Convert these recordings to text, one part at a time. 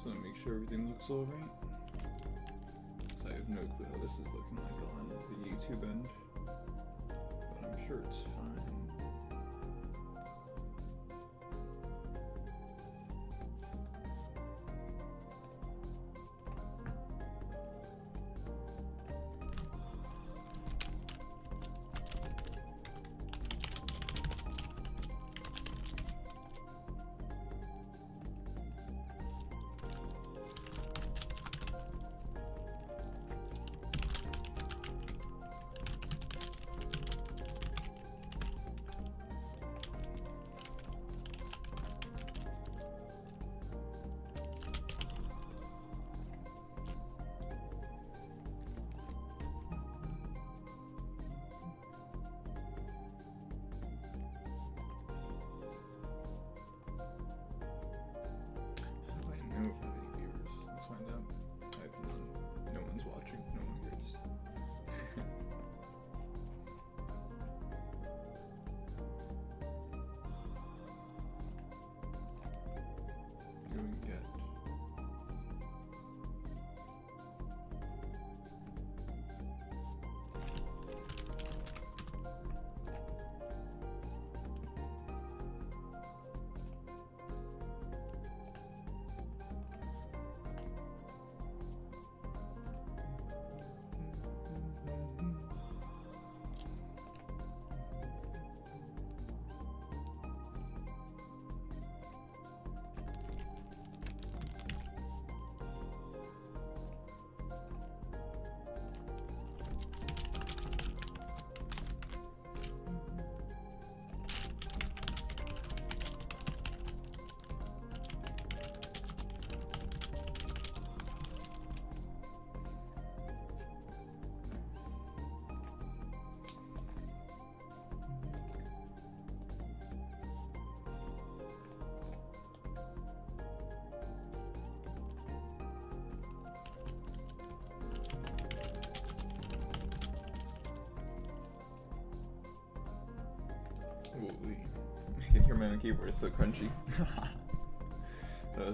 Just want to make sure everything looks alright. So I have no clue how this is looking like on the YouTube end, but I'm sure it's fine. No viewers. Let's find out. Type none. No one's watching. No one hears. Doing get. Holy. I can hear my own keyboard, it's so crunchy.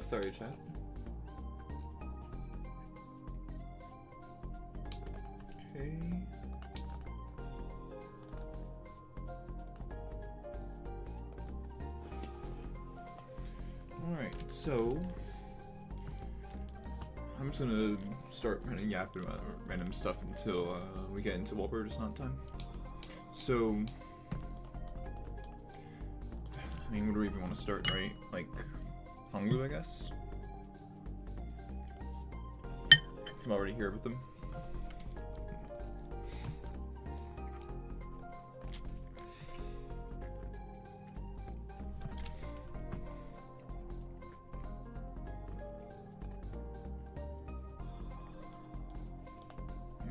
Sorry, chat. Okay. Alright, so I'm just gonna start kind of yapping about random stuff until we get into walp not time. So I mean, where do we even want to start, right? Like, Honglu, I guess? I'm already here with them.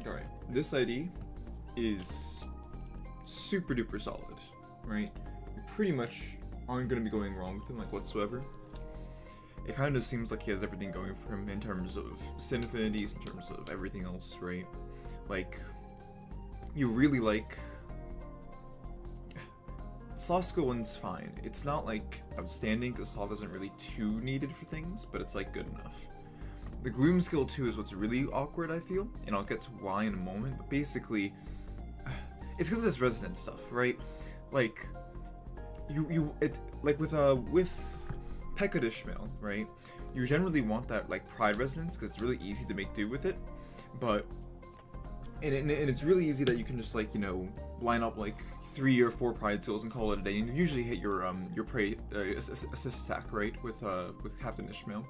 Alright, this ID is super duper solid, right? You pretty much aren't going to be going wrong with him, like, whatsoever. It kind of seems like he has everything going for him in terms of sin affinities, in terms of everything else, right? Like, you really like... Sloth skill 1's fine. It's not, like, outstanding, because Sloth isn't really too needed for things, but it's, like, good enough. The Gloom skill 2 is what's really awkward, I feel, and I'll get to why in a moment, but basically, it's because of this resonance stuff, right? Like, like with Pekka Ishmael, right? You generally want that like pride resonance because it's really easy to make do with it, but and it's really easy that you can just like, you know, line up like 3 or 4 pride skills and call it a day, and you usually hit your prey assist attack, right? With Captain Ishmael.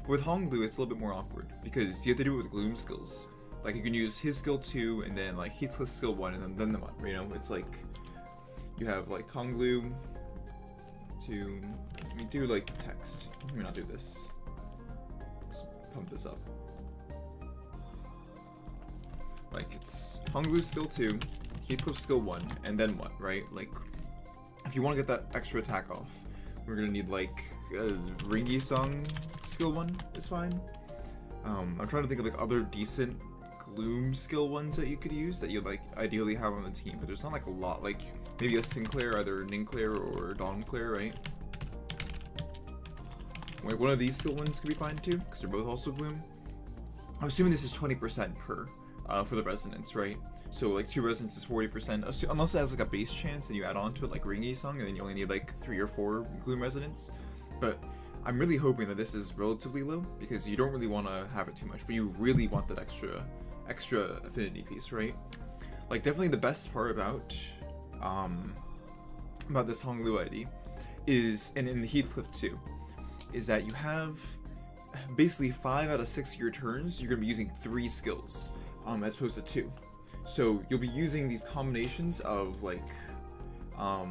But with Honglu, it's a little bit more awkward because you have to do it with Gloom skills. Like you can use his skill 2 and then like Heathcliff's skill 1 and then the one, you know, it's like you have like Honglu to, let me do like text, let me not do this, let's pump this up. Like it's Honglu skill 2, Heathcliff skill 1, and then what, right? Like, if you want to get that extra attack off, we're gonna need like Ringy Song skill 1 is fine. I'm trying to think of like other decent Gloom skill 1s that you could use that you'd like ideally have on the team, but there's not like a lot, like maybe a Sinclair, either Ninclair or Dongclair, right? Like one of these skill ones could be fine too, because they're both also gloom. I'm assuming this is 20% per for the resonance, right? So like 2 resonance is 40%, unless it has like a base chance and you add on to it like Ringy Song, and then you only need like 3 or 4 gloom resonance. But I'm really hoping that this is relatively low, because you don't really want to have it too much, but you really want that extra affinity piece, right? Like definitely the best part about this Honglu ID is, and in the Heathcliff too, is that you have basically 5 out of 6 of your turns you're going to be using 3 skills as opposed to 2. So you'll be using these combinations of like let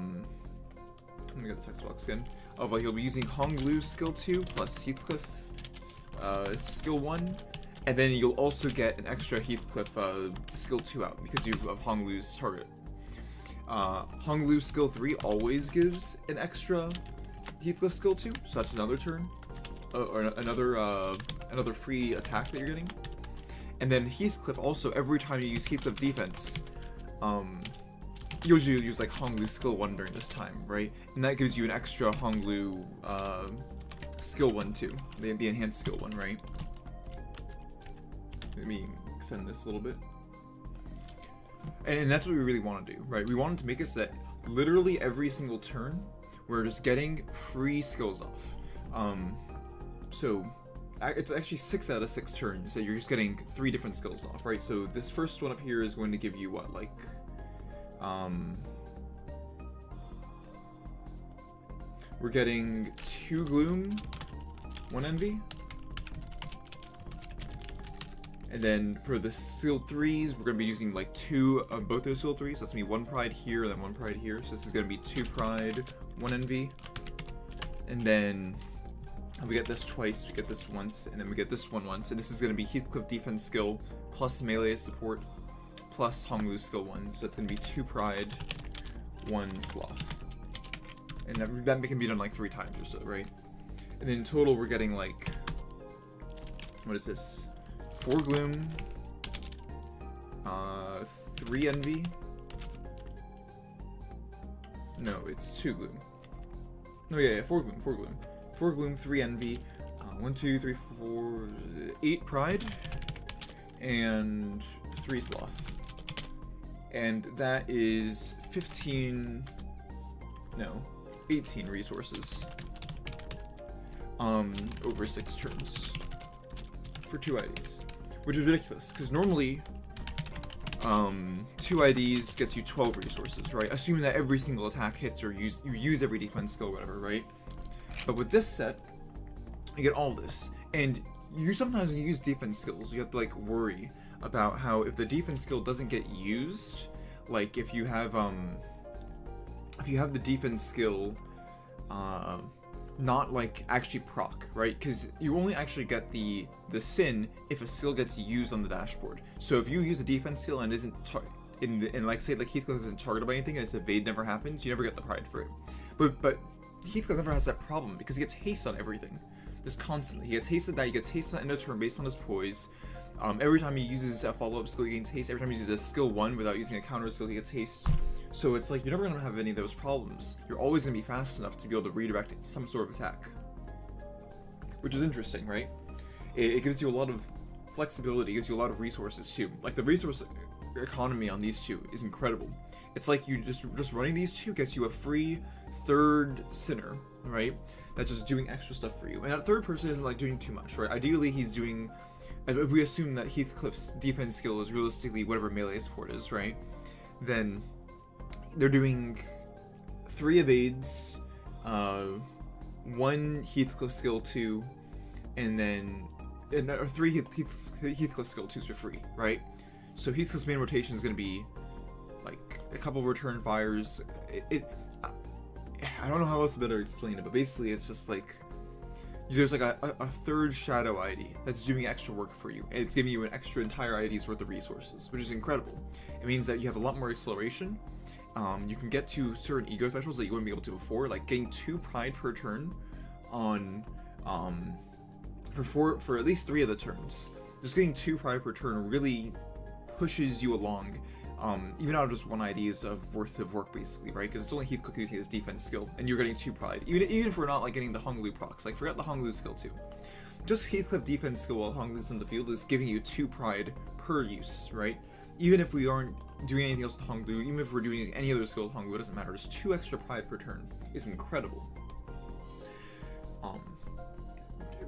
me get the text box again, of like you'll be using Honglu skill 2 plus Heathcliff skill 1, and then you'll also get an extra Heathcliff skill 2 out because you have Honglu's target. Honglu skill 3 always gives an extra Heathcliff skill 2, so that's another turn, or another free attack that you're getting. And then Heathcliff also, every time you use Heathcliff defense, usually you'll use like Honglu skill 1 during this time, right? And that gives you an extra Honglu skill 1 too, the enhanced skill 1, right? Let me extend this a little bit. And that's what we really want to do, right? We wanted to make it so that literally every single turn, we're just getting free skills off. So it's actually 6 out of 6 turns that you're just getting 3 different skills off, right? So this first one up here is going to give you what, like, we're getting 2 gloom, 1 envy. And then for the skill 3s, we're going to be using like 2 of both those skill 3s. So that's going to be 1 pride here, and then 1 pride here. So this is going to be 2 pride, 1 envy. And then we get this twice, we get this once, and then we get this one once. And this is going to be Heathcliff defense skill plus melee support plus Honglu skill 1. So that's going to be 2 pride, 1 sloth. And that can be done like 3 times or so, right? And then in total, we're getting like, what is this? 4 gloom, 3 envy. No, it's 2 gloom. No, yeah, 4 gloom, 4 gloom. 4 gloom, 3 envy, 1, 2, 3, 4, 8 pride, and 3 sloth. And that is 18 resources over 6 turns for 2 IDs, which is ridiculous, because normally 2 IDs gets you 12 resources, right? Assuming that every single attack hits or you use every defense skill, whatever, right? But with this set, you get all this, and you sometimes when you use defense skills, you have to like worry about how if the defense skill doesn't get used, like if you have the defense skill not like actually proc, right? Because you only actually get the sin if a skill gets used on the dashboard. So if you use a defense skill and isn't like say like Heathcliff isn't targeted by anything and this evade never happens, you never get the pride for it. But Heathcliff never has that problem because he gets haste on everything, just constantly. He gets haste on that. He gets haste on end of turn based on his poise. Every time he uses a follow-up skill, he gains haste. Every time he uses a skill 1 without using a counter skill, he gets haste. So it's like you're never gonna have any of those problems. You're always gonna be fast enough to be able to redirect some sort of attack, which is interesting, right? It gives you a lot of flexibility. It gives you a lot of resources too. Like the resource economy on these 2 is incredible. It's like you just running these 2 gets you a free 3rd sinner, right? That's just doing extra stuff for you. And that 3rd person isn't like doing too much, right? Ideally, he's doing. If we assume that Heathcliff's defense skill is realistically whatever melee support is, right? Then they're doing 3 evades, 1 Heathcliff skill 2, and then 3 Heathcliff skill 2s for free, right? So Heathcliff's main rotation is going to be like a couple return fires. I don't know how else to better explain it, but basically it's just like there's like a 3rd shadow ID that's doing extra work for you, and it's giving you an extra entire ID's worth of resources, which is incredible. It means that you have a lot more acceleration. You can get to certain ego thresholds that you wouldn't be able to before, like getting 2 pride per turn on for at least 3 of the turns. Just getting 2 pride per turn really pushes you along even out of just 1 ID's of worth of work, basically, right? Because it's only Heathcliff using his defense skill, and you're getting 2 pride. Even if we're not like getting the Honglu procs, like forget the Honglu skill too. Just Heathcliff defense skill while Honglu's in the field is giving you 2 pride per use, right? Even if we aren't doing anything else with Honglu, even if we're doing any other skill with Honglu, it doesn't matter. Just 2 extra pride per turn is incredible.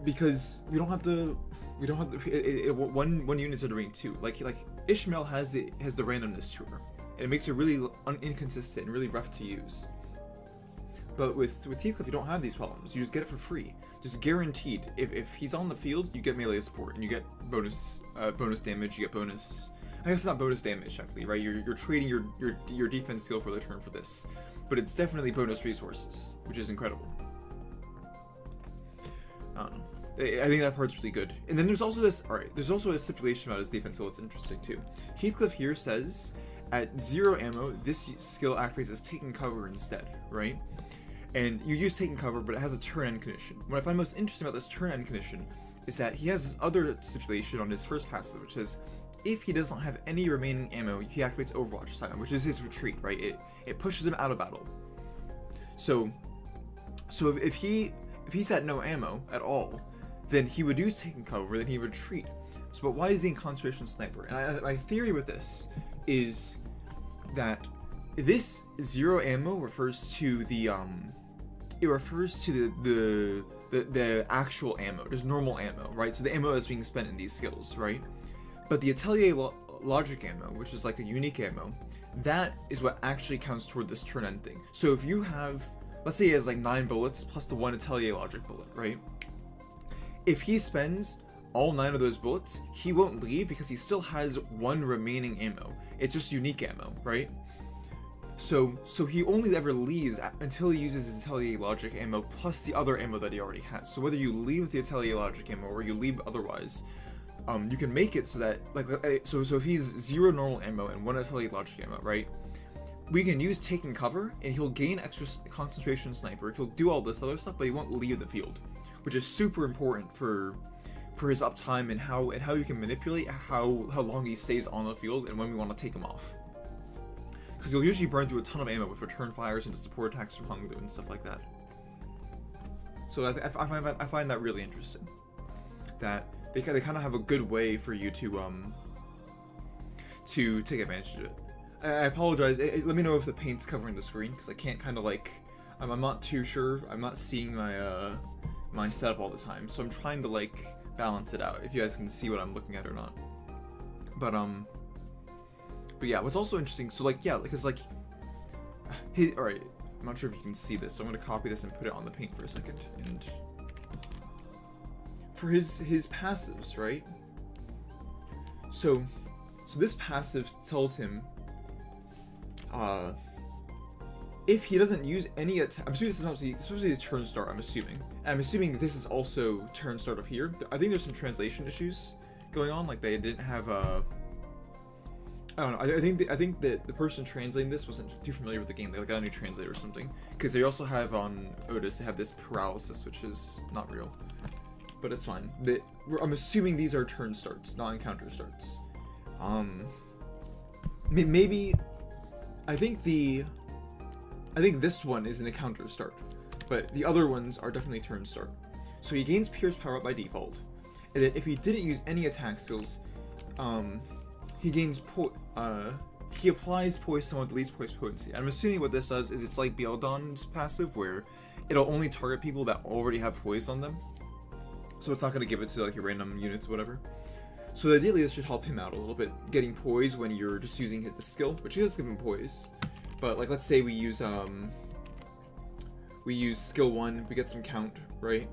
Because we don't have to. One units are doing 2. Like Ishmael has the randomness to her, and it makes her really inconsistent and really rough to use. But with Heathcliff, you don't have these problems. You just get it for free, just guaranteed. If he's on the field, you get melee support, and you get bonus damage. You get bonus. I guess it's not bonus damage technically, right? You're trading your defense skill for the turn for this, but it's definitely bonus resources, which is incredible. I don't know. I think that part's really good. And then there's also this. All right, there's also a stipulation about his defense skill that's interesting too. Heathcliff here says at 0 ammo, this skill activates as taking cover instead, right? And you use taking cover, but it has a turn end condition. What I find most interesting about this turn end condition is that he has this other stipulation on his first passive, which is if he doesn't have any remaining ammo, he activates Overwatch Silent, which is his retreat, right? It pushes him out of battle. So if he's at no ammo at all, then he would use taking cover, then he would retreat. So, but why is he in concentration sniper? And my theory with this is that this 0 ammo refers to the the actual ammo, just normal ammo, right? So the ammo that's being spent in these skills, right? But the Atelier Logic ammo, which is like a unique ammo, that is what actually counts toward this turn end thing. So if you have, let's say he has like 9 bullets plus the 1 Atelier Logic bullet, right? If he spends all 9 of those bullets, he won't leave because he still has 1 remaining ammo. It's just unique ammo, right? So he only ever leaves until he uses his Atelier Logic ammo plus the other ammo that he already has. So whether you leave with the Atelier Logic ammo or you leave otherwise, you can make it so that so if he's 0 normal ammo and 1 Atelier Logic ammo, right? We can use taking cover and he'll gain extra concentration sniper. He'll do all this other stuff, but he won't leave the field, which is super important for his uptime and how you can manipulate how long he stays on the field and when we want to take him off. Because he'll usually burn through a ton of ammo with return fires and support attacks from Honglu and stuff like that. So I find that really interesting. That they kind of have a good way for you to take advantage of it. I apologize. Let me know if the paint's covering the screen because I can't kind of like. I'm not too sure. I'm not seeing my setup all the time, so I'm trying to like balance it out. If you guys can see what I'm looking at or not. But yeah, what's also interesting. So like yeah, because like, all right. I'm not sure if you can see this, so I'm gonna copy this and put it on the paint for a second. And for his passives, right? So this passive tells him, if he doesn't use any attack, I'm assuming this is supposed to be a turn start. I'm assuming this is also turn start up here. I think there's some translation issues going on, like they didn't have a. I don't know. I think that the person translating this wasn't too familiar with the game. They got a new translator or something. Because they also have on Outis, they have this paralysis, which is not real, but it's fine. I'm assuming these are turn starts, not encounter starts. Maybe I think this one is an encounter start, but the other ones are definitely turn start. So he gains Pierce power up by default, and then if he didn't use any attack skills, he gains he applies poison with least poison potency. I'm assuming what this does is it's like Beldon's passive, where it'll only target people that already have poise on them. So it's not going to give it to like your random units or whatever. So ideally this should help him out a little bit, getting poise when you're just using the skill, which does give him poise. But like let's say we use skill 1, we get some count, right?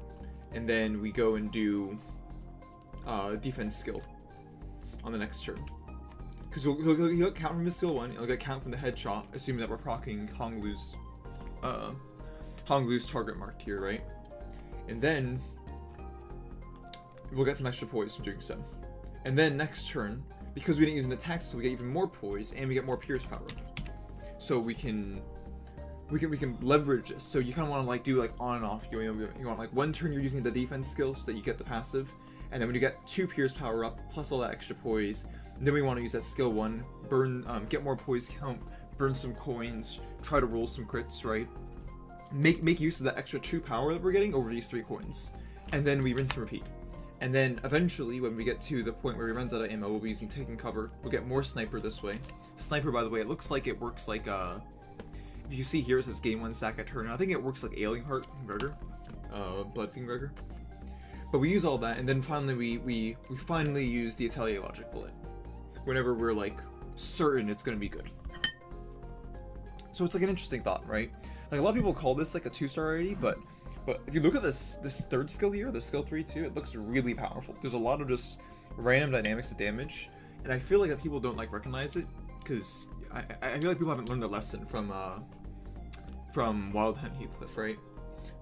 And then we go and do defense skill on the next turn. Because he'll get count from his skill 1, he'll get count from the headshot, assuming that we're proccing Honglu's target marked here, right? And then we'll get some extra poise from doing so. And then next turn, because we didn't use an attack, so we get even more poise and we get more pierce power. So we can leverage this. So you kind of want to like do like on and off. You want like one turn you're using the defense skill so that you get the passive, and then when you get 2 pierce power up plus all that extra poise, And then we want to use that skill 1, burn, get more poise count, burn some coins, try to roll some crits, right? Make use of that extra 2 power that we're getting over these 3 coins. And then we rinse and repeat. And then eventually, when we get to the point where he runs out of ammo, we'll be using taking cover. We'll get more sniper this way. Sniper, by the way, it looks like it works like, if you see here, it says gain 1 stack at turn. I think it works like Alien Heart Gregor, Bloodfiend Gregor. But we use all that, and then finally we finally use the Atelier Logic Bullet. Whenever we're, like, certain it's gonna be good. So it's like an interesting thought, right? Like, a lot of people call this like a 2-star already, but if you look at this third skill here, the skill 3 too, it looks really powerful. There's a lot of just random dynamics of damage, and I feel like that people don't like recognize it, because I feel like people haven't learned a lesson from Wild Hunt Heathcliff, right?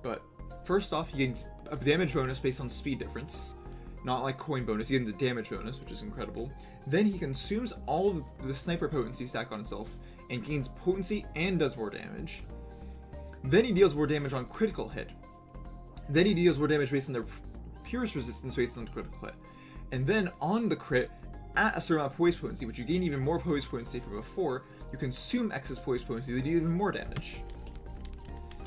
But first off, he gains a damage bonus based on speed difference, not like coin bonus. He gains a damage bonus, which is incredible. Then he consumes all of the sniper potency stack on itself and gains potency and does more damage. Then he deals more damage on critical hit. Then he deals more damage based on their pierce resistance based on the critical hit. And then on the crit, at a certain amount of poise potency, which you gain even more poise potency from before, you consume excess poise potency, they do even more damage.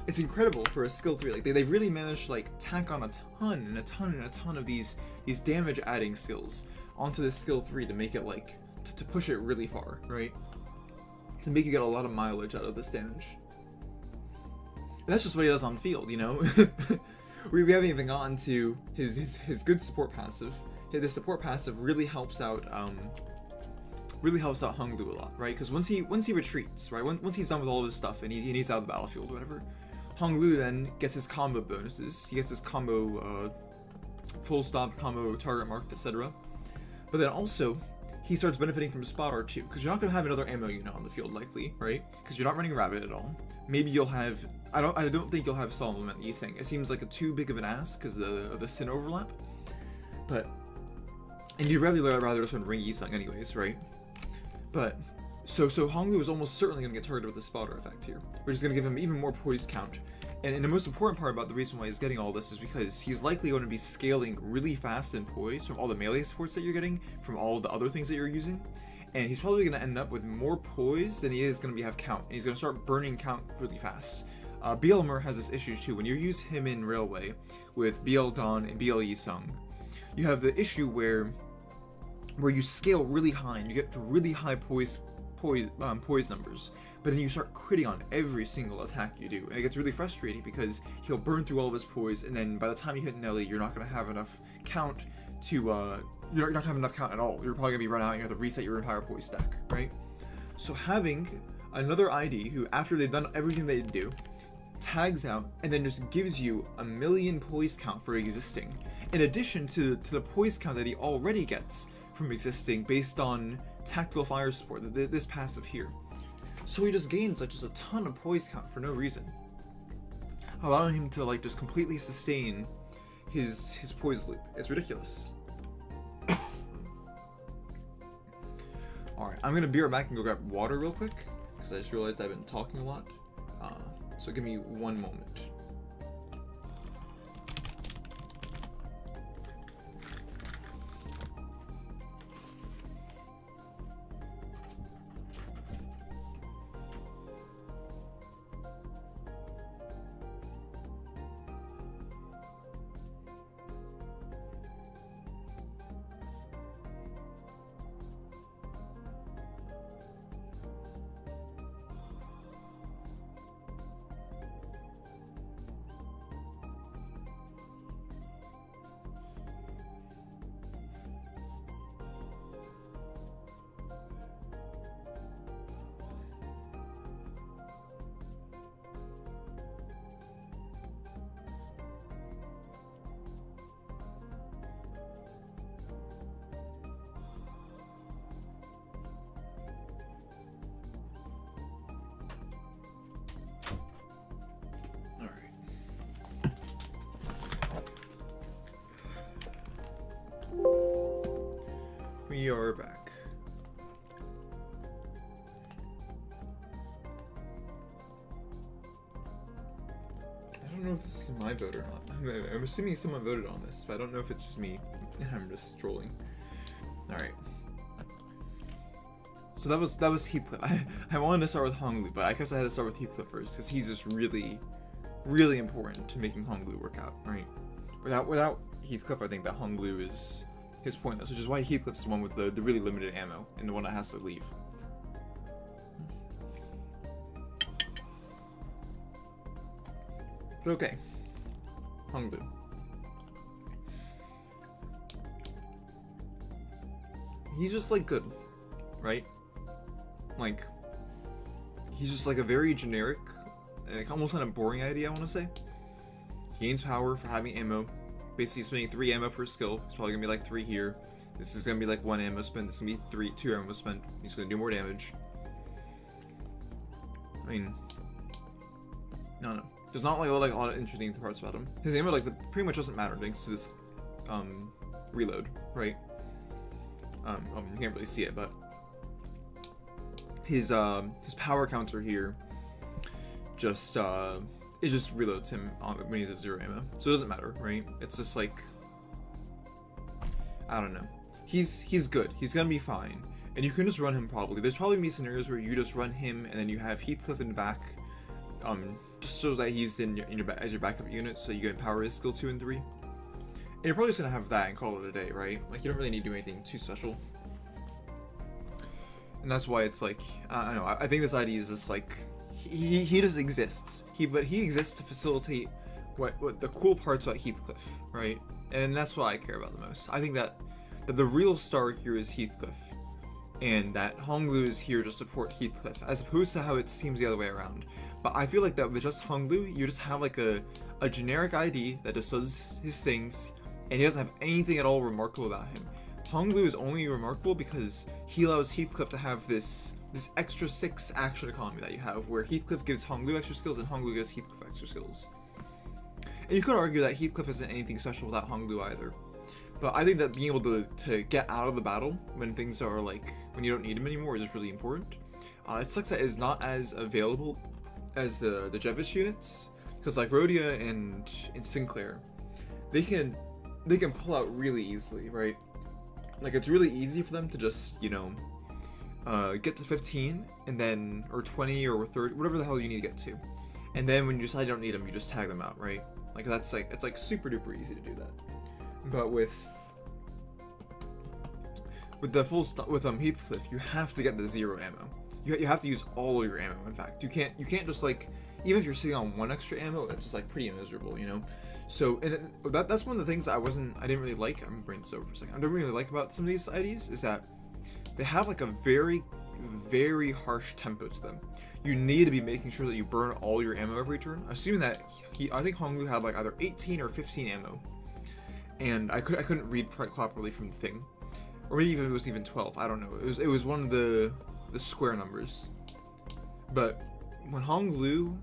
It's incredible for a skill 3. Like they've really managed to like tack on a ton and a ton and a ton of these damage adding skills onto this skill 3 to make it like to push it really far, right? To make you get a lot of mileage out of this damage. And that's just what he does on field, you know? we haven't even gotten to his good support passive. The support passive really helps out Hung Lu a lot, right? Because once he retreats, right? Once he's done with all of his stuff and he's out of the battlefield, whatever, Hung Lu then gets his combo bonuses. He gets his combo full stop, combo target marked, etc. But then also he starts benefiting from spot R2, because you're not going to have another ammo unit on the field likely, right? Because you're not running Rabbit at all. Maybe you'll have, I don't think you'll have Solomon Yiseng. It seems like too big of an ask because of the Sin overlap. But, and you'd rather just ring Yiseng anyways, right? But, so Hong Lu is almost certainly going to get targeted with the spotter effect here, which is going to give him even more poise count. And the most important part about the reason why he's getting all this is because he's likely going to be scaling really fast in poise from all the melee supports that you're getting, from all the other things that you're using. And he's probably going to end up with more poise than he is going to have count. And he's going to start burning count really fast. BLMR has this issue too. When you use him in Railway with BL Dawn and BL Yisung, you have the issue where you scale really high and you get to really high poise numbers, but then you start critting on every single attack you do, and it gets really frustrating because he'll burn through all of his poise, and then by the time you hit Nelly, you're not going to have enough count to you're not going to have enough count at all. You're probably going to be run out and you have to reset your entire poise stack, right? So having another ID who, after they've done everything they do, tags out and then just gives you 1,000,000 poise count for existing, in addition to the poise count that he already gets from existing based on tactical fire support, this passive here. So he just gains like just a ton of poise count for no reason, allowing him to like just completely sustain his poise loop. It's ridiculous. Alright, I'm gonna be right back and go grab water real quick, because I just realized I've been talking a lot. So give me one moment. We are back. I don't know if this is my vote or not. I'm assuming someone voted on this, but I don't know if it's just me and I'm just trolling. Alright. So that was Heathcliff. I wanted to start with Honglu, but I guess I had to start with Heathcliff first because he's just really, really important to making Honglu work out, right? Without Heathcliff, I think that Honglu is his pointless, which is why Heathcliff's the one with the really limited ammo and the one that has to leave. But okay, Honglu. He's just like good, right? Like, he's just like a very generic, like almost kind of boring idea, I want to say. He gains power for having ammo. Basically spending 3 ammo per skill. It's probably gonna be like 3 here. This is gonna be like 1 ammo spent. This is gonna be 2 ammo spent. He's gonna do more damage. I mean, no. There's not like a lot of interesting parts about him. His ammo pretty much doesn't matter thanks to this reload, right? You can't really see it, but his power counter here just it just reloads him when he's at 0 ammo, so it doesn't matter, right? It's just like, I don't know. He's good. He's gonna be fine, and you can just run him probably. There's probably gonna be scenarios where you just run him, and then you have Heathcliff in the back, just so that he's as your backup unit, so you can empower his skill 2 and 3. And you're probably just gonna have that and call it a day, right? Like, you don't really need to do anything too special. And that's why it's like, I don't know, I think this idea is just like, he just exists. But he exists to facilitate what the cool parts about Heathcliff, right? And that's what I care about the most. I think that the real star here is Heathcliff, and that Honglu is here to support Heathcliff, as opposed to how it seems the other way around. But I feel like that with just Honglu, you just have like a generic ID that just does his things, and he doesn't have anything at all remarkable about him. Honglu is only remarkable because he allows Heathcliff to have this extra 6 action economy that you have, where Heathcliff gives Honglu extra skills and Honglu gives Heathcliff extra skills. And you could argue that Heathcliff isn't anything special without Honglu either. But I think that being able to get out of the battle when things are like, when you don't need him anymore is just really important. It sucks that it's not as available as the Jevish units, because like Rhodia and Sinclair, they can pull out really easily, right? Like, it's really easy for them to just, you know, get to 15 and then, or 20 or 30, whatever the hell you need to get to. And then when you decide you don't need them, you just tag them out, right? Like, that's like, it's like super duper easy to do that. But with the with Heathcliff, you have to get to 0 ammo. You have to use all of your ammo, in fact. You can't just like, even if you're sitting on 1 extra ammo, it's just like pretty miserable, you know? So, and that's one of the things that I didn't really like. I'm bringing this over for a second. I don't really like about some of these IDs is that they have like a very, very harsh tempo to them. You need to be making sure that you burn all your ammo every turn. Assuming that I think Honglu had like either 18 or 15 ammo, and I couldn't read properly from the thing, or maybe even it was even 12. I don't know. It was one of the square numbers. But when Honglu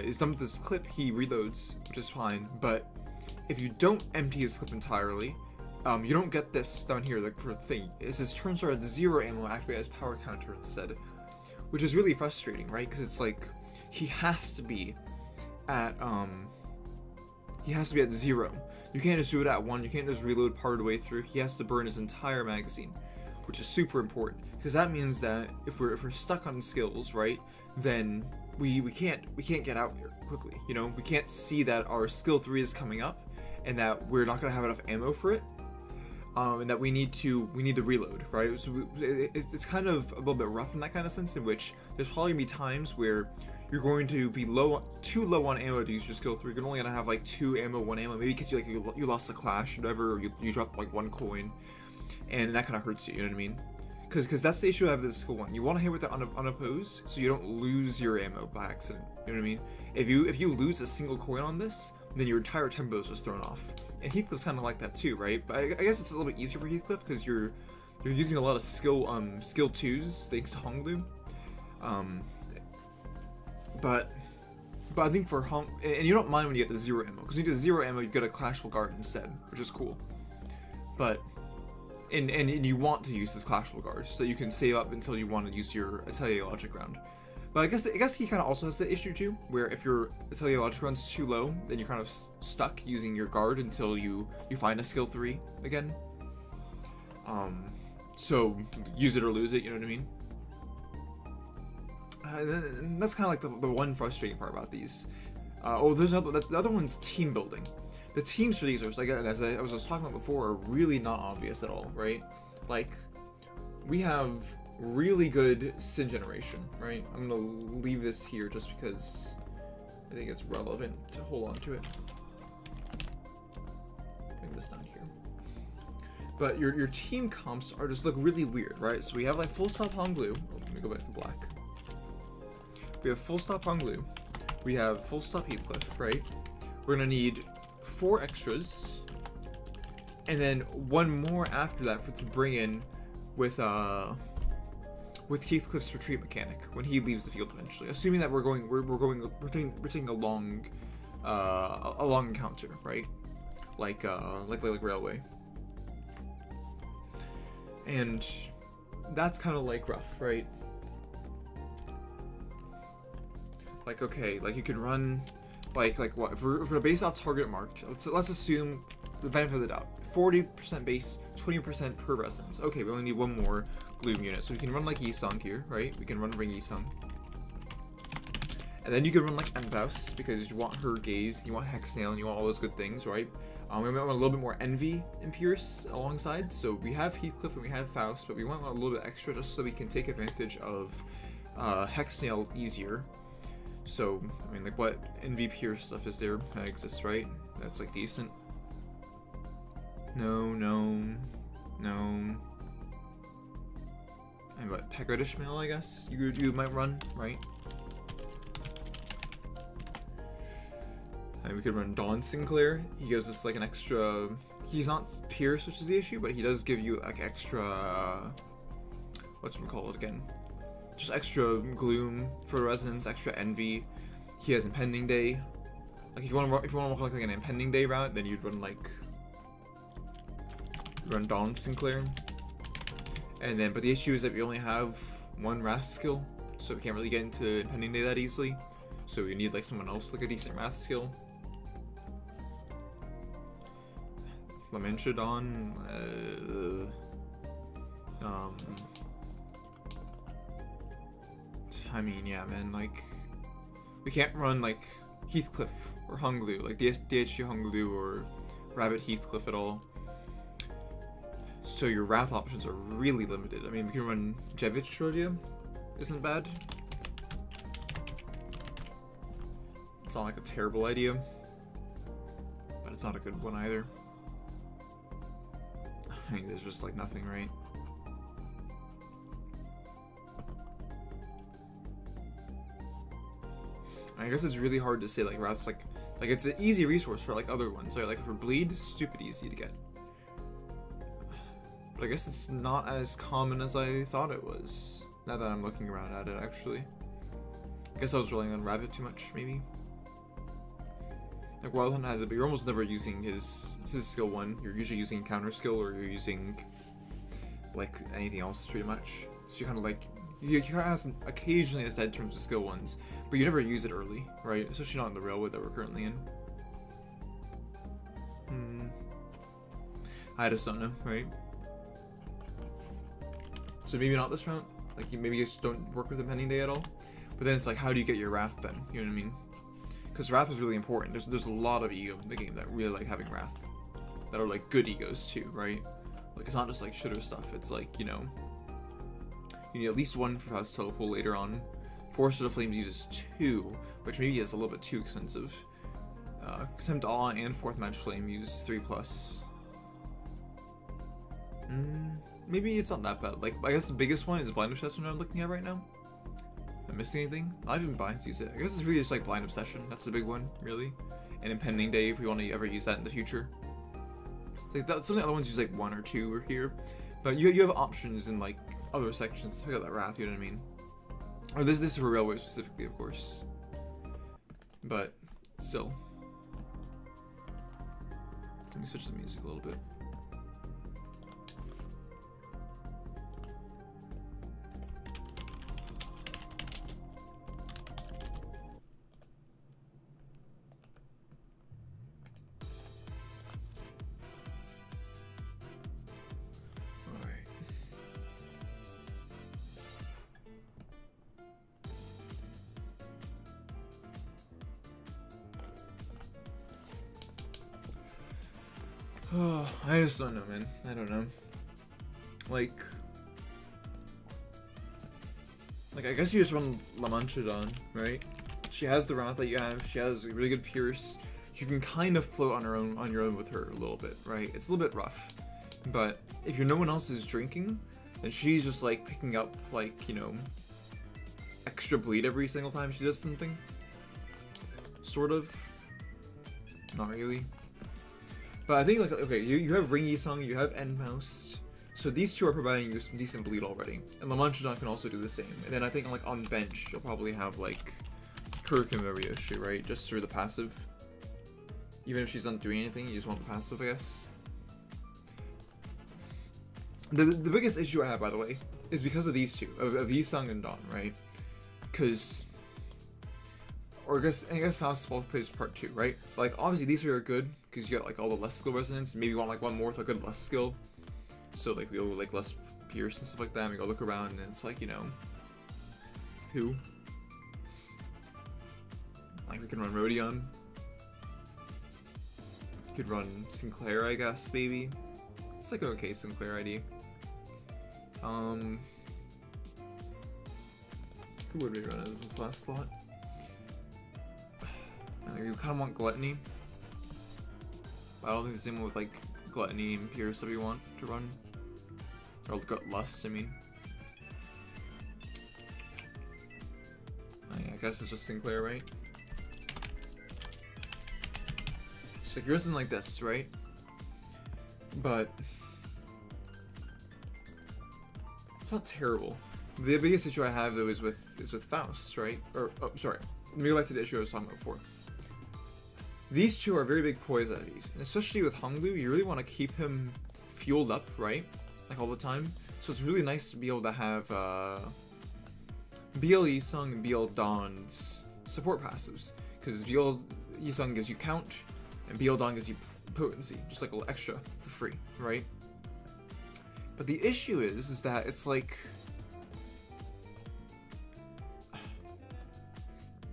is done with this clip, he reloads, which is fine. But if you don't empty his clip entirely, you don't get this down here, like for the thing. It says turn start at 0 ammo, activate as power counter instead, which is really frustrating, right? Because it's like he has to be at 0. You can't just do it at 1. You can't just reload part of the way through. He has to burn his entire magazine, which is super important, because that means that if we're stuck on skills, right, then we can't get out here quickly. You know, we can't see that our skill 3 is coming up, and that we're not gonna have enough ammo for it, and that we need to reload, right? So it's kind of a little bit rough in that kind of sense, in which there's probably gonna be times where you're going to be too low on ammo to use your skill 3. You're only gonna have like 2 ammo, 1 ammo, maybe because you lost a clash or whatever, or you dropped like 1 coin, and that kind of hurts you. You know what I mean? Because that's the issue I have with skill 1. You want to hit with it unopposed, so you don't lose your ammo by accident. You know what I mean? If you lose a single coin on this, then your entire tempo is just thrown off. And Heathcliff's kind of like that too, right? But I guess it's a little bit easier for Heathcliff because you're using a lot of skill 2s thanks to Honglu. But I think for and you don't mind when you get to 0 ammo, because when you get to 0 ammo, you get a Clashful Guard instead, which is cool. But and you want to use this Clashful Guard so that you can save up until you want to use your Atelier Logic round. But I guess he kind of also has the issue too, where if your Atelier Logic round's too low, then you're kind of stuck using your guard until you find a skill 3 again. So use it or lose it, you know what I mean? and that's kind of like the one frustrating part about these. There's another, the other one's team building. The teams for these are, like, as I was talking about before, are really not obvious at all, right? Like, we have really good sin generation, right? I'm gonna leave this here just because I think it's relevant to hold on to it. Bring this down here. But your team comps are just look really weird, right? So we have like Fullstop Honglu. Oh, let me go back to black. We have Fullstop Honglu. We have Fullstop Heathcliff, right? We're gonna need 4 extras, and then 1 more after that to bring in with Heathcliff's retreat mechanic when he leaves the field eventually. Assuming that we're taking a long encounter, right? Like railway. And that's kind of like rough, right? Like, okay, like you could run, like what? If we're gonna base off target marked, let's assume the benefit of the doubt. 40% base, 20% per resonance. Okay, we only need 1 more gloom unit, so we can run like Yisung here, right? We can run Ring Yisung. And then you can run like Envaus, because you want her gaze, you want Hexnail, and you want all those good things, right? We want a little bit more Envy and Pierce alongside. So we have Heathcliff and we have Faust, but we want a little bit extra just so we can take advantage of Hexnail easier. So, I mean, like, what Envy Pierce stuff is there that exists, right? That's like decent. No. And what, Pegard Ishmael, I guess you might run, right? And we could run Dawn Sinclair. He gives us like an extra. He's not Pierce, which is the issue, but he does give you like extra. Whatchamacallit again? Just extra gloom for resonance, extra envy. He has Impending Day. Like if you want to walk like an Impending Day route, then you'd run like Dawn Sinclair. And then, but the issue is that we only have 1 Wrath skill, so we can't really get into Impending Day that easily. So we need like someone else like a decent Wrath skill. Lamentia Dawn. I mean, yeah, man, like, we can't run, like, Heathcliff or Honglu, like, DHG Honglu or Rabbit Heathcliff at all. So your Wrath options are really limited. I mean, we can run Jevich Rodia, isn't bad. It's not like a terrible idea, but it's not a good one either. I mean, there's just, like, nothing, right? I guess it's really hard to say, like, Wrath's like it's an easy resource for, like, other ones, right? Like, for Bleed, stupid easy to get. But I guess it's not as common as I thought it was, now that I'm looking around at it, actually. I guess I was relying on Rabbit too much, maybe. Like, Wild Hunt has it, but you're almost never using his skill 1. You're usually using counter skill, or you're using, like, anything else, pretty much. So you kind of, like, you kind of have some, occasionally as dead terms of skill 1s, but you never use it early, right? Especially not in the railway that we're currently in. I just don't know, right? So maybe not this round. Like, maybe you just don't work with Impending Day at all. But then it's like, how do you get your Wrath then? You know what I mean? Because Wrath is really important. There's a lot of ego in the game that really like having Wrath. That are like good egos too, right? Like, it's not just like shitter stuff. It's like, you know, you need at least 1 for Faust Telepole later on. Force of the Flames uses 2, which maybe is a little bit too expensive. Contempt Awe and 4th Match Flame use 3+. Maybe it's not that bad. Like, I guess the biggest one is Blind Obsession I'm looking at right now. Am I missing anything? Not even Binds use it. I guess it's really just like Blind Obsession. That's the big one, really. And Impending Day if we want to ever use that in the future. Like that, some of the other ones use like 1 or 2 or here. But you have options in like other sections to pick out that Wrath, you know what I mean? Or this is for Railway specifically, of course. But still. Let me switch the music a little bit. I just don't know, man. I don't know. Like I guess you just run La Mancha, right? She has the route that you have. She has a really good Pierce. You can kind of float on your own with her a little bit, right? It's a little bit rough, but if no one else is drinking, then she's just like picking up like, you know, extra bleed every single time she does something. Sort of. Not really. But I think like, okay, you have Ring Yisung, you have Endmoust. So these two are providing you some decent bleed already. And La Mancha can also do the same. And then I think like on bench, you'll probably have like Kurikan Marioshi, right? Just through the passive. Even if she's not doing anything, you just want the passive, I guess. The biggest issue I have, by the way, is because of these two, of Yisung and Dawn, right? Because, or I guess Faust plays part 2, right? Like, obviously these are good, because you got like all the less skill resonance. Maybe you want like one more with a good less skill. So like we go like less Pierce and stuff like that, and we go look around, and it's like, you know, who? Like we can run Rodion. Could run Sinclair, I guess, maybe. It's like an okay Sinclair ID. Who would we run as this last slot? I think we kind of want Gluttony. I don't think the same one with like Gluttony and Pierce that we want to run. Or Lust, I mean. I guess it's just Sinclair, right? So you're something like this, right? But it's not terrible. The biggest issue I have though is with Faust, right? Or oh, sorry. Let me go back to the issue I was talking about before. These two are very big poison IDs, and especially with Honglu, you really want to keep him fueled up, right? Like all the time. So it's really nice to be able to have BL Yisung and BL Dawn's support passives, because BL Yisung gives you count, and BL Dawn gives you potency, just like a little extra for free, right? But the issue is that it's like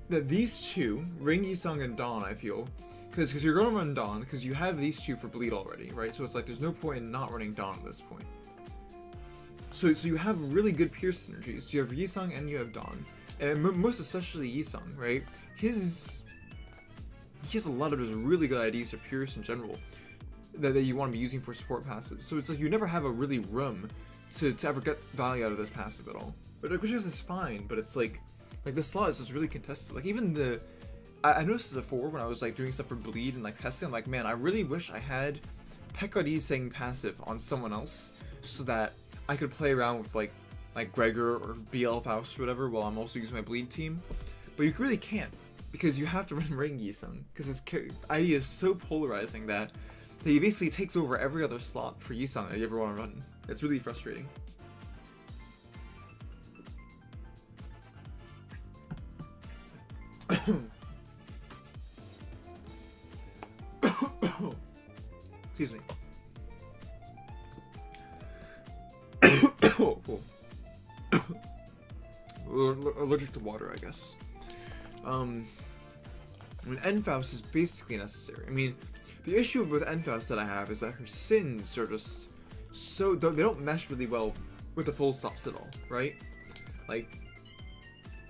that these two, Ring Yisung and Dawn, I feel, because you're gonna run Dawn, because you have these two for bleed already, right? So it's like there's no point in not running Dawn at this point. So you have really good Pierce synergies. You have Yisung and you have Dawn, and most especially Yisung, right? He has a lot of those really good IDs for Pierce in general that you want to be using for support passives. So it's like you never have a really room to ever get value out of this passive at all. But which is fine, but it's like this slot is just really contested. Like even I noticed this before when I was like doing stuff for bleed and like testing. I'm like, man, I really wish I had Pekka saying passive on someone else so that I could play around with like Gregor or BL Faust or whatever while I'm also using my bleed team. But you really can't, because you have to run Ring Yisung, because his ID is so polarizing that he basically takes over every other slot for Yisung that you ever want to run. It's really frustrating. Excuse me. Allergic to water, I guess. I mean, Enfaust is basically necessary. I mean, the issue with Enfaust that I have is that her sins are just so they don't mesh really well with the full stops at all, right? Like,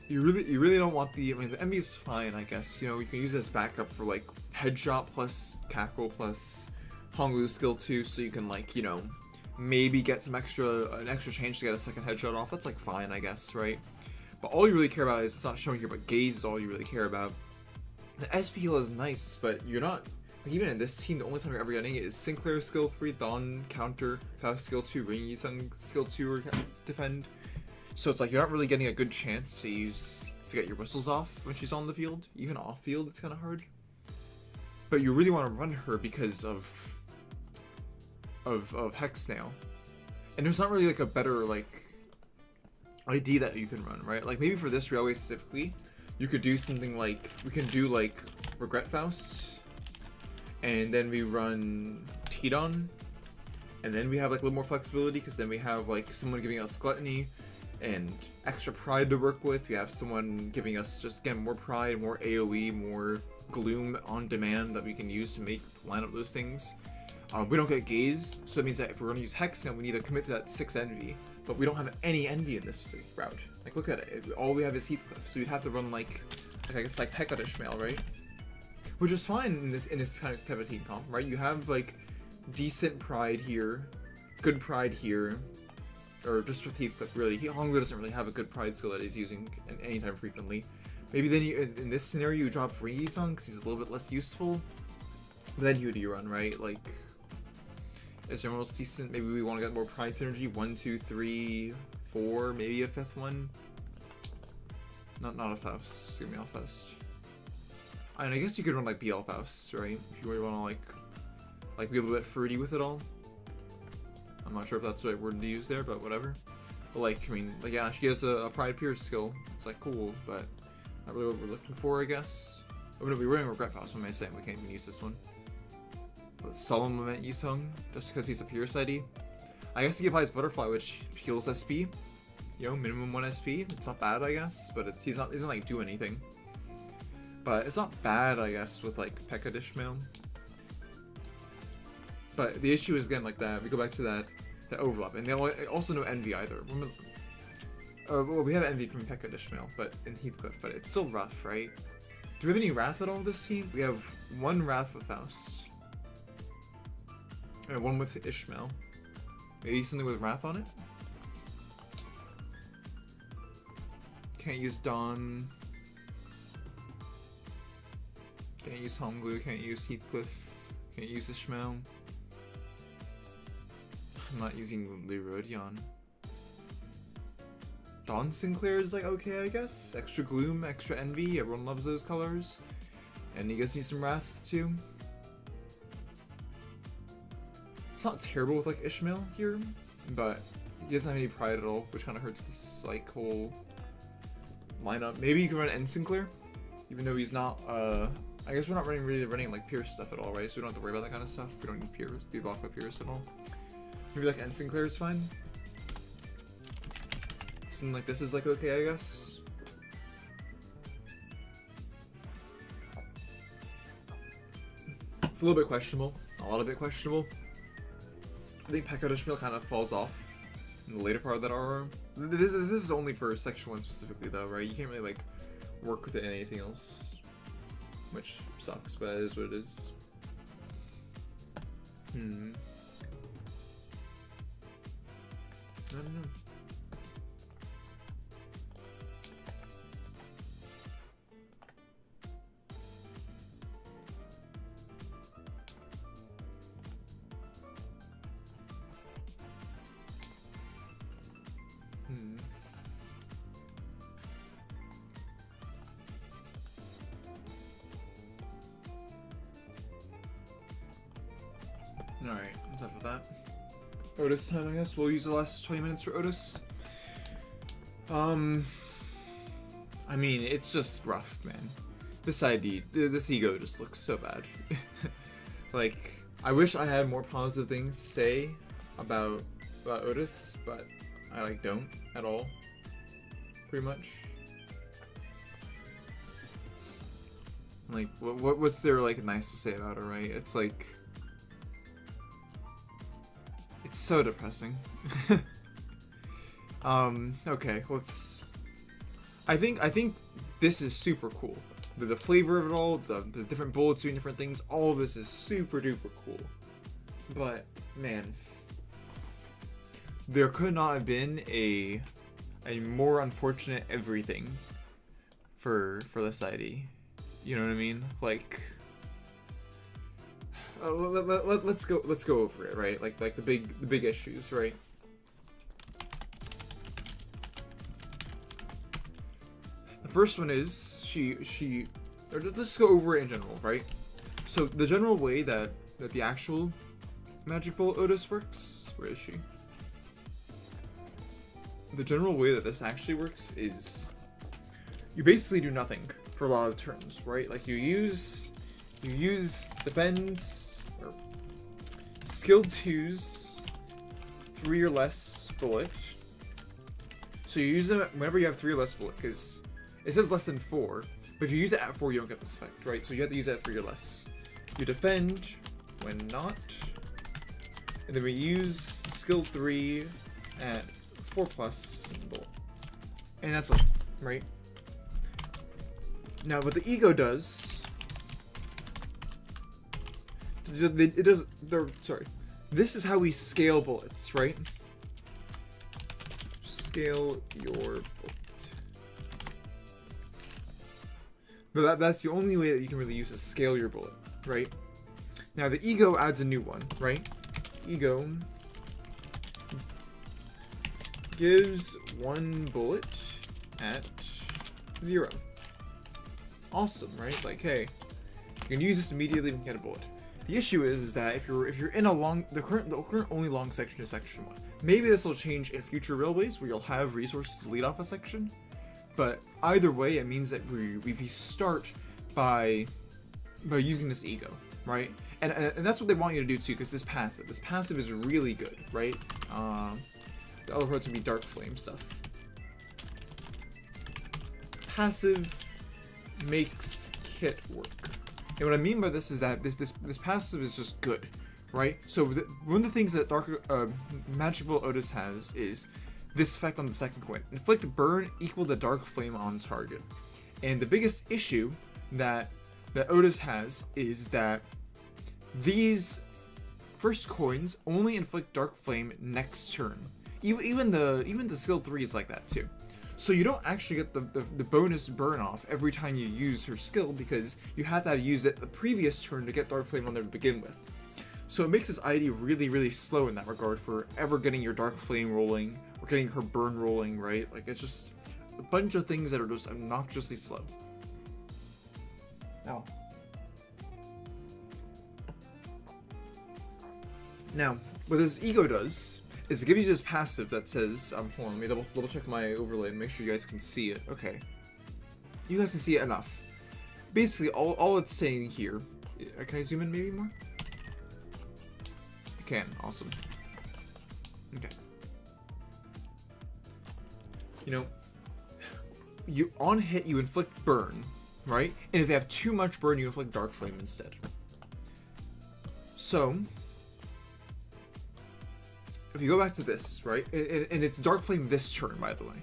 you really don't want the. I mean, the MB is fine, I guess. You know, you can use it as backup for like headshot plus cackle plus Honglu skill 2, so you can like, you know, maybe get an extra change to get a second headshot off. That's like fine, I guess, right? But all you really care about is it's not showing here, but gaze is all you really care about. The SP heal is nice, but you're not like, even in this team, the only time you're ever getting it is Sinclair skill 3, Dawn counter, Faust skill 2, Ring Yisung skill 2 or defend. So it's like you're not really getting a good chance to get your whistles off when she's on the field. Even off field, it's kind of hard. But you really want to run her because of Hex Nail, and there's not really like a better like ID that you can run, right? Like maybe for this railway specifically, you could do something like we can do like Regret Faust, and then we run Tidon, and then we have like a little more flexibility because then we have like someone giving us Gluttony and extra pride to work with. We have someone giving us just again more pride, more AoE, more gloom on demand that we can use to line up those things. We don't get gaze, so it means that if we're going to use Hex now, we need to commit to that 6 envy. But we don't have any envy in this route. Like, look at it. All we have is Heathcliff, so we'd have to run like I guess like Pekka Ishmael, right? Which is fine in this kind of type of team comp, right? You have like decent pride here, good pride here, or just with Heathcliff really. Honglu doesn't really have a good pride skill that he's using anytime frequently. Maybe then you, in this scenario you drop Reizong because he's a little bit less useful. But then who do you run, right? Like, is there most decent? Maybe we want to get more pride synergy. 1, 2, 3, 4, maybe a 5th one. Not a Faust. Excuse me, Faust. And I guess you could run like BL Faust, right? If you really want to like be a little bit fruity with it all. I'm not sure if that's the right word to use there, but whatever. But like, I mean, like yeah, she has a Pride Pierce skill. It's like cool, but not really what we're looking for, I guess. Oh no, we were in Regret Faust. What am I saying? We can't even use this one. But Solemn Lament Yisung, just because he's a Pierce ID. I guess he applies Butterfly, which heals SP. You know, minimum 1 SP. It's not bad, I guess, but he doesn't like do anything. But it's not bad, I guess, with like Pekka Ishmael. But the issue is again like that. We go back to that overlap, and they also no envy either. Remember, well, we have envy from Pekka Ishmael, but in Heathcliff, but it's still rough, right? Do we have any Wrath at all this team? We have 1 Wrath with Faust, and 1 with Ishmael. Maybe something with Wrath on it. Can't use Dawn. Can't use Honglu. Can't use Heathcliff. Can't use Ishmael. I'm not using Lerodion. Dawn Sinclair is like okay, I guess. Extra Gloom, extra Envy. Everyone loves those colors. And you guys need some Wrath too. It's not terrible with like Ishmael here, but he doesn't have any pride at all, which kind of hurts this like whole lineup. Maybe you can run N Sinclair, even though he's not. I guess we're not really running like Pierce stuff at all, right? So we don't have to worry about that kind of stuff. We don't need Pierce, be blocked by Pierce at all. Maybe like N Sinclair is fine. Something like this is like okay, I guess. It's a little bit questionable, a lot of bit questionable. I think Pekka Ishmael kind of falls off in the later part of that RR. This is only for Section 1 specifically though, right? You can't really like work with it in anything else, which sucks, but it is what it is. I don't know. Alright, what's up with that? Otis time, I guess. We'll use the last 20 minutes for Otis. I mean, it's just rough, man. This ID, this ego just looks so bad. Like, I wish I had more positive things to say about Otis, but I like don't at all. Pretty much. Like, what's there like nice to say about her, right? It's like, it's so depressing. Okay, let's. I think this is super cool. The flavor of it all, the different bullets doing different things, all of this is super duper cool. But man, there could not have been a more unfortunate everything for this ID. You know what I mean? Like, let's go over it, right? Like the big issues, right? The first one is or let's go over it in general, right? So the general way that the actual Magic Bullet Otis works, where is she? The general way that this actually works is you basically do nothing for a lot of turns, right? Like you use defense or skill 2s, 3 or less bullet. So you use them whenever you have 3 or less bullet, because it says less than 4, but if you use it at 4, you don't get this effect, right? So you have to use it at 3 or less. You defend when not, and then we use skill 3 at 4+ bullet. And that's all, right? Now, what the ego does, this is how we scale bullets, right? Scale your bullet. But that's the only way that you can really use to scale your bullet, right? Now, the ego adds a new one, right? Ego gives 1 bullet at 0. Awesome, right? Like, hey, you can use this immediately and get a bullet. The issue is that if you're in a the current only long section is section 1. Maybe this will change in future railways where you'll have resources to lead off a section. But either way, it means that we start by using this ego, right? And that's what they want you to do too, because this passive is really good, right? The other parts would be dark flame stuff. Passive makes kit work, and what I mean by this is that this passive is just good, right? So one of the things that Magic Bullet Outis has is this effect on the second coin. Inflict burn equal the dark flame on target. And the biggest issue that Outis has is that these first coins only inflict dark flame next turn. Even the skill 3 is like that too. So you don't actually get the bonus burn off every time you use her skill, because you have to have used it the previous turn to get dark flame on there to begin with. So it makes this ID really, really slow in that regard for ever getting your dark flame rolling or getting her burn rolling, right? Like, it's just a bunch of things that are just obnoxiously slow. Now, what this ego does is it gives you this passive that says, hold on, let me double check my overlay and make sure you guys can see it. Okay. You guys can see it enough. Basically, all it's saying here, can I zoom in maybe more? I can, awesome. Okay. You know, you on hit, you inflict burn, right? And if they have too much burn, you inflict dark flame instead. So, if you go back to this, right, and it's dark flame this turn, by the way.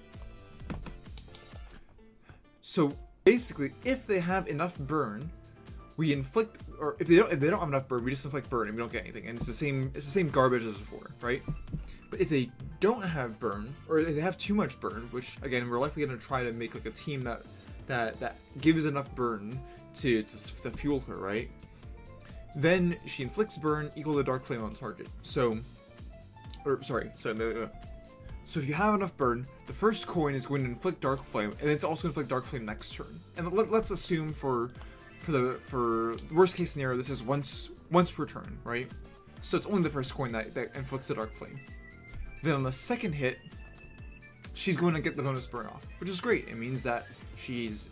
So basically, if they have enough burn, we inflict, or if they don't have enough burn, we just inflict burn and we don't get anything, and it's the same garbage as before, right? But if they don't have burn, or if they have too much burn, which again we're likely going to try to make like a team that gives enough burn to fuel her, right? Then she inflicts burn equal to dark flame on target. So if you have enough burn, the first coin is going to inflict dark flame, and it's also going to inflict dark flame next turn. And let's assume for worst case scenario, this is once per turn, right? So it's only the first coin that inflicts the dark flame. Then on the second hit, she's going to get the bonus burn off, which is great. It means that she's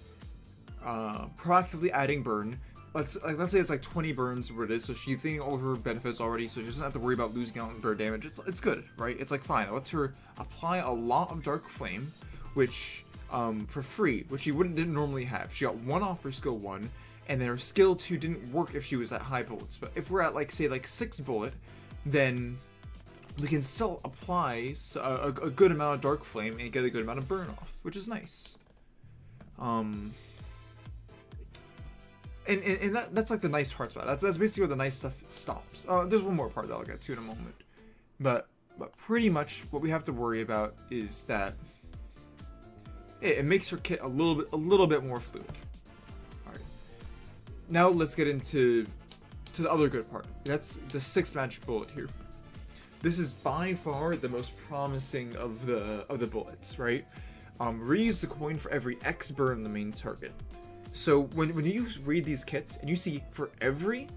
proactively adding burn. Let's say it's like 20 burns where it is, so she's getting all of her benefits already, so she doesn't have to worry about losing out on burn damage. It's good, right? It's like fine. It lets her apply a lot of dark flame, which for free, which she didn't normally have. She got 1 off her skill 1, and then her skill 2 didn't work if she was at high bullets. But if we're at like 6 bullet, then we can still apply a good amount of dark flame and get a good amount of burn off, which is nice. And that's like the nice parts about it. That's basically where the nice stuff stops. There's one more part that I'll get to in a moment. But pretty much what we have to worry about is that it makes her kit a little bit more fluid. Alright. Now let's get into the other good part. That's the 6th magic bullet here. This is by far the most promising of the bullets, right? Reuse the coin for every X burn on the main target. So when you read these kits and you see for every,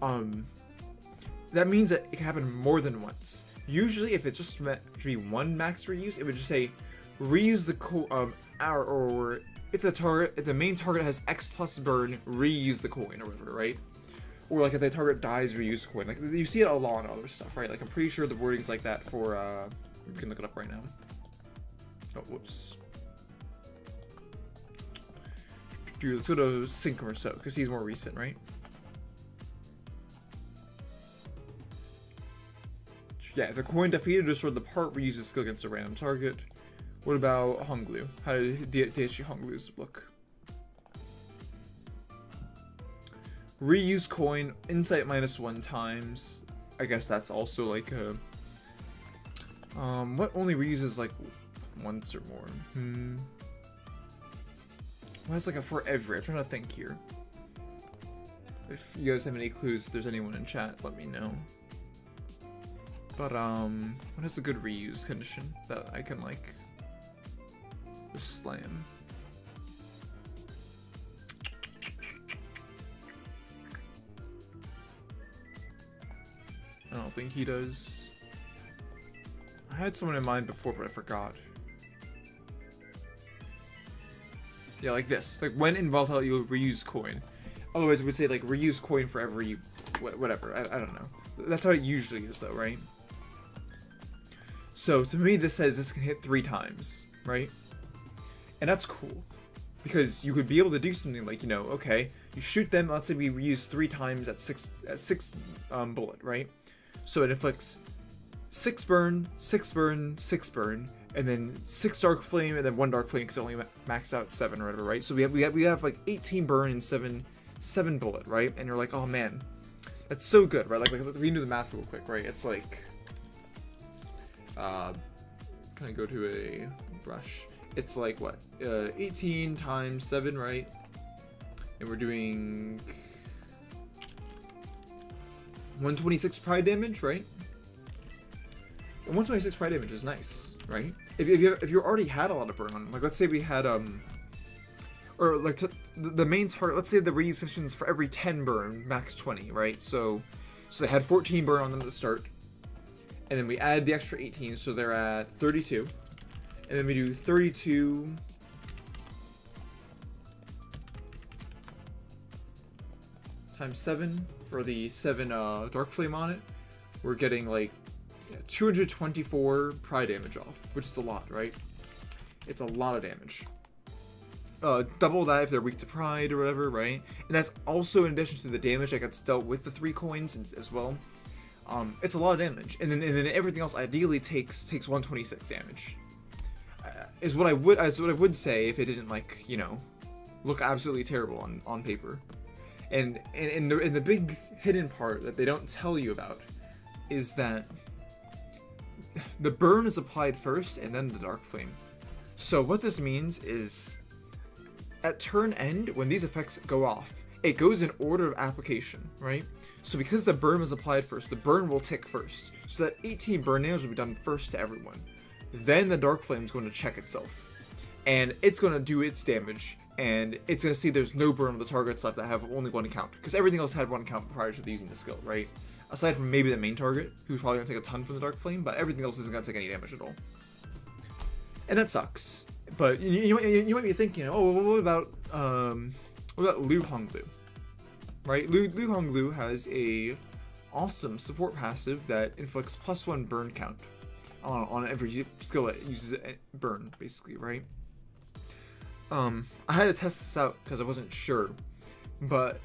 that means that it can happen more than once. Usually, if it's just meant to be 1 max reuse, it would just say reuse the or if the main target has X plus burn, reuse the coin or whatever, right? Or like if the target dies, reuse coin. Like you see it a lot in other stuff, right? Like I'm pretty sure the wording's like that for we can look it up right now. Oh, whoops. Dude, let's go to Sync or so, because he's more recent, right? yeah, if a coin defeated or destroyed the part, reuse the skill against a random target. What about Honglu? How did DHG Honglu's look? Reuse coin, insight -1 times. I guess that's also like a... what only reuses like once or more? What has like a for every? I'm trying to think here. If you guys have any clues, if there's anyone in chat, let me know. But what has a good reuse condition that I can like just slam? I don't think he does. I had someone in mind before, but I forgot. Yeah, like this. Like when in volatile, you'll reuse coin. Otherwise, it would say like reuse coin for every whatever. I don't know. That's how it usually is, though, right? So to me, this says this can hit 3 times, right? And that's cool because you could be able to do something like, you know, okay, you shoot them. Let's say we reuse 3 times at six bullet, right? So it inflicts 6 burn, 6 burn, 6 burn, and then 6 dark flame, and then 1 dark flame because it only maxed out 7 or whatever, right? So we have like 18 burn and 7 bullet, right? And you're like, oh man, that's so good, right? Like we can do the math real quick, right? It's like, can I go to a brush? It's like what? 18 times 7, right? And we're doing 126 pride damage, right? And 126 pride damage is nice, right? If you already had a lot of burn on, like let's say we had or like the main target, let's say the reuse sessions for every 10 burn, max 20, right? So they had 14 burn on them at the start, and then we add the extra 18, so they're at 32, and then we do 32 times 7 for the 7 dark flame on it. We're getting like 224 pride damage off, which is a lot, right? It's a lot of damage. Double that if they're weak to pride or whatever, right? And that's also in addition to the damage that gets dealt with the 3 coins as well. It's a lot of damage, and then everything else ideally takes 126 damage. Is what I would say if it didn't, like, you know, look absolutely terrible on paper. And the big hidden part that they don't tell you about is that the burn is applied first and then the dark flame. So what this means is at turn end, when these effects go off, it goes in order of application, right? So because the burn was applied first, the burn will tick first. So that 18 burn damage will be done first to everyone. Then the dark flame is going to check itself. And it's going to do its damage, and it's going to see there's no burn on the targets left that have only 1 count. Because everything else had 1 count prior to using the skill, right? Aside from maybe the main target, who's probably going to take a ton from the dark flame, but everything else isn't going to take any damage at all. And that sucks. But you might be thinking, oh, what about Lu Honglu? Right? Lu Honglu has a awesome support passive that inflicts +1 burn count on every skill that uses burn, basically, right? I had to test this out because I wasn't sure, but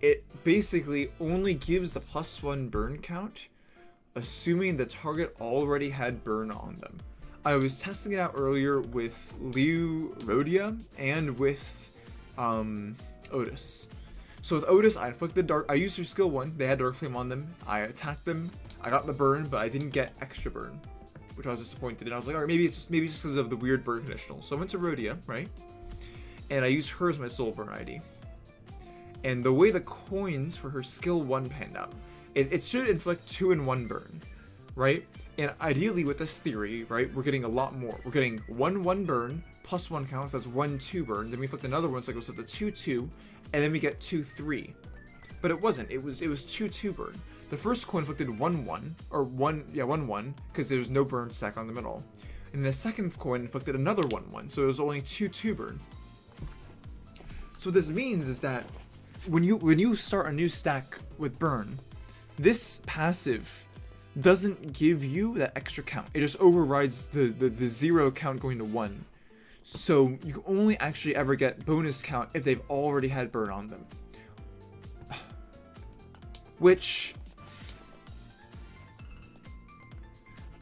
it basically only gives the +1 burn count, assuming the target already had burn on them. I was testing it out earlier with Ruina and with Outis. So with Outis, I inflicted I used her skill 1. They had dark flame on them. I attacked them. I got the burn, but I didn't get extra burn, which I was disappointed in. I was like, alright, maybe it's just because of the weird burn conditional. So I went to Ruina, right? And I used her as my soul burn ID. And the way the coins for her skill 1 panned out, it should inflict 2 and 1 burn, right? And ideally with this theory, right, we're getting a lot more. We're getting 1 burn plus 1 counts, that's 1-2 burn. Then we inflict another one, so it goes to the 2-2, and then we get 2-3. But it wasn't. It was 2-2 burn. The first coin inflicted 1-1, or 1-1, because there's no burn stack on them at all. And the second coin inflicted another 1-1, so it was only 2-2 burn. So what this means is that when you start a new stack with burn, this passive doesn't give you that extra count. It just overrides the 0 count going to 1. So you can only actually ever get bonus count if they've already had burn on them. Which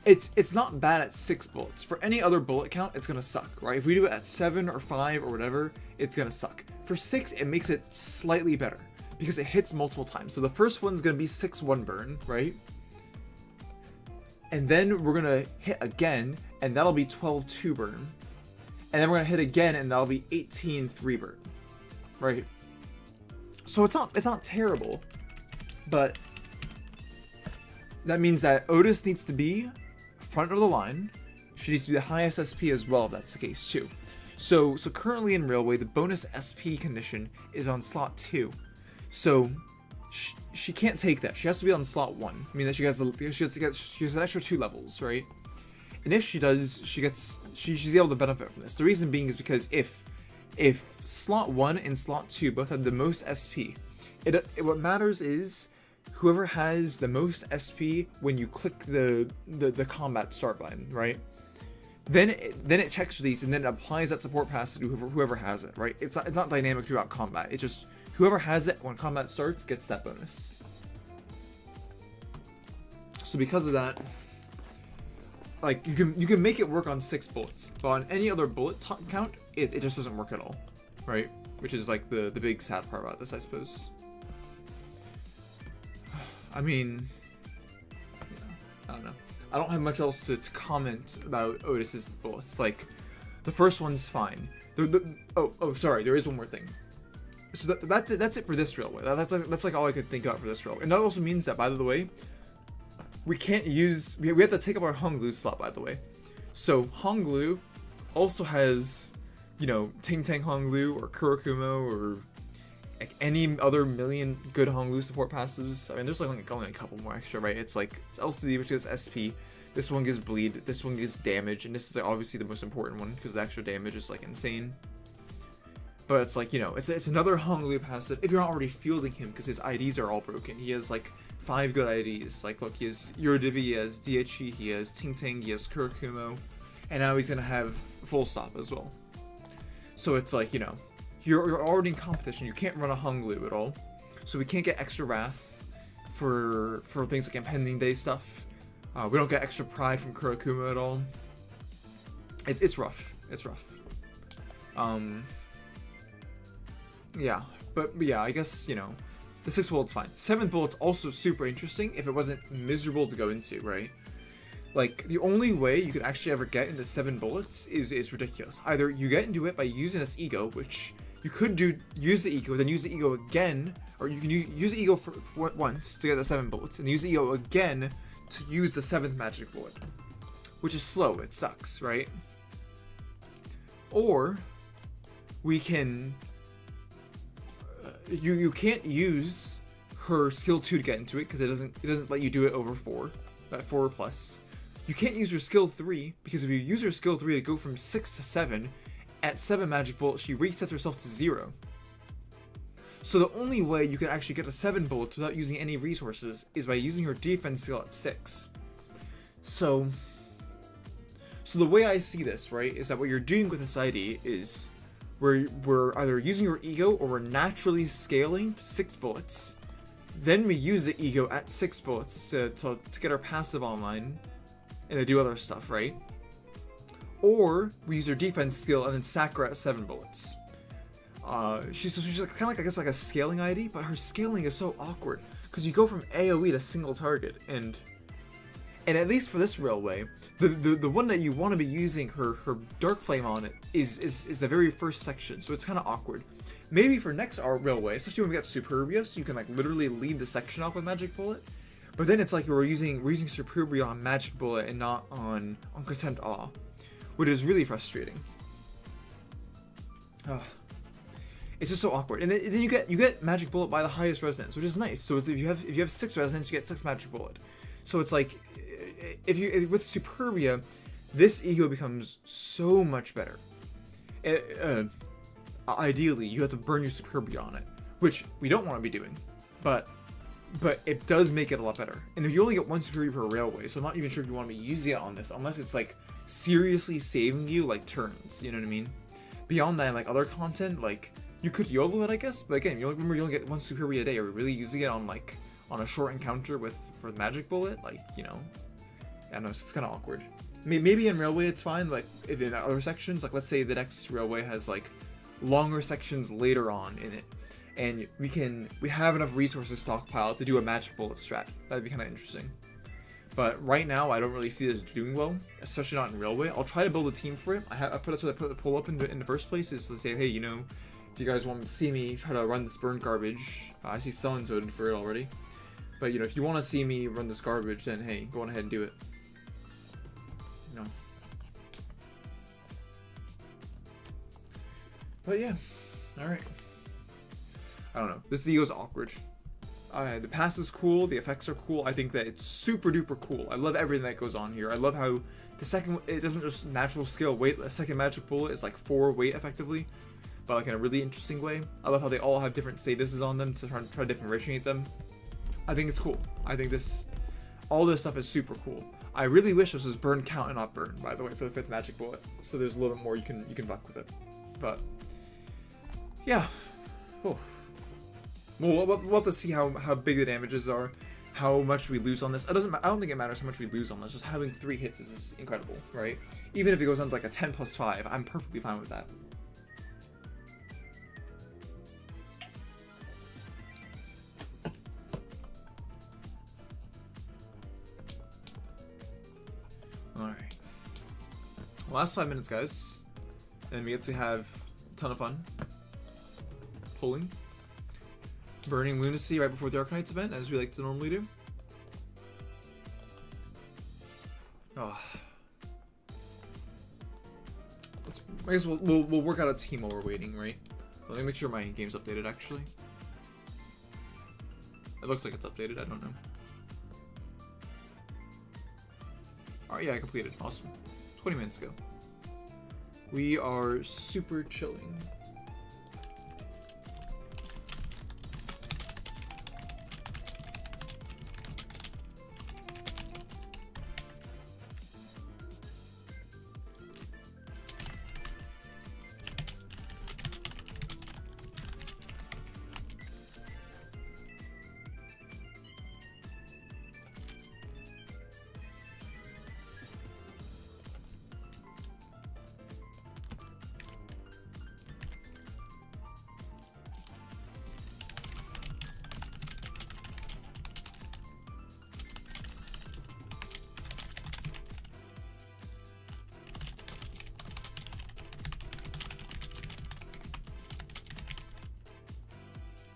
it's not bad at 6 bullets. For any other bullet count, it's gonna suck, right? If we do it at 7 or 5 or whatever, it's gonna suck. For 6, it makes it slightly better because it hits multiple times. So the first one's gonna be 6 1 burn, right? And then we're gonna hit again, and that'll be 12 2 burn. And then we're gonna hit again, and that'll be 18 3 burn, right? So it's not terrible, but that means that Outis needs to be front of the line. She needs to be the highest SP as well, if that's the case too. So currently in Railway, the bonus SP condition is on slot 2. So she can't take that. She has to be on slot 1. I mean that she has an extra 2 levels, right? And if she does, she's able to benefit from this. The reason being is because if slot 1 and slot 2 both have the most SP, what matters is whoever has the most SP when you click the combat start button, right? Then it checks for these and then it applies that support pass to whoever has it, right? It's not dynamic throughout combat. It's just whoever has it when combat starts gets that bonus. So because of that, like you can make it work on 6 bullets, but on any other bullet count, it just doesn't work at all, right? Which is like the big sad part about this, I suppose. I mean, I don't know. I don't have much else to comment about Outis's bullets. Like, the first one's fine. Sorry, there is one more thing. So that's it for this railway. That's like all I could think about for this railway. And that also means that, by the way, we can't use... We have to take up our Honglu slot, by the way. So, Honglu also has, you know, Ting Tang Honglu or Kurakumo or like any other million good Honglu support passives. I mean, there's like only a couple more extra, right? It's like it's LCD, which gives SP. This one gives bleed. This one gives damage, and this is like obviously the most important one because the extra damage is like insane. But it's like, you know, it's another Honglu passive if you're not already fielding him because his IDs are all broken. He has like 5 good IDs. Like, look, he has Yuridivi, he has DHE, he has Ting Ting, he has Kurakumo, and now he's gonna have Fullstop as well. So it's like, you know, you're already in competition. You can't run a Honglu at all, so we can't get extra Wrath for things like Impending Day stuff. We don't get extra Pride from Kurakumo at all. It's rough. It's rough. Yeah, but yeah, I guess, you know, the 6th bullet's fine. 7th bullet's also super interesting if it wasn't miserable to go into, right? Like, the only way you could actually ever get into 7 bullets is ridiculous. Either you get into it by using this ego, which you could use the ego, then use the ego again, or you can use the ego for once to get the 7 bullets, and use the ego again to use the 7th magic bullet, which is slow. It sucks, right? Or we can... You can't use her skill 2 to get into it because it doesn't let you do it over 4, that 4 plus. You can't use her skill 3 because if you use her skill 3 to go from 6 to 7, at 7 magic bullets she resets herself to 0. So the only way you can actually get a 7 bullets without using any resources is by using her defense skill at 6. So the way I see this, right, is that what you're doing with this ID is we're either using your ego or we're naturally scaling to 6 bullets. Then we use the ego at 6 bullets to get our passive online and to do other stuff, right? Or we use her defense skill and then sack her at 7 bullets. She's like, kind of like, I guess, like a scaling ID, but her scaling is so awkward because you go from AoE to single target, and at least for this railway, the one that you want to be using her Dark Flame on it is the very first section, so it's kind of awkward. Maybe for next railway, especially when we got Superbia, so you can like literally lead the section off with Magic Bullet. But then it's like we're using Superbia on Magic Bullet and not on Contempt Awe, which is really frustrating. It's just so awkward. And then you get Magic Bullet by the highest resonance, which is nice. So if you have 6 resonance, you get 6 Magic Bullet. So it's like if with Superbia, this ego becomes so much better. Ideally, you have to burn your Superbia on it, which we don't want to be doing, but it does make it a lot better. And if you only get 1 Superbia per railway, so I'm not even sure if you want to be using it on this, unless it's like seriously saving you like turns, you know what I mean? Beyond that, like other content, like you could YOLO it, I guess, but again, you only get 1 Superbia a day. Are we really using it on a short encounter for Magic Bullet? Like, you know, Yeah, no, it's kind of awkward. Maybe in railway it's fine, like if in other sections, like let's say the next railway has like longer sections later on in it, and we have enough resources stockpiled to do a magic bullet strat. That'd be kind of interesting. But right now, I don't really see this doing well, especially not in railway. I'll try to build a team for it. That's what I put the poll up in the first place, is to say, hey, you know, if you guys want to see me try to run this burnt garbage, I see someone's voted for it already. But you know, if you want to see me run this garbage, then hey, go on ahead and do it. No. But yeah, all right. I don't know. This ego's awkward. The pass is cool. The effects are cool. I think that it's super duper cool. I love everything that goes on here. I love how the second, it doesn't just natural skill weight. The second magic bullet is like 4 weight effectively, but like in a really interesting way. I love how they all have different statuses on them to try to differentiate them. I think it's cool. I think all this stuff is super cool. I really wish this was burn count and not burn, by the way, for the 5th magic bullet. So there's a little bit more you can fuck with it. But yeah. Oh. Well, we'll have to see how big the damages are, how much we lose on this. I don't think it matters how much we lose on this. Just having 3 hits is incredible, right? Even if it goes on to like a 10+5, I'm perfectly fine with that. Alright. Last 5 minutes, guys. And we get to have a ton of fun. Pulling. Burning Lunacy right before the Arcanite's event, as we like to normally do. Oh. I guess we'll work out a team while we're waiting, right? Let me make sure my game's updated, actually. It looks like it's updated, I don't know. Alright, yeah, I completed. Awesome. 20 minutes ago. We are super chilling.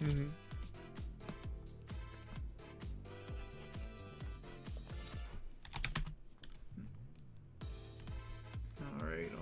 Mm-hmm. All right.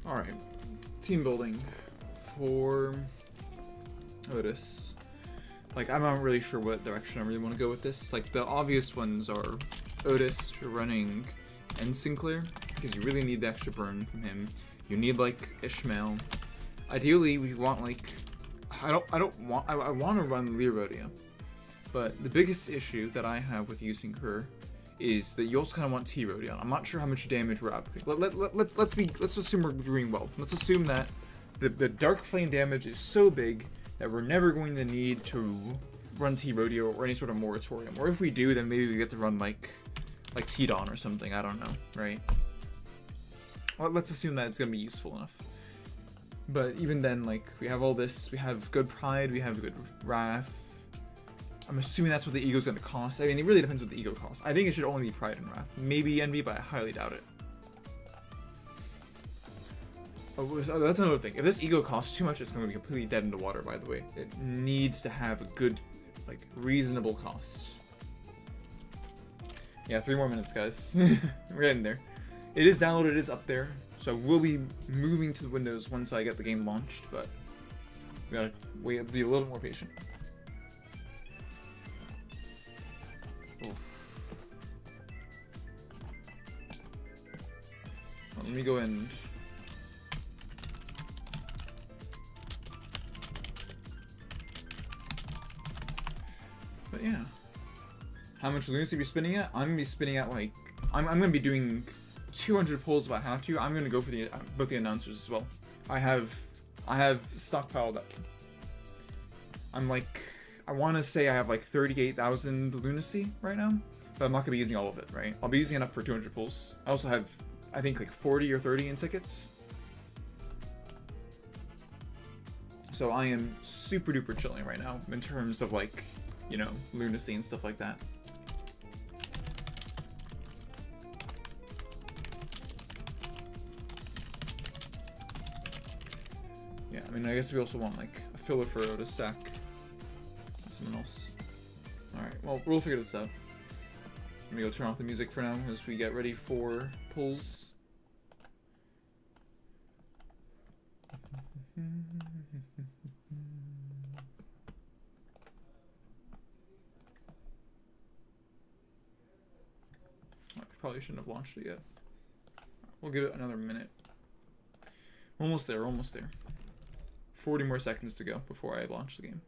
Alright, team building for Outis. Like, I'm not really sure what direction I really want to go with this. Like, the obvious ones are Outis running and Sinclair, because you really need the extra burn from him. You need, like, Ishmael. Ideally, we want, like, I want to run Ruina, but the biggest issue that I have with using her is that you also kind of want T-Rodion. I'm not sure how much damage we're outputting. Let's assume we're doing well. Let's assume that the Dark Flame damage is so big that we're never going to need to run T-Rodeo or any sort of Moratorium. Or if we do, then maybe we get to run like T-Don or something. I don't know, right? Well, let's assume that it's gonna be useful enough. But even then, like, we have all this. We have good Pride. We have good Wrath. I'm assuming that's what the ego's gonna cost. I mean, it really depends what the ego costs. I think it should only be Pride and Wrath. Maybe Envy, but I highly doubt it. Oh, that's another thing. If this ego costs too much, it's gonna be completely dead in the water, by the way. It needs to have a good, like, reasonable cost. Yeah, 3 more minutes, guys. We're getting there. It is downloaded, it is up there. So we'll be moving to the Windows once I get the game launched, but we gotta wait, be a little bit more patient. Oof. me go and... But yeah. How much lunacy are you spinning at? I'm gonna be spinning at like... I'm gonna be doing 200 pulls if I have to. I'm gonna go for the both the announcers as well. I have stockpiled up. I'm like... I want to say I have like 38,000 lunacy right now, but I'm not going to be using all of it, right? I'll be using enough for 200 pulls. I also have, I think, like 40 or 30 in tickets. So I am super duper chilling right now in terms of like, you know, lunacy and stuff like that. Yeah, I mean, I guess we also want like a filler for Outis sack. Someone else. Alright, well, we'll figure this out. I'm gonna go turn off the music for now as we get ready for pulls. I probably shouldn't have launched it yet. We'll give it another minute. Almost there, almost there. 40 more seconds to go before I launch the game.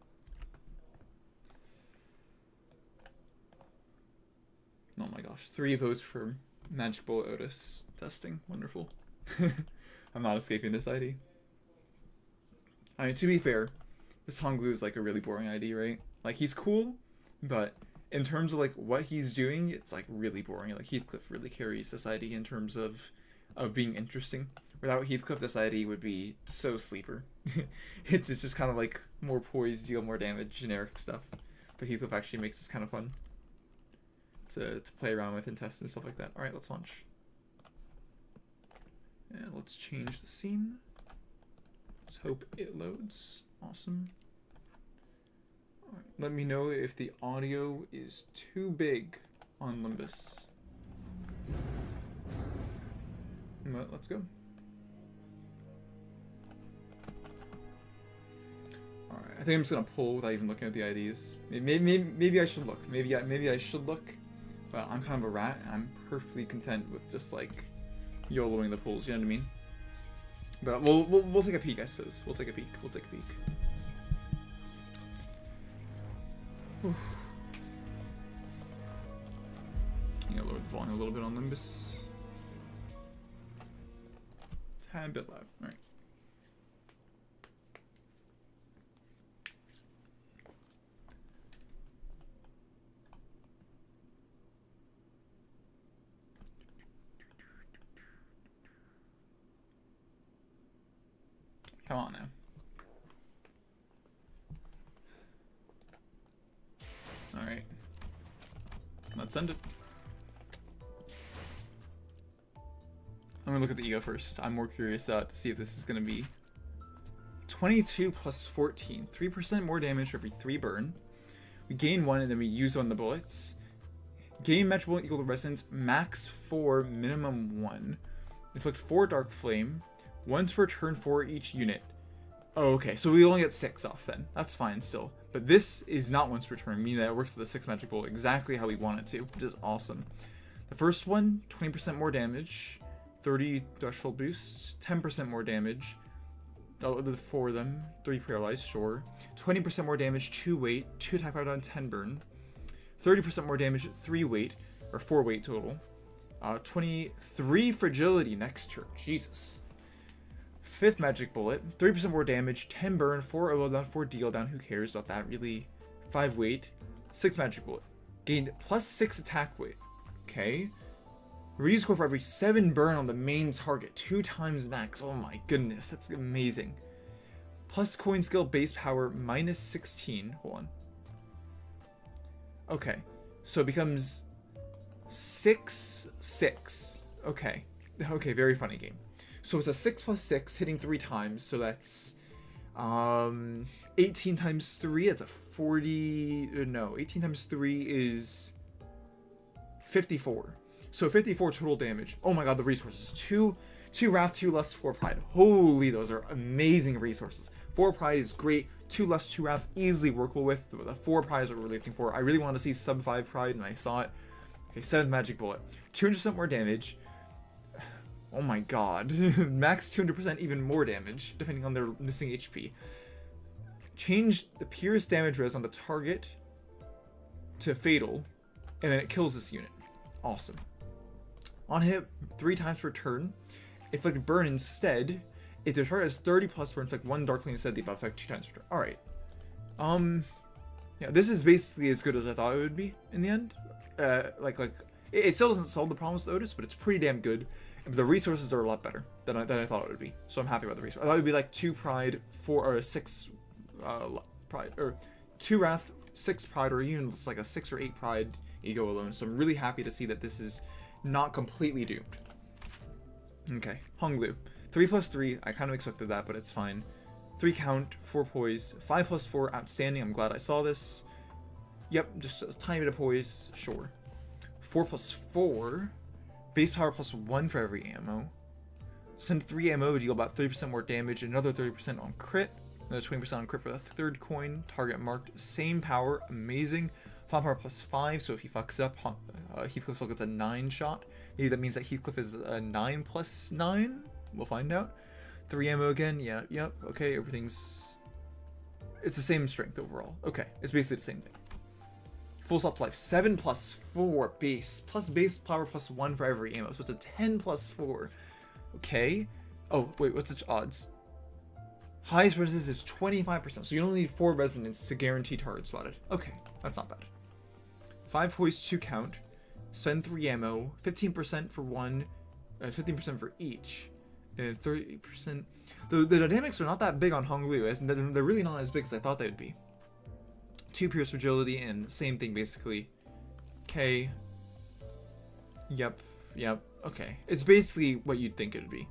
Oh my gosh, 3 votes for Magic Bullet Outis testing. Wonderful. I'm not escaping this ID. I mean, to be fair, this Honglu is like a really boring ID, right? Like, he's cool, but in terms of like what he's doing, it's like really boring. Like, Heathcliff really carries this ID in terms of being interesting. Without Heathcliff, this ID would be so sleeper. It's just kind of like more poise, deal more damage, generic stuff. But Heathcliff actually makes this kind of fun to play around with and test and stuff like that. Alright, let's launch. And let's change the scene. Let's hope it loads. Awesome. Alright, let me know if the audio is too big on Limbus. But let's go. Alright, I think I'm just gonna pull without even looking at the IDs. Maybe I should look. Maybe I should look. But I'm kind of a rat, and I'm perfectly content with just like YOLOing the pulls, you know what I mean? But we'll take a peek, I suppose. We'll take a peek. We'll take a peek. Whew. I'm gonna lower the volume a little bit on Limbus. Tad bit loud. Alright. Come on now. Alright. Let's send it. I'm gonna look at the ego first. I'm more curious to see if this is gonna be 22 plus 14. 3% more damage for every 3 burn. We gain 1 and then we use on the bullets. Gain magic bullet equal to resonance, max 4, minimum 1. Inflict 4 dark flame. Once per turn for each unit. Oh, okay, so we only get 6 off then. That's fine still. But this is not once per turn, meaning that it works with the 6 magic bullet exactly how we want it to, which is awesome. The first one, 20% more damage, 30 threshold boost, 10% more damage. The 4 of them, 30 paralyzed, sure. 20% more damage, 2 weight, 2 attack power down, 10 burn. 30% more damage, 3 weight, or 4 weight total. 23 fragility next turn. Jesus. 5th magic bullet, 30% more damage, 10 burn, 4 OL down, 4 deal down, who cares about that really, 5 weight, 6 magic bullet, gained plus 6 attack weight, okay, reuse score for every 7 burn on the main target, 2 times max, oh my goodness, that's amazing, plus coin skill base power, minus 16, hold on, okay, so it becomes 6-6, okay, very funny game. So it's a 6 plus 6, hitting 3 times, so that's 18 times 3, that's a 40, no, 18 times 3 is 54. So 54 total damage. Oh my god, the resources. 2 Wrath, 2 Lust, 4 Pride. Holy, those are amazing resources. 4 Pride is great, 2 Lust, 2 Wrath, easily workable with. The 4 Pride is what we're looking for. I really want to see sub 5 Pride, and I saw it. Okay, 7th Magic Bullet. 200% more damage. Oh my god. Max 200% even more damage, depending on their missing HP. Change the Pierce damage res on the target to Fatal, and then it kills this unit. Awesome. On hit, 3 times per turn. Inflict burn instead. If their target has 30 plus burn, inflict 1 dark flame instead, the effect 2 times per turn. Alright. Yeah, this is basically as good as I thought it would be in the end. It still doesn't solve the problems with Otis, but it's pretty damn good. The resources are a lot better than I thought it would be, so I'm happy about the resources. I thought it would be like 2 pride, 4 or 6 pride, or 2 wrath, 6 pride, or even just like a 6 or 8 pride ego alone. So I'm really happy to see that this is not completely doomed. Okay, Honglu. 3 plus 3, I kind of expected that, but it's fine. 3 count, 4 poise, 5 plus 4, outstanding. I'm glad I saw this. Yep, just a tiny bit of poise, sure. 4 plus 4, base power plus 1 for every ammo. Send 3 ammo, deal about 30% more damage, another 30% on crit, another 20% on crit for the 3rd coin. Target marked, same power, amazing. Fall power plus 5, so if he fucks up, Heathcliff still gets a 9 shot. Maybe that means that Heathcliff is a 9 plus 9? We'll find out. 3 ammo again, yeah, yep, okay, everything's... It's the same strength overall. Okay, it's basically the same thing. Fullstop life, 7 plus 4 base, plus base power plus 1 for every ammo, so it's a 10 plus 4. Okay. Oh, wait, what's the odds? Highest resistance is 25%, so you only need 4 resonance to guarantee target spotted. Okay, that's not bad. 5 poise, 2 count, spend 3 ammo, 15% for 1, 15% for each. And 30%. The dynamics are not that big on Honglu, as they're really not as big as I thought they would be. 2 pierce fragility and same thing basically. Okay. Yep. Okay. It's basically what you'd think it would be.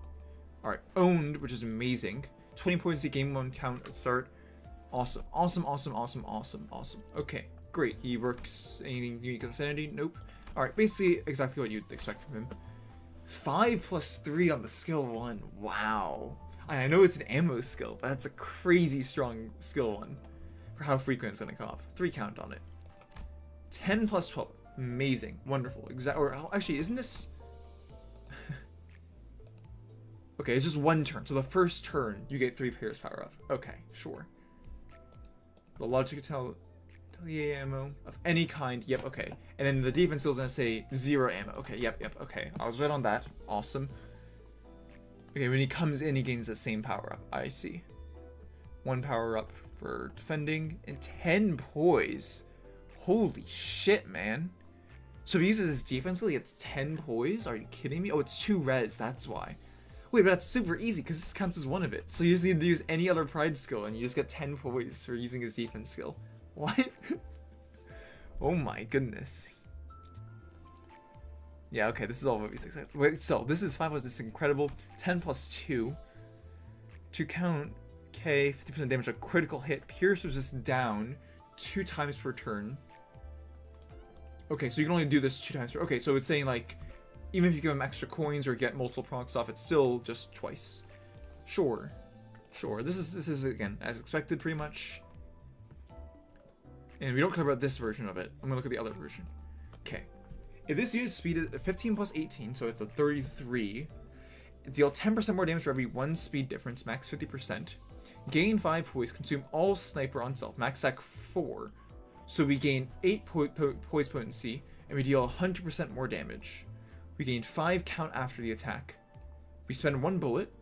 Alright. Owned, which is amazing. 20 points to game 1 count at start. Awesome. Awesome. Okay. Great. He works anything unique on sanity? Nope. Alright. Basically exactly what you'd expect from him. 5 plus 3 on the skill 1. Wow. I know it's an ammo skill, but that's a crazy strong skill 1 for how frequent it's going to come up. 3 count on it. 10 plus 12. Amazing. Wonderful. Or actually, isn't this... Okay, it's just 1 turn. So the first turn, you get 3 Pierce power up. Okay, sure. The logic atelier ammo of any kind. Yep, okay. And then the defense skill is going to say 0 ammo. Okay, yep, okay. I was right on that. Awesome. Okay, when he comes in, he gains the same power up. I see. 1 power up for defending and 10 poise. Holy shit, man. So if he uses his defense skill, he gets 10 poise? Are you kidding me? Oh, it's 2 res, that's why. Wait, but that's super easy because this counts as 1 of it. So you just need to use any other pride skill and you just get 10 poise for using his defense skill. What? Oh my goodness. Yeah, okay, this is all what we think. Wait, so this is 5 was this incredible 10 plus 2 to count. Okay, 50% damage, a critical hit. Pierce resist down 2 times per turn. Okay, so you can only do this 2 times per... Okay, so it's saying like, even if you give him extra coins or get multiple procs off, it's still just twice. Sure. This is again as expected pretty much. And we don't care about this version of it. I'm gonna look at the other version. Okay. If this unit's speed is 15 plus 18, so it's a 33. Deal 10% more damage for every 1 speed difference, max 50%. Gain 5 poise, consume all sniper on self, max stack 4. So we gain 8 poise potency, and we deal 100% more damage. We gain 5 count after the attack. We spend 1 bullet,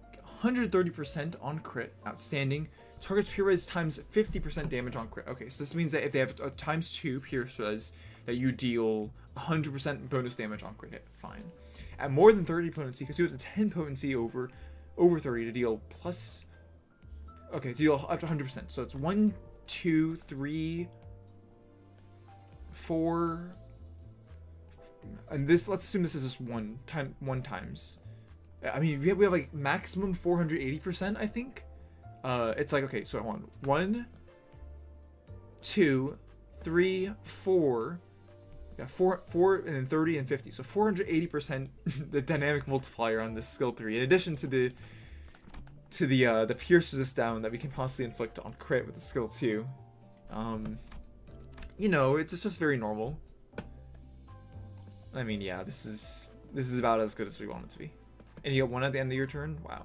130% on crit, outstanding. Targets pure res times 50% damage on crit. Okay, so this means that if they have a times 2 pierce res, that you deal 100% bonus damage on crit hit. Fine. At more than 30 potency, because you have a 10 potency over 30 to deal plus... Okay, deal up to 100%. So it's 1, 2, 3, 4... And this, let's assume this is just 1 times. I mean, we have like maximum 480%, I think. It's like, okay, so I want 1, 2, 3, 4. Yeah, 4, and then 30 and 50. So 480% the dynamic multiplier on this skill 3. In addition to the pierce resist down that we can possibly inflict on crit with the skill 2. You know, it's just very normal. I mean, yeah, this is about as good as we want it to be. And you get 1 at the end of your turn? Wow.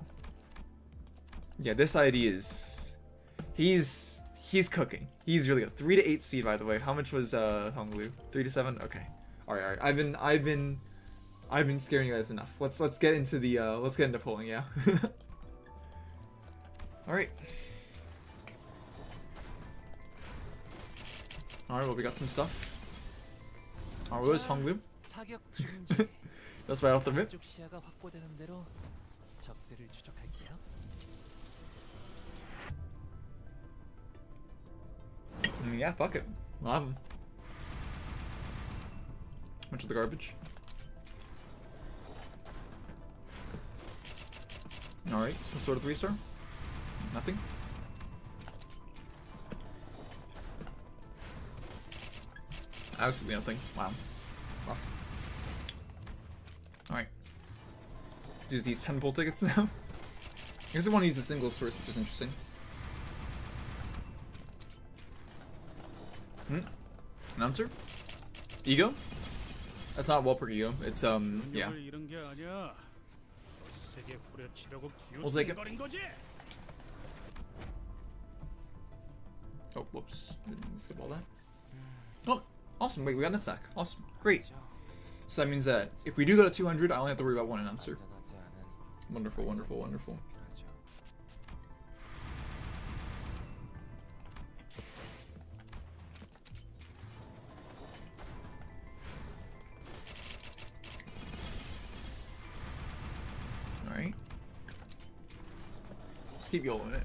Yeah, this ID is... He's cooking. He's really good. 3 to 8 speed, by the way. How much was Honglu? 3 to 7? Okay. Alright. I've been scaring you guys enough. Let's get into the let's get into pulling, yeah. Alright. Alright, well we got some stuff. Alright, where's Honglu? That's right off the rip. Yeah, fuck it. We'll have him. Much of the garbage. Alright, some sort of 3-star. Nothing. Absolutely nothing. Wow. Alright. Use these 10 pull tickets now. I guess I want to use the single sword, which is interesting. Announcer? Ego? That's not walp or ego. It's yeah. We'll take it. Oh, whoops. Didn't skip all that. Oh, awesome. Wait, we got a stack. Awesome. Great. So that means that if we do go to 200, I only have to worry about 1 announcer. Wonderful, wonderful, wonderful. Alright. Let's keep YOLOing it.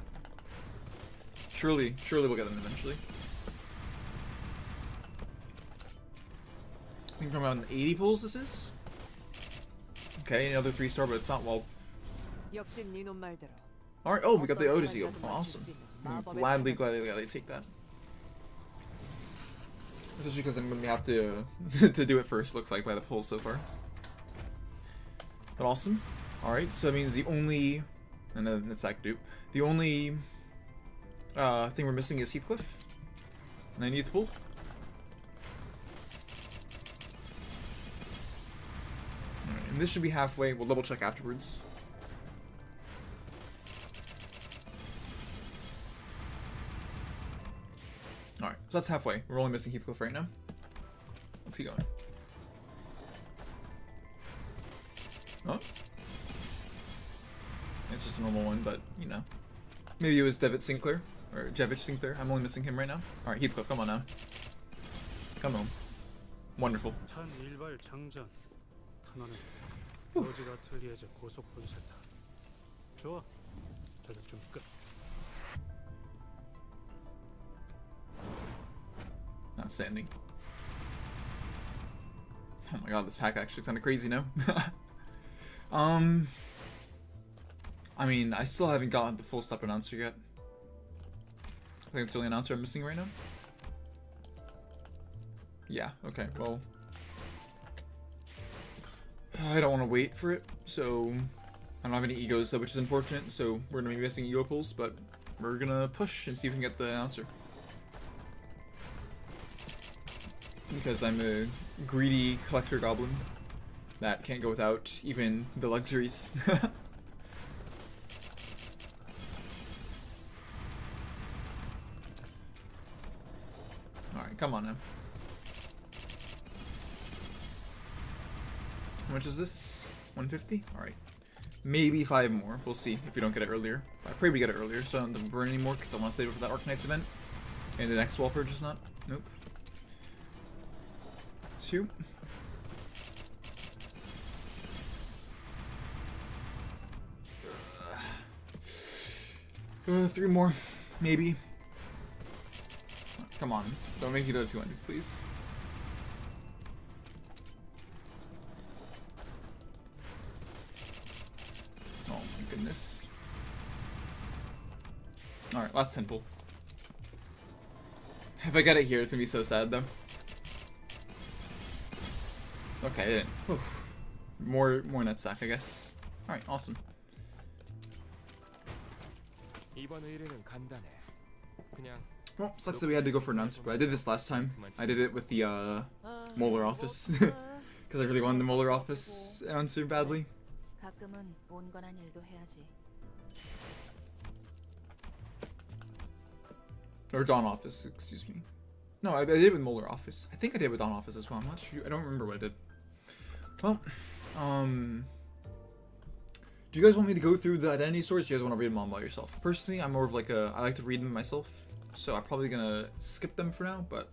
Surely we'll get them eventually. I think from around 80 pulls this is. Okay, another 3-star, but it's not walp. Alright, oh, we got the Outis ego. Oh, awesome. Gladly take that. Especially because I'm gonna have to to do it first, looks like, by the pulls so far. But awesome. Alright, so that means the only... And then it's like dupe. The only thing we're missing is Heathcliff. 90th pull. Alright, and this should be halfway. We'll double check afterwards. Alright, so that's halfway. We're only missing Heathcliff right now. Let's keep going. Oh. It's just a normal one, but, you know. Maybe it was Devitt Sinclair. Or Jevich Sinclair. I'm only missing him right now. Alright, Heathcliff, come on now. Come on. Wonderful. Outstanding. Oh my god, this pack actually is kind of crazy now. I mean, I still haven't gotten the Fullstop announcer yet. I think it's the only announcer I'm missing right now. Yeah, okay, well. I don't want to wait for it, so I don't have any egos, though, which is unfortunate, so we're going to be missing ego pulls, but we're going to push and see if we can get the announcer. Because I'm a greedy collector goblin that can't go without even the luxuries. Alright, come on now. How much is this? 150? Alright. Maybe 5 more. We'll see if we don't get it earlier. I pray we get it earlier so I don't have to burn anymore because I want to save it for that Arcanite's event. And the next wall purge is not. Nope. 2. 3 more, maybe. Come on, don't make it go to 200, please. Oh my goodness. Alright, last 10 pull. If I get it here, it's gonna be so sad though. Okay, I didn't. Oof. More net sack, I guess. Alright, awesome. Well, sucks that we had to go for announcer, but I did this last time. I did it with the Molar office. Because I really wanted the Molar office announcer badly. 가끔은 온건한 일도 해야지. Or Dawn Office, excuse me. No, I did with Molar Office. I think I did with Dawn Office as well. I'm not sure. I don't remember what I did. Well, do you guys want me to go through the identity stories? Do you guys want to read them all by yourself? Personally, I'm more of like I like to read them myself, so I'm probably gonna skip them for now. But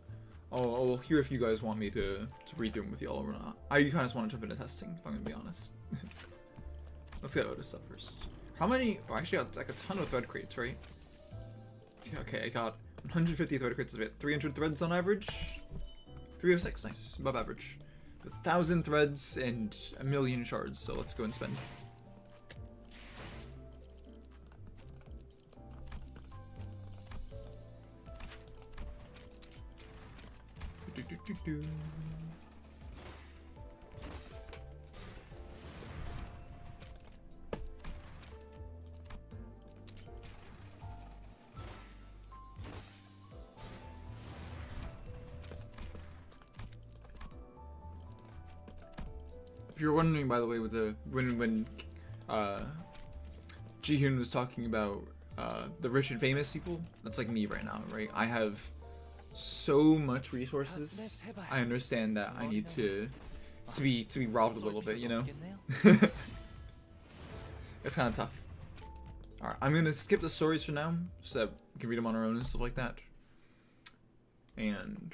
I'll hear if you guys want me to read through them with y'all or not. I kind of just want to jump into testing, if I'm gonna be honest. Let's get Otis stuff first. How many? Oh, actually, I got like a ton of thread crates, right? Okay, I got 150 thread crates. About 300 threads on average. 306, nice, above average. 1,000 threads and 1,000,000 shards. So let's go and spend. If you're wondering, by the way, with the when Jihoon was talking about the rich and famous people, that's like me right now, right? I have so much resources. I understand that I need to be robbed a little bit, you know. It's kind of tough. All right, I'm gonna skip the stories for now, so that we can read them on our own and stuff like that. And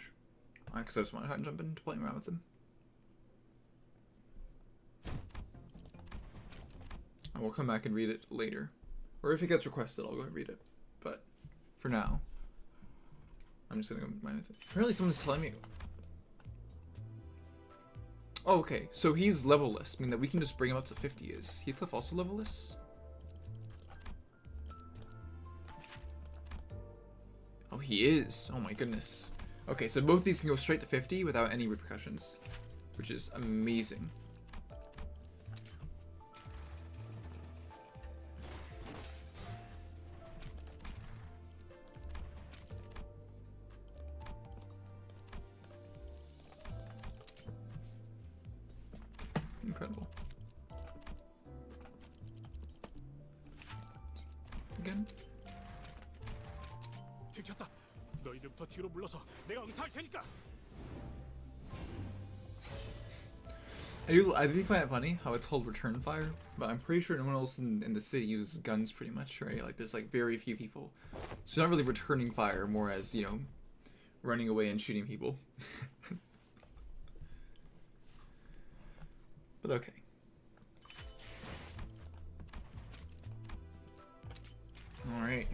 because I just want to jump into playing around with them. And we'll come back and read it later. Or if it gets requested, I'll go and read it. But for now, I'm just gonna go mine with it. Apparently someone's telling me. Oh, okay. So he's levelless, meaning that we can just bring him up to 50. Is Heathcliff also levelless? Oh, he is. Oh my goodness. Okay, so both these can go straight to 50 without any repercussions, which is amazing. Incredible. Again. 들켰다. 너희들부터 뒤로 물러서 내가 응사할 테니까. I do find it funny how it's called return fire, but I'm pretty sure no one else in the city uses guns pretty much, right? Like there's like very few people. So not really returning fire, more as, you know, running away and shooting people. But okay. All right.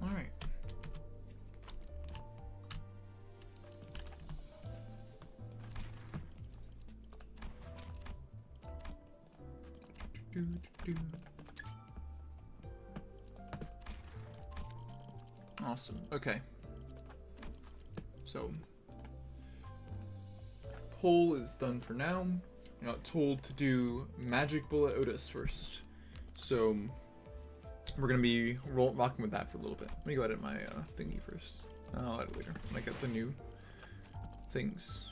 All right. Awesome. Okay. So, poll is done for now. I got told to do Magic Bullet Otis first. So, we're going to be rocking with that for a little bit. Let me go edit my thingy first. I'll edit later when I get the new things.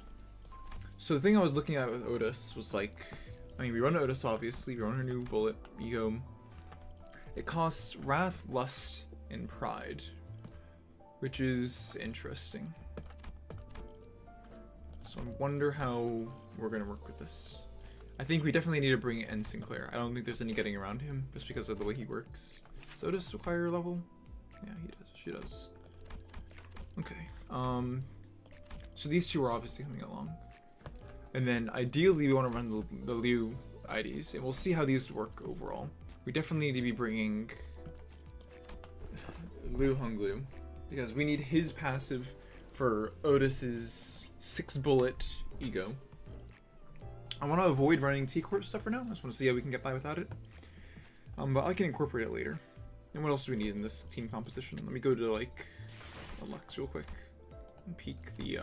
So the thing I was looking at with Otis was like, I mean, we run Otis obviously, we run her new bullet, ego. It costs Wrath, Lust, and Pride, which is interesting. So I wonder how we're gonna work with this. I think we definitely need to bring in Sinclair. I don't think there's any getting around him, just because of the way he works. Does Otis require level? Yeah, he does. She does. Okay. So these two are obviously coming along. And then ideally we want to run the Liu IDs, and we'll see how these work overall. We definitely need to be bringing Liu Honglu, because we need his passive for Otis's 6-bullet ego. I want to avoid running T-Corp stuff for now. I just want to see how we can get by without it. But I can incorporate it later. And what else do we need in this team composition? Let me go to like a Lux real quick. peek the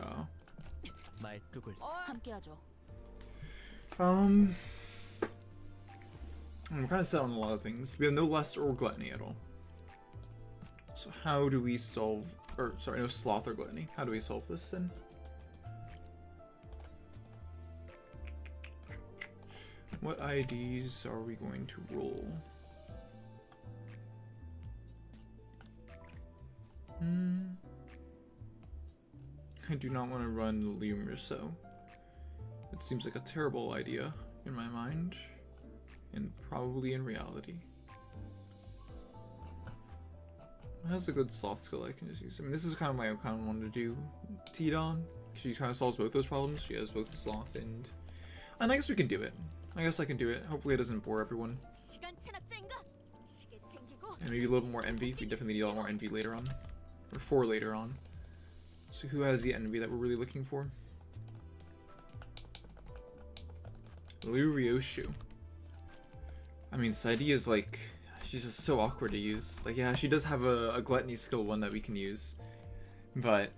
말뚝을 함께하죠. we're kind of set on a lot of things. We have no lust or gluttony at all. So how do we solve, or sorry, no sloth or gluttony. How do we solve this then? What IDs are we going to roll? I do not want to run Mewmore, so it seems like a terrible idea in my mind, and probably in reality. It has a good sloth skill I can just use. I mean, this is kind of my kind of wanted to do T-Don. She kind of solves both those problems. She has both sloth and I guess we can do it. I guess I can do it. Hopefully it doesn't bore everyone. And maybe a little more envy. We definitely need a lot more envy later on. Or for later on. So who has the envy that we're really looking for? Liu Ryoshu. I mean, this idea is like, she's just so awkward to use. Like, yeah, she does have a gluttony skill one that we can use. But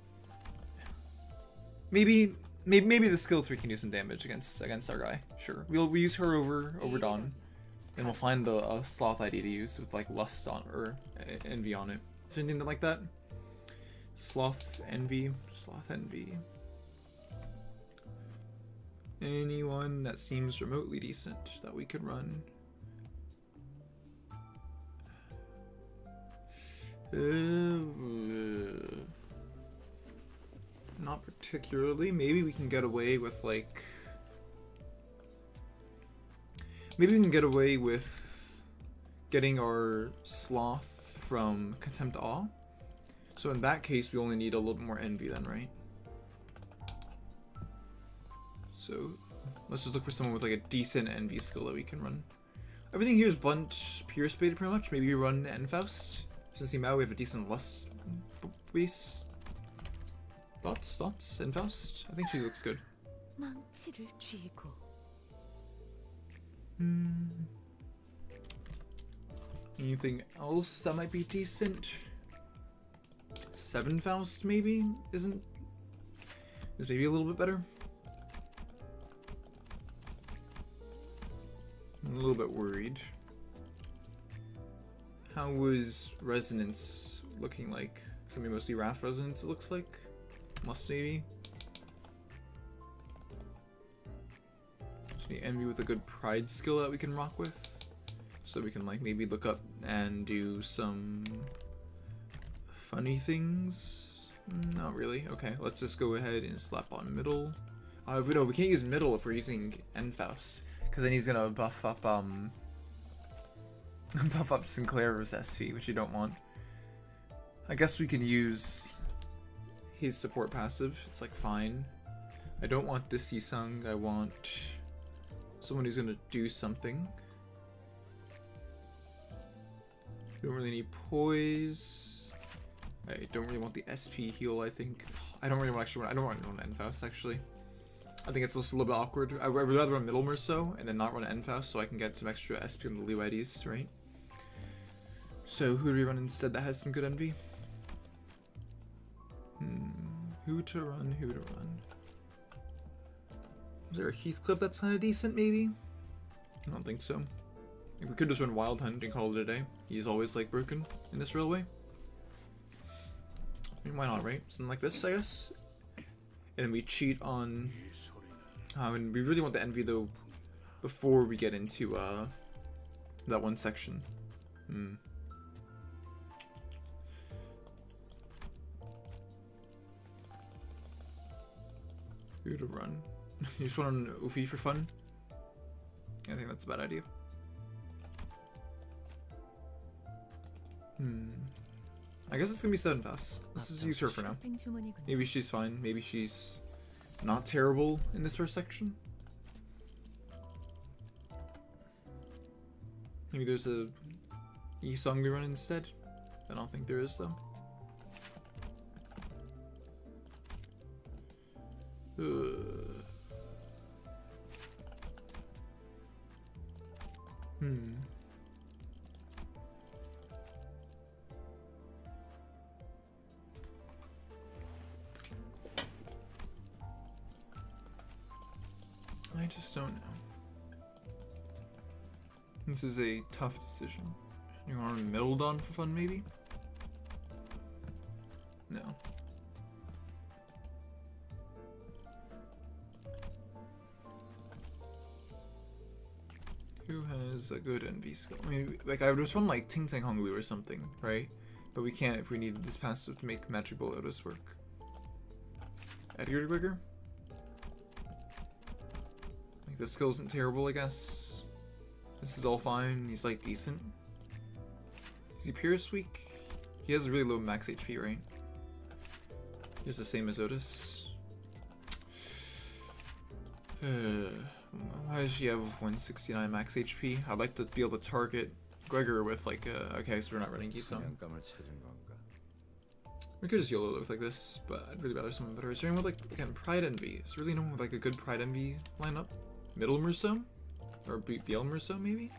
maybe the skill 3 can do some damage against our guy. Sure. We'll use her over Dawn. And we'll find the sloth ID to use with like lust on or envy on it. Is there anything like that? Sloth envy. Anyone that seems remotely decent that we could run? Not particularly. Maybe we can get away with like. Maybe we can get away with getting our sloth from Contempt Awe. So in that case, we only need a little bit more envy then, right? So let's just look for someone with like a decent envy skill that we can run. Everything here is blunt, pure spade pretty much. Maybe we run Enfaust. Since now we have a decent lust base. Thoughts? Enfaust? I think she looks good. Anything else that might be decent? 7 Faust maybe is maybe a little bit better. I'm a little bit worried. How was Resonance looking like? It's gonna be mostly Wrath Resonance, it looks like. Must maybe. Just need envy with a good pride skill that we can rock with. So we can like maybe look up and do some funny things. Not really. Okay, let's just go ahead and slap on middle. No, we can't use middle if we're using Enfaust, because then he's gonna buff up buff up Sinclair's SV, which you don't want. I guess we can use his support passive. It's like fine. I don't want this Yisung. I want someone who's gonna do something. Don't really need poise. I don't really want the SP heal. I think I don't really want I don't want to run Enfaust actually. I think it's just a little bit awkward. I would rather run Mewmore so and then not run Enfaust so I can get some extra SP on the Liu IDs, right? So who do we run instead that has some good envy? Who to run? Is there a Heathcliff that's kind of decent maybe? I don't think so. We could just run Wild Hunt and call it a day. He's always like broken in this railway. I mean, why not, right? Something like this, I guess. And then we cheat on. And we really want the envy though, before we get into that one section. Who to run? You just want an Ufi for fun? I think that's a bad idea. I guess it's gonna be 7 Faust. Let's just use her for now. Maybe she's fine. Maybe she's not terrible in this first section. Maybe there's a Yisung we run instead. I don't think there is though. just don't know. This is a tough decision. You want to middle on for fun, maybe? No. Who has a good NV skill? I mean, like, I would just run like Ting Tang Honglu or something, right? But we can't if we need this passive to make Magic Ball Otis work. Edgar Grigger? Like, the skill isn't terrible, I guess. This is all fine. He's like decent. Is he Pierce weak? He has a really low max HP, right? He's the same as Otis. Why does she have 169 max HP? I'd like to be able to target Gregor with like okay, so we're not running Gisong. We could just YOLO live like this, but I'd really rather someone better. Is there anyone with like, again, Pride Envy? Is there really no one with like a good Pride Envy lineup? Middle Murso? Or BL Murso maybe?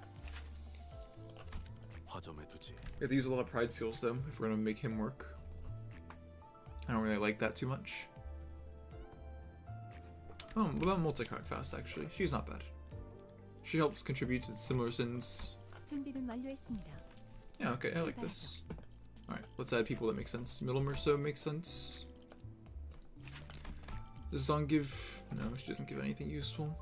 We have to use a lot of Pride skills though, if we're gonna make him work. I don't really like that too much. Oh, what about Multicock Fast actually? She's not bad. She helps contribute to similar sins. 준비는 완료했습니다. Yeah, okay, I like this. Alright, let's add people that make sense. Middle Murso makes sense. Does Zong give... No, she doesn't give anything useful.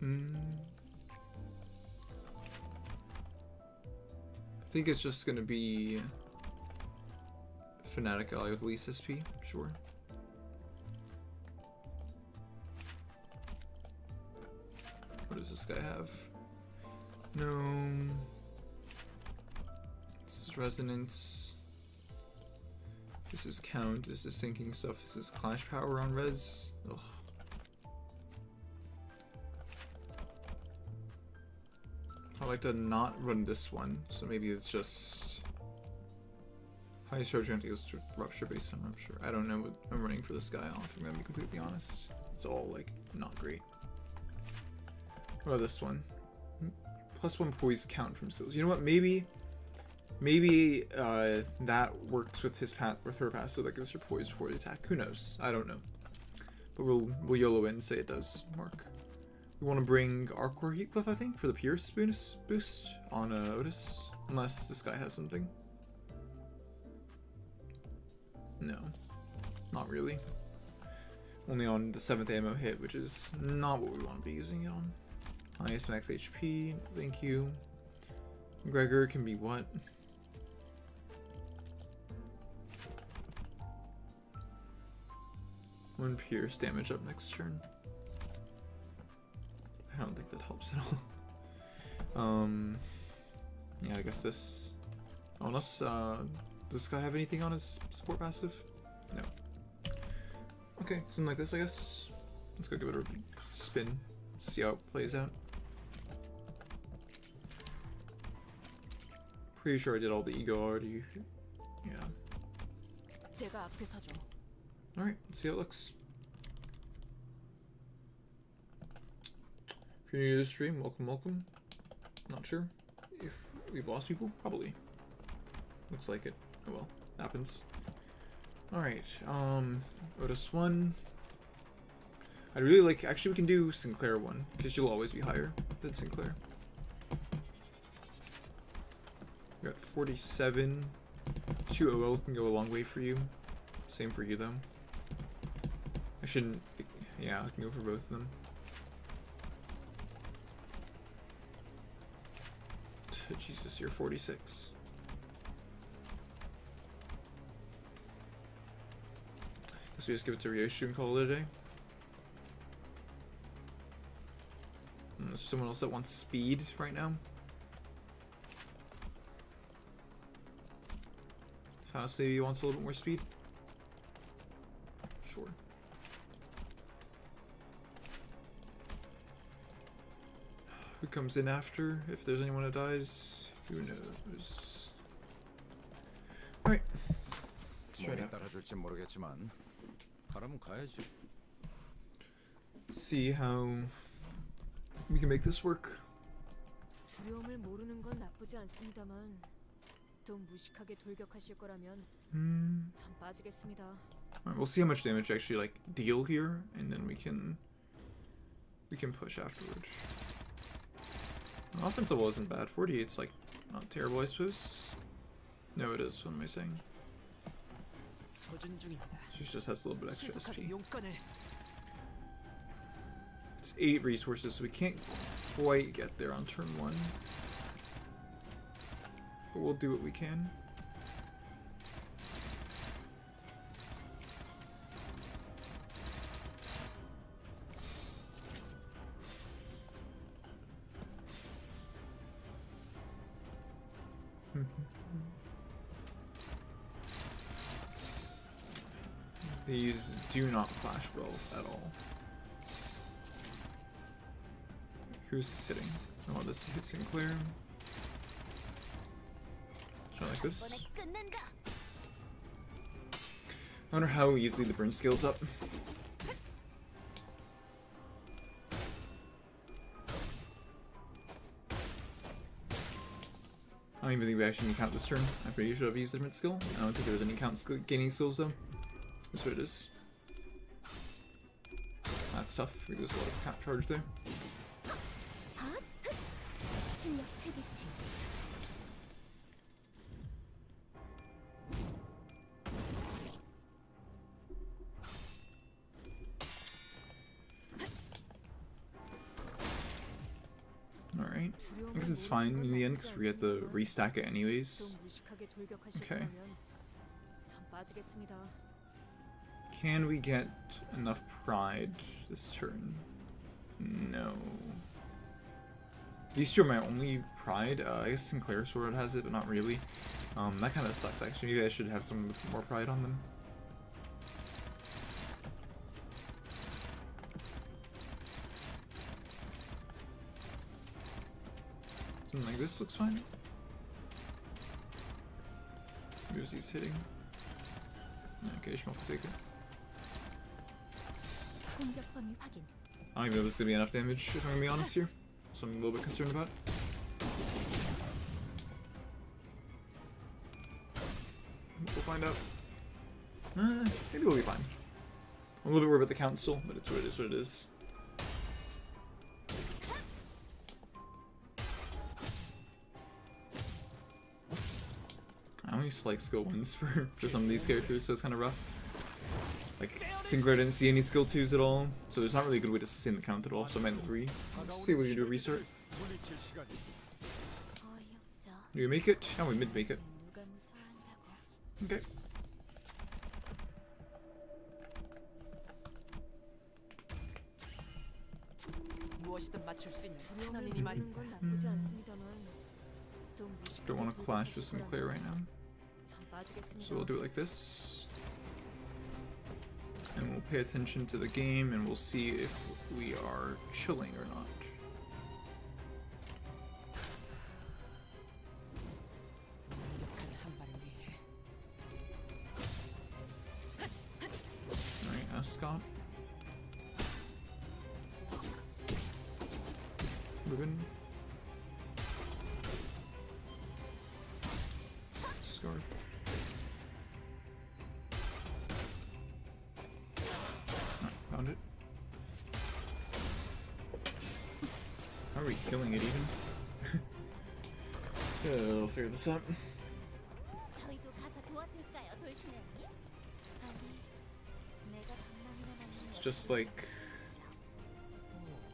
I think it's just gonna be Fnatic ally with least SP, sure. What does this guy have? No. This is Resonance. This is Count. This is Sinking stuff. This is Clash Power on Res. Ugh. I like to not run this one, so maybe it's just high charge going to go to Rupture based on Rupture. I don't know what I'm running for this guy off, I'm gonna be completely honest. It's all like not great. What about this one? +1 poise count from skills. You know what? Maybe that works with his her passive that gives her poise before the attack. Who knows? I don't know. But we'll YOLO in and say it does work. We want to bring Arcor Heatcliff, I think, for the Pierce boost on Otis, unless this guy has something. No, not really. Only on the 7th ammo hit, which is not what we want to be using it on. Highest max HP, thank you. Gregor can be what? One Pierce damage up next turn. I don't think that helps at all. Yeah, I guess this. Oh, unless does this guy have anything on his support passive? No. Okay, something like this, I guess. Let's go give it a spin, see how it plays out. Pretty sure I did all the ego already. Yeah. 제가 앞에 서죠. All right, let's see how it looks. If you're new to the stream, welcome. Not sure if we've lost people. Probably. Looks like it. Oh well, happens. All right. Otis 1. I'd really like. Actually, we can do Sinclair 1 because you'll always be higher than Sinclair. We got 47. 2 OL can go a long way for you. Same for you though. I shouldn't. Yeah, I can go for both of them. Jesus, you're 46. Guess we just give it to Ryoshu and call it a day. There's someone else that wants speed right now. House maybe wants a little bit more speed. Sure. Who comes in after? If there's anyone that dies, who knows? Alright. Let's try it out. See how we can make this work. 두려움을 모르는 건 나쁘지 않습니다만 또 무식하게 돌격하실 거라면 전 빠지겠습니다. Alright, we'll see how much damage I actually like deal here, and then we can push afterward. Offensive wall isn't bad. 48's like not terrible, I suppose. No, it is. What am I saying? She just has a little bit extra SP. It's 8 resources, so we can't quite get there on turn 1. But we'll do what we can. These do not clash well at all. Who's this hitting? Oh, this hits Sinclair. Try like this. I wonder how easily the burn scales up. I don't even think we actually need to count this turn. I'm pretty sure I've used a different skill. I don't think there's any count gaining skills though. That's what it is. That's tough. There's a lot of cap charge there. Alright. I guess it's fine in the end because we get to restack it anyways. Okay. Can we get enough pride this turn? No. These two are my only pride. I guess Sinclair Sword has it, but not really. That kind of sucks actually. Maybe I should have some with more pride on them. Something like this looks fine. Who's these hitting? Okay, Schmuck will take it. I don't even know if this is gonna be enough damage, if I'm gonna be honest here. So I'm a little bit concerned about. We'll find out. Maybe we'll be fine. I'm a little bit worried about the count still, but it's what it is, what it is. I only used to like skill 1s for some of these characters, so it's kind of rough. Like, Sinclair didn't see any skill 2s at all, so there's not really a good way to sustain the count at all, so I meant 3. Let's see if we can do a restart. Do we make it? Oh, we mid make it. Okay. Don't want to clash with Sinclair right now. So we'll do it like this. And we'll pay attention to the game and we'll see if we are chilling or not. Alright, Ascot. Ribbon. Scarf. Found it. How are we killing it even? Yeah, we'll figure this out. It's just like...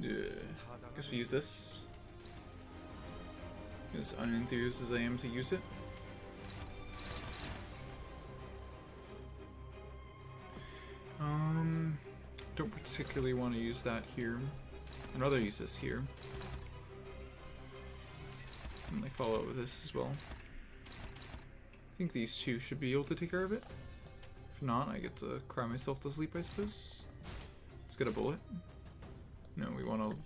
Yeah. Guess we use this. As unenthused as I am to use it. Don't particularly want to use that here. I'd rather use this here. And like follow up with this as well. I think these two should be able to take care of it. If not, I get to cry myself to sleep, I suppose. Let's get a bullet. No, we want to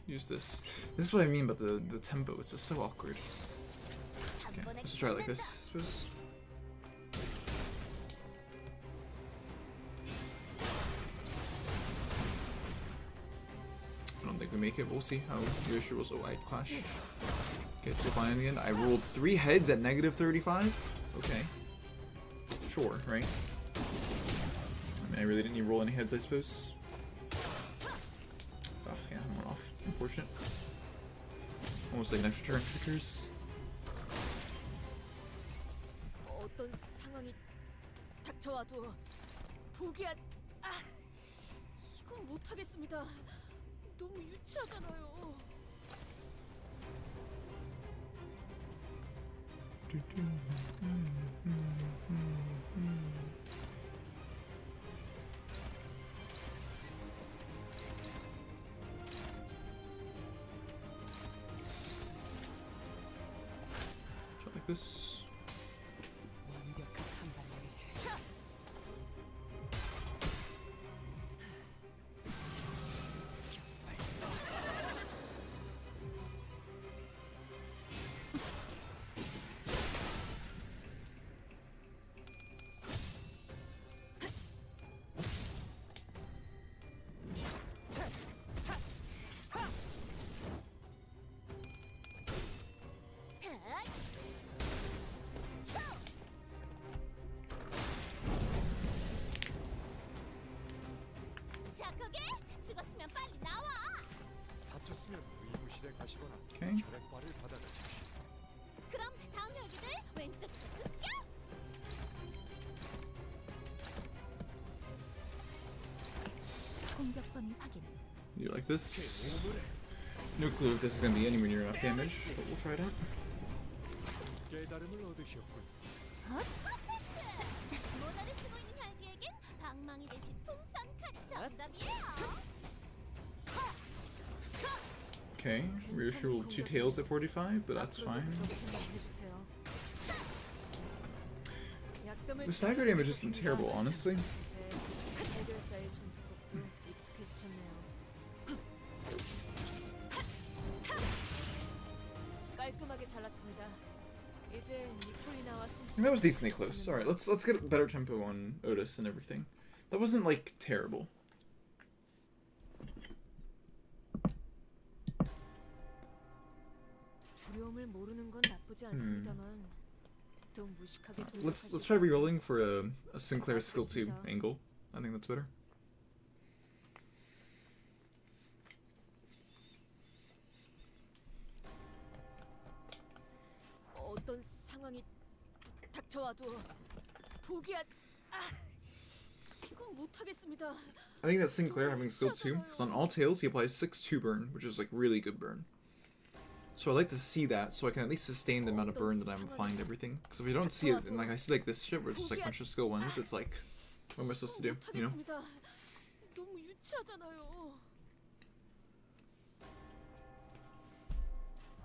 use this. This is what I mean about the tempo. It's just so awkward. Okay, let's try it like this, I suppose. I don't think we make it. We'll see how Yoshi was a wide clash. Okay, so fine in the end. I rolled 3 heads at negative 35. Okay. Sure, right? I mean, I really didn't need to roll any heads, I suppose. Oh, yeah, I'm one off. Unfortunate. Almost like an extra turn kickers. 어떤 상황이 닥쳐와도 포기한 이건 못하겠습니다. 너무 유치하잖아요. Try like this. 착하게 죽었으면 빨리 나와. 다쳤으면 의무실에 가시거나 Okay. 혈액과를 받아가 주십시오. 그럼 다음 혈기들 왼쪽부터 습격. 공격 범위 확인. You like this? No clue if this is gonna be anywhere near enough damage, but we'll try it out. 깨달음을 얻으셨군. 모자를 쓰고 있는 혈기에겐 방망이 대신 풍선 카드 정답이에요. Okay, reassure 2 tails at 45, but that's fine. The stagger damage isn't terrible, honestly. 해결사의 전투법도 익숙해지셨네요. 깔끔하게 잘랐습니다. 이제 니콜이나와 I think that was decently close. Alright, let's get a better tempo on Otis and everything. That wasn't like terrible. 두려움을 모르는 건 나쁘지 않습니다만 더 무식하게 Let's try rerolling for a Sinclair skill 2 angle. I think that's better. 어떤 상황이 닥쳐와도 포기한 이건 못하겠습니다. I think that's Sinclair having skill 2, because on all tails he applies 6-2 burn, which is like really good burn. So I like to see that, so I can at least sustain the amount of burn that I'm applying to everything. Because if I don't see it, and like I see like this shit where it's just like a bunch of skill 1s, it's like, what am I supposed to do, you know? 못하겠습니다. 너무 유치하잖아요.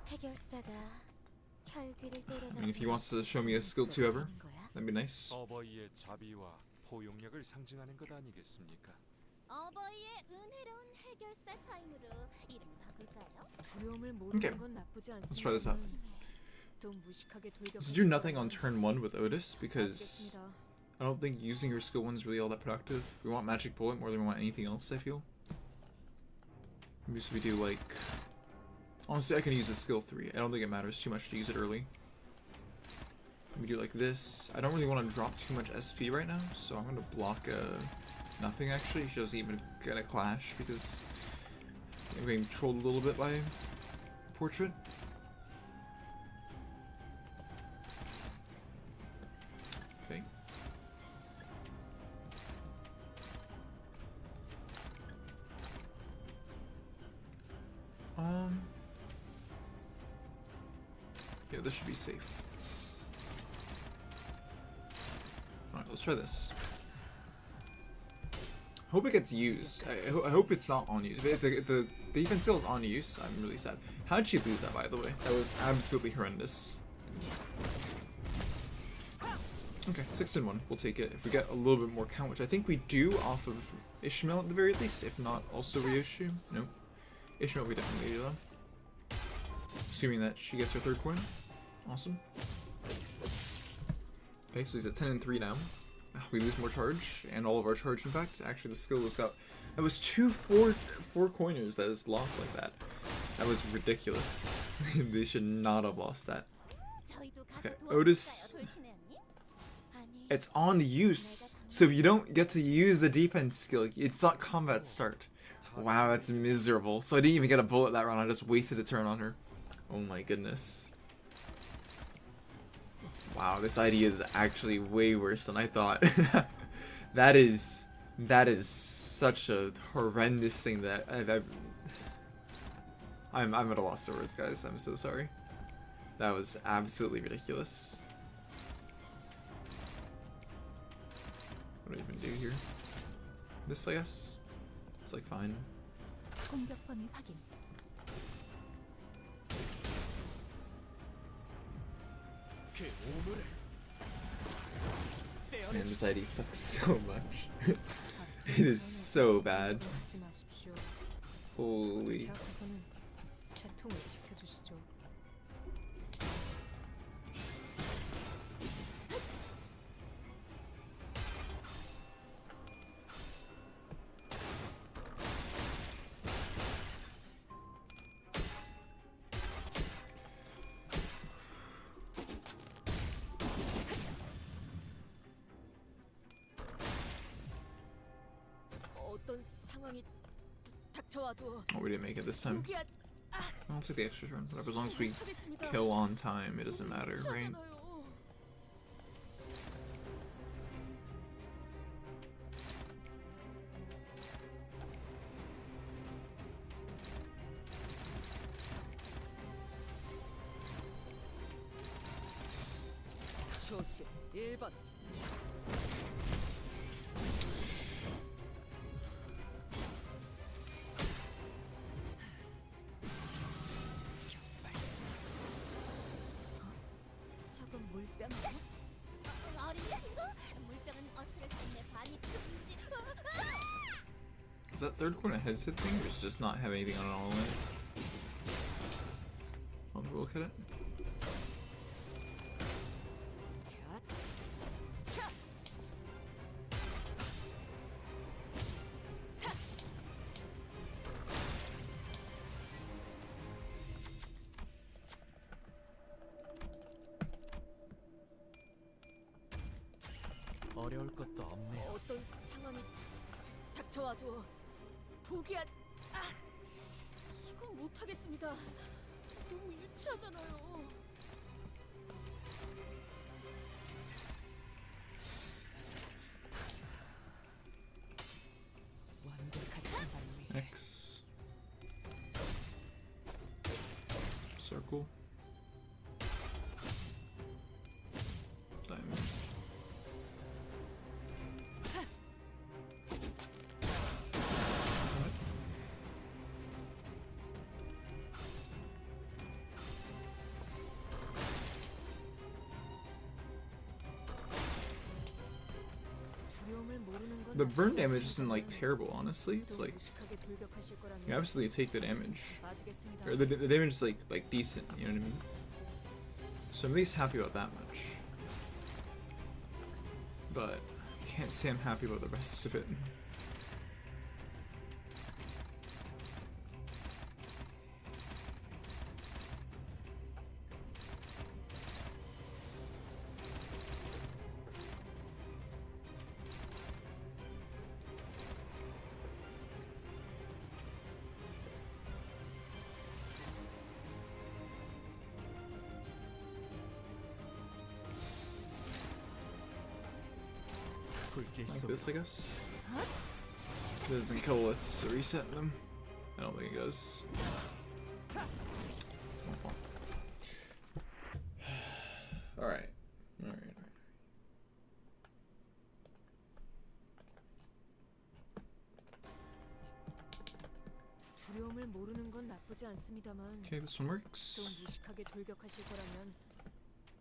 해결사가 혈기를 때려잡는 I mean, if he wants to show me a skill 2 ever, that'd be nice. 어버이의 자비와 포용력을 상징하는 것 아니겠습니까? 어버이의 은혜로운 해결사 타임으로 이름 바꿀까요? 두려움을 모르는 Okay. 건 나쁘지 Let's try this out. 더 무식하게 Let's do nothing on turn 1 with Otis, because I don't think using your skill 1 is really all that productive. We want Magic Bullet more than we want anything else, I feel. Maybe so we do like... Honestly, I can use a skill 3. I don't think it matters too much to use it early. We do like this. I don't really want to drop too much SP right now, so I'm going to block nothing actually. She doesn't even get a clash because I'm getting trolled a little bit by Portrait. Okay. Yeah, this should be safe. Alright, let's try this. Hope it gets used. I hope it's not on use. If the defense skill is on use, I'm really sad. How did she lose that, by the way? That was absolutely horrendous. Okay, 6-1. We'll take it. If we get a little bit more count, which I think we do off of Ishmael at the very least, if not also Ryoshu. Nope. Ishmael we definitely do though. Assuming that she gets her 3rd coin. Awesome. Okay, so he's at 10 and 3 now. We lose more charge, and all of our charge, in fact. Actually, the skill was got... That was 2 4 coiners that is lost like that. That was ridiculous. They should not have lost that. 저희도 가서 Okay, 도와줄까요, Otis. 돌신의 언니? 아니, It's on use. So if you don't get to use the defense skill, it's not combat start. Wow, that's miserable. So I didn't even get a bullet that round. I just wasted a turn on her. Oh my goodness. Wow, this idea is actually way worse than I thought. that is such a horrendous thing that I'm at a loss of words, guys. I'm so sorry. That was absolutely ridiculous. What do I even do here? This, I guess. It's like fine. 공격 범위 확인. 그 오물을 Man, this ID sucks so much. It is so bad. 하지 마십시오. Holy. 제 앞에서는 제 통을 지켜주시죠. 어떤 상황이 닥쳐와도 Oh, we didn't make it this time. 포기하 I'll take the extra turn. Whatever, as long as we 못하겠습니다. kill on time, it doesn't matter, right? 하잖아요. 조심 1번 저건 물병이야? 어린 친구, 물병은 어트를 삶의 반이 금지. Is that third corner headset thing, or is it just not have anything on it all in? I'll go look at it. 차! 어려울 것도 없네요. 어떤 상황이 닥쳐와도 포기하 이건 못하겠습니다. 너무 유치하잖아요. X. Circle. Diamond. 두려움을 모르는 건 The burn 나쁘지 damage isn't like 않습니다만 terrible, honestly. It's 또 like 무식하게 돌격하실 거라면 you absolutely take the damage. 빠지겠습니다. Or the damage is like decent, you know what I mean? So I'm at least happy about that much. But I can't say I'm happy about the rest of it. 불길 Like 속 this, I guess. If it doesn't kill, let's reset them. I don't think it goes. Alright. Alright. 두려움을 모르는 건 나쁘지 않습니다만 Okay, this one 또 works. 무식하게 돌격하실 거라면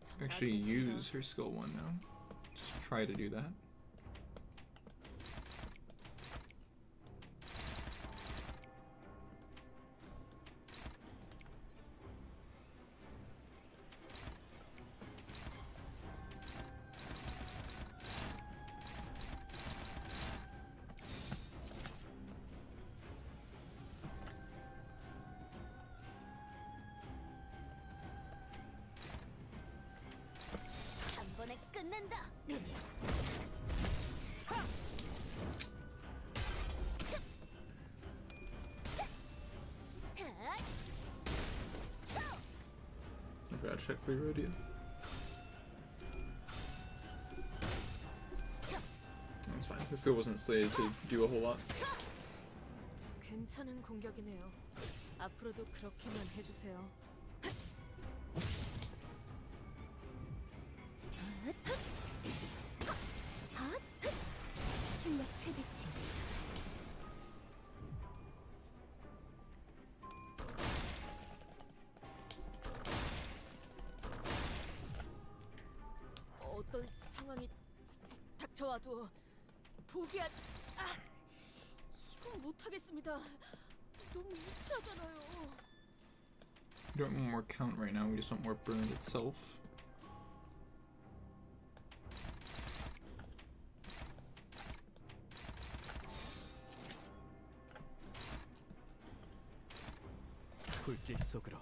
전 Actually 빠지겠습니다. use her skill 1 now. Just try to do that. 끝낸다. I forgot to check reroad you. That's fine. This still wasn't slated to do a whole lot. 괜찮은 공격이네요. 앞으로도 그렇게만 해주세요. 충격 최대치. 어떤 상황이 닥쳐와도 포기한... 아! 이건 못하겠습니다. 너무 유치하잖아요. We don't want more count right now, we just want more burn itself. 불길 속으로.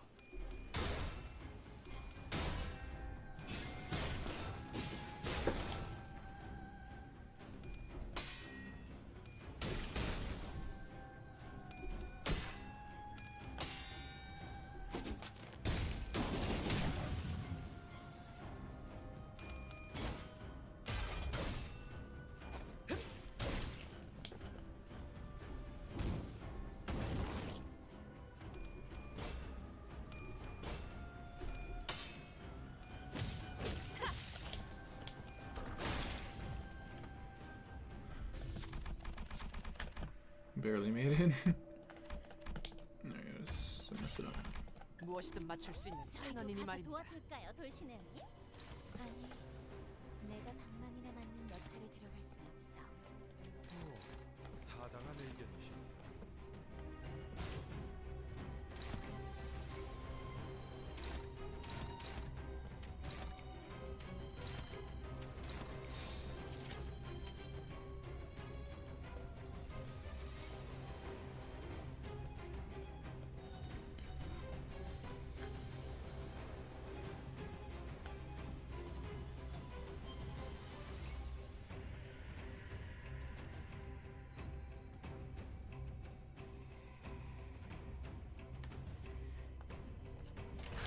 Barely made it. There it goes. I messed it up. 무엇이든 맞출 수 있는 저희도 탄원이니 가서 말입니다. 도와줄까요, 돌신의 언니? 아니, 내가 방망이나 맞는 역할에 들어갈 순 없어. 타당한 의견이십니다.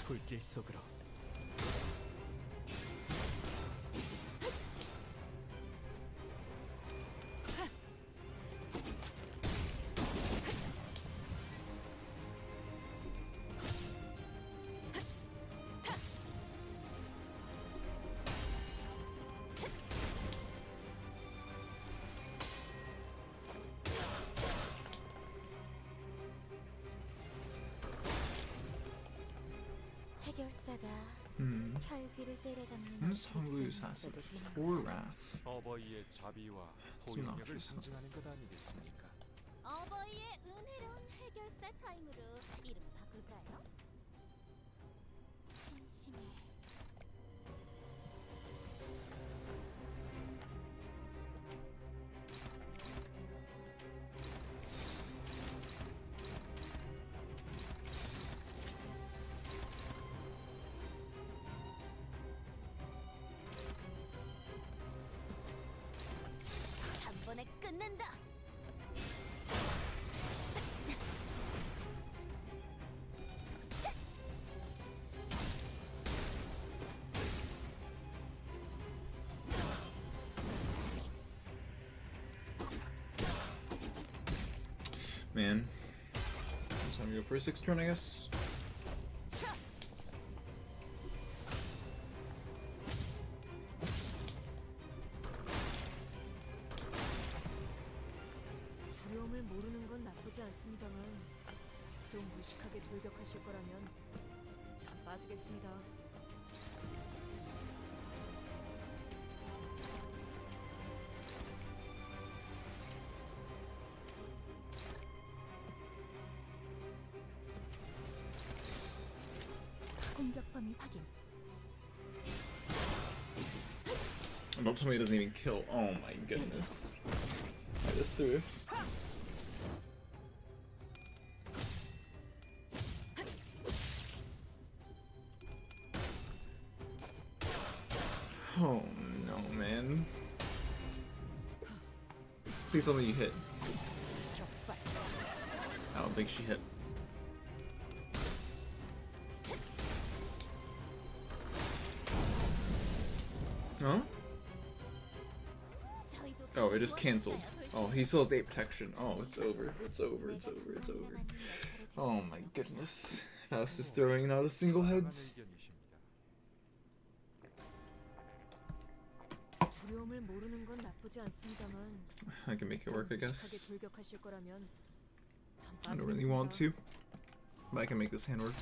불길 속으로. 해결사가 혈기를 때려잡는 This Honglu's has 수도 4 wrath. 어버이의 자비와 지금 호의력을 나오셨어. 상징하는 것 아니겠습니까? 어버이의 은혜로운 해결사 타임으로 이름 바꿀까요? 한심해. 한 번에 끝낸다. Man. It's time to go for a 6th turn, I guess. 두려움을 모르는 건 나쁘지 않습니다만 또 무식하게 돌격하실 거라면 전 빠지겠습니다. 공격 범위 확인. Don't tell me it doesn't even kill. Oh my goodness. I just threw. Oh no. Please tell me you hit. I don't think she hit. Huh? Oh, it just canceled. Oh, he still has 8 protection. Oh, it's over. It's over. It's over. It's over. Oh my goodness. Faust is throwing out a single heads. 두려움을 모르는 건 나쁘지 않습니다만 I can make it work, I guess. 무식하게 돌격하실 거라면 전 I don't really want 빠지겠습니다. to, but I can make this hand work.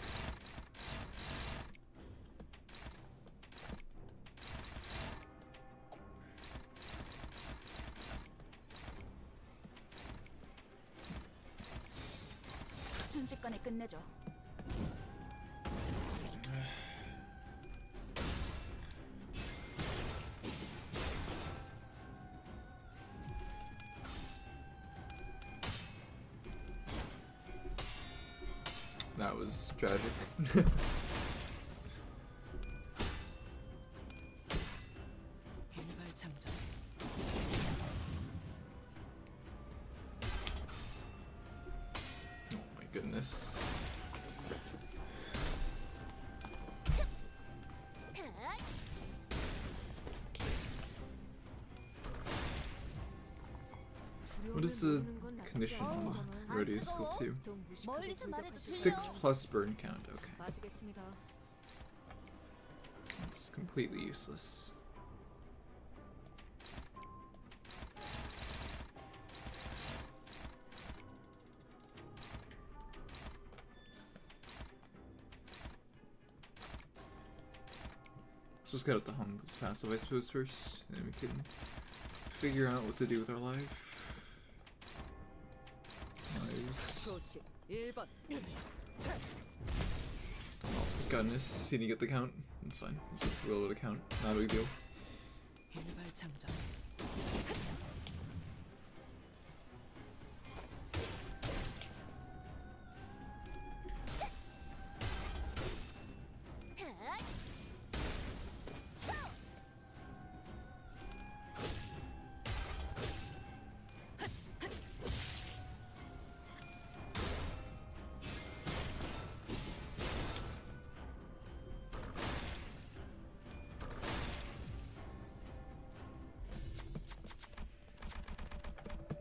순식간에 끝내죠. That was tragic. 일발 장전. Oh my goodness. What is the condition on Rody skill 2? 6 plus burn count, okay. 빠지겠습니다. It's completely useless. Let's just get out the Hung's passive, I suppose, first, and then we can figure out what to do with our life. Lives. 조심. 1번. Oh, goodness, he didn't get the count. It's fine. It's just a little bit of count. Not a big deal. 일발 장전.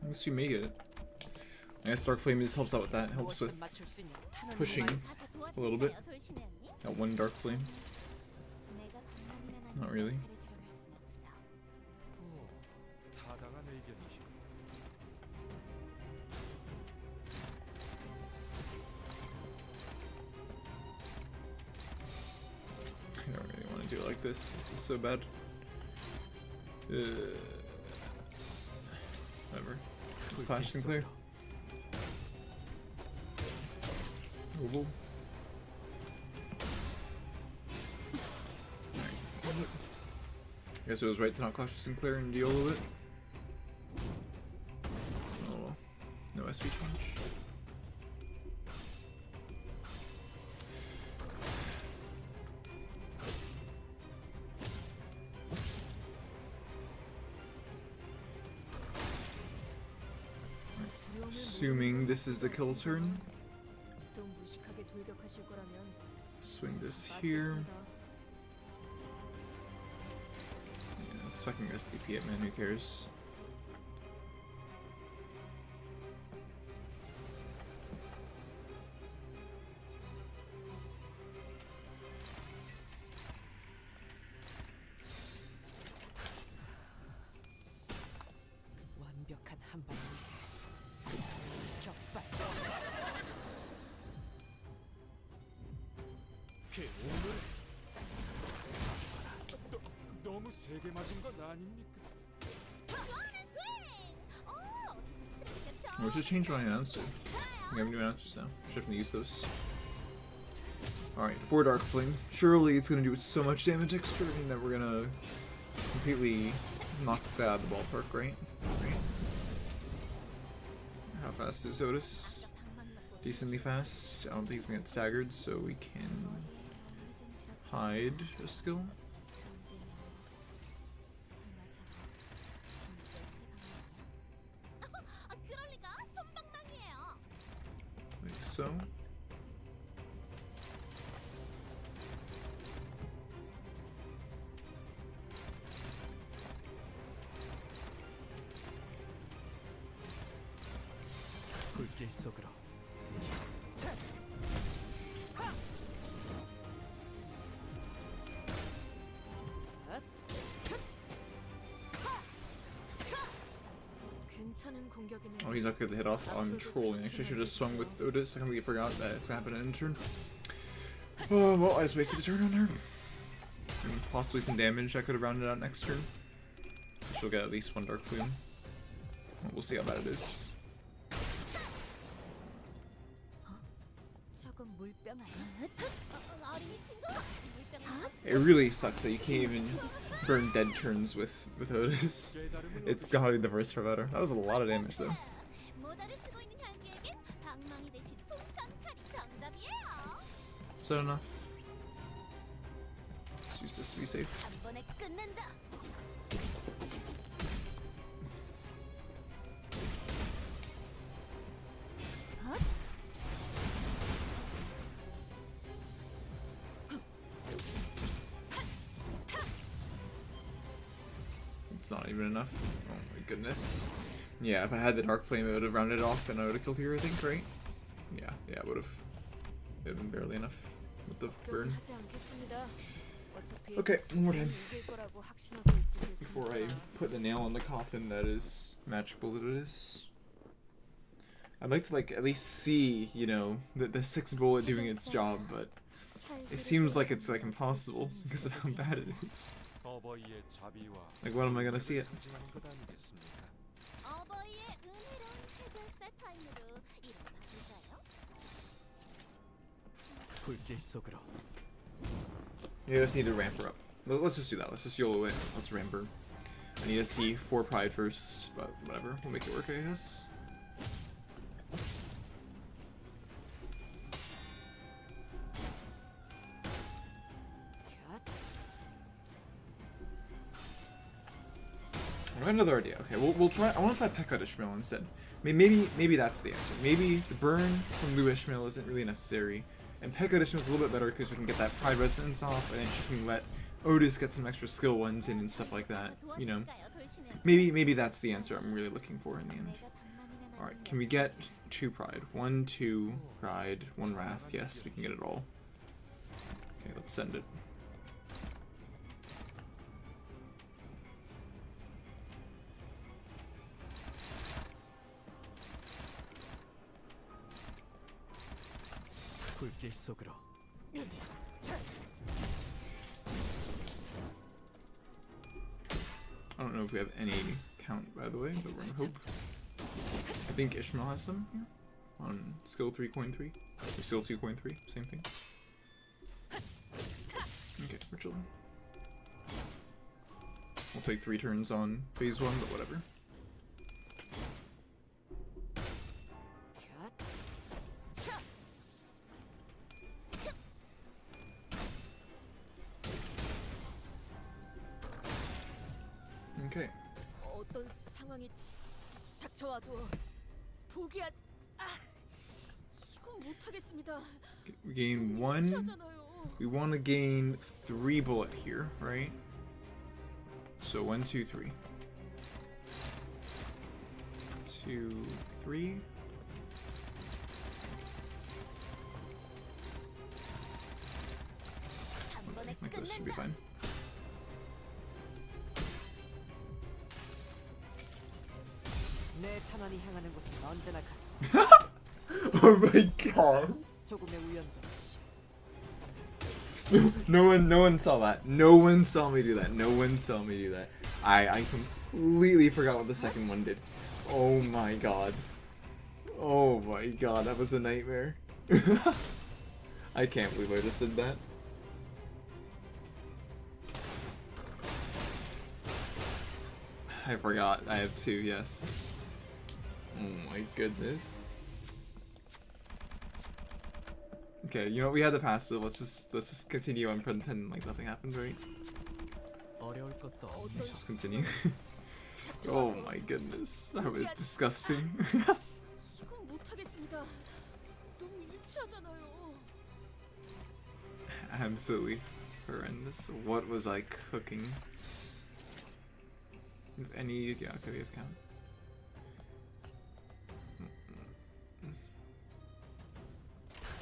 At least we make it. I guess Dark Flame just helps out with that. Helps 무엇이든 with 맞출 수 있는 탄원이 pushing a little bit. That one Dark Flame. Not really. 타당한 의견이시고. I don't really want to do it like this. This is so bad. Whatever. Just Clash Sinclair. Oval. Alright. I guess it was right to not Clash Sinclair and deal with it. Oh well. No SP change. Assuming this is the kill turn. 또 무식하게 돌격하실 거라면 Swing this 전 here. 빠지겠습니다. Yeah, it's fucking SDP it, man, who cares? 완벽한 한 방. 격발. 걔 오늘 너무 세게 맞은 건 아닙니까? We should change my announcer. We have new announcers now. Should definitely use those. Alright, 4 Dark Flame. Surely it's gonna do so much damage extra and that we're gonna completely knock this guy out of the ballpark, right? Right? How fast is Otis? Decently fast. I don't think he's gonna get staggered, so we can hide a skill. so. 불길 속으로. 괜찮은 공격이네. Oh, he's not good to hit off. I'm trolling. Actually, I should have swung with Otis. I completely forgot that it's gonna happen in a turn. Oh, well, I just wasted a turn on her. And possibly some damage. I could have rounded out next turn. She'll get at least one Dark Plume. Well, we'll see how bad it is. 저건 물병 아니야? 어린이 친구 물병 It really sucks that you can't even burn dead turns with Otis. It's gotta be the worst for better. That was a lot of damage though. 모자를 쓰고 있는 향기에겐 방망이 대신 풍선칼이 정답이에요. Is that enough? Let's use this to be safe. 한 번에 끝낸다. It's not even enough. Oh my goodness. Yeah, if I had the Dark Flame, it would have rounded it off and I would have killed her, I think, right? Yeah, it would have. It would have been barely enough with the burn. 하지 않겠습니다. 어차피 Okay, one more time. 이길 거라고 확신하고 있을 Before I 테니까. put the nail on the coffin that is Magic Bullet Otis. I'd like to like at least see, you know, the sixth bullet doing its job, but it seems like it's like impossible because of how bad it is. 어버이의 자비와 Like, when am I gonna see it? 상징하는 것 아니겠습니까? 어버이의 은혜로운 해결사 타임으로 일어나볼까요? 불길 속으로. You just need to ramp her up. Let's just do that. Let's just YOLO it. Let's ramp her. I need to see 4 pride first, but whatever. We'll make it work, I guess. I have another idea. Okay, we'll try. I want to try Pekka Ishmael instead. Maybe that's the answer. Maybe the burn from Lou Ishmael isn't really necessary, and Pekka Ishmael is a little bit better because we can get that pride resonance off, and then she can let Otis get some extra skill ones in and stuff like that. You know, maybe that's the answer I'm really looking for in the end. All right, can we get 2 pride? 1, 2 pride, 1 wrath. Yes, we can get it all. Okay, let's send it. 불길 속으로. I don't know if we have any count, by the way, but we're gonna hope. I think Ishmael has some here. On skill 3, coin 3. Or skill 2, coin 3. Same thing. Okay, we're chilling. We'll take 3 turns on phase 1, but whatever. Okay. 어떤 상황이 닥쳐와도 포기하. 아, 이건 못하겠습니다. We gain 1. 무시하잖아요. We want to gain 3 bullet here, right? So 1, 2, 3. 2, 3. I think this should be fine. 내 탄환이 향하는 곳은 언제나 가. Oh my god. 조금의 우연도 없이. No one saw that. No one saw me do that. No one saw me do that. I completely forgot what the second one did. Oh my god. Oh my god, that was a nightmare. I can't believe I just did that. I forgot. I have 2, yes. Oh my goodness. Okay, you know what? We had the passive. Let's just continue and pretend like nothing happened, right? 어려울 것도 없네. Let's just continue. Oh my goodness, that was disgusting. 이건 못하겠습니다. 너무 absolutely horrendous. What was I cooking? If any, yeah, okay, we have count.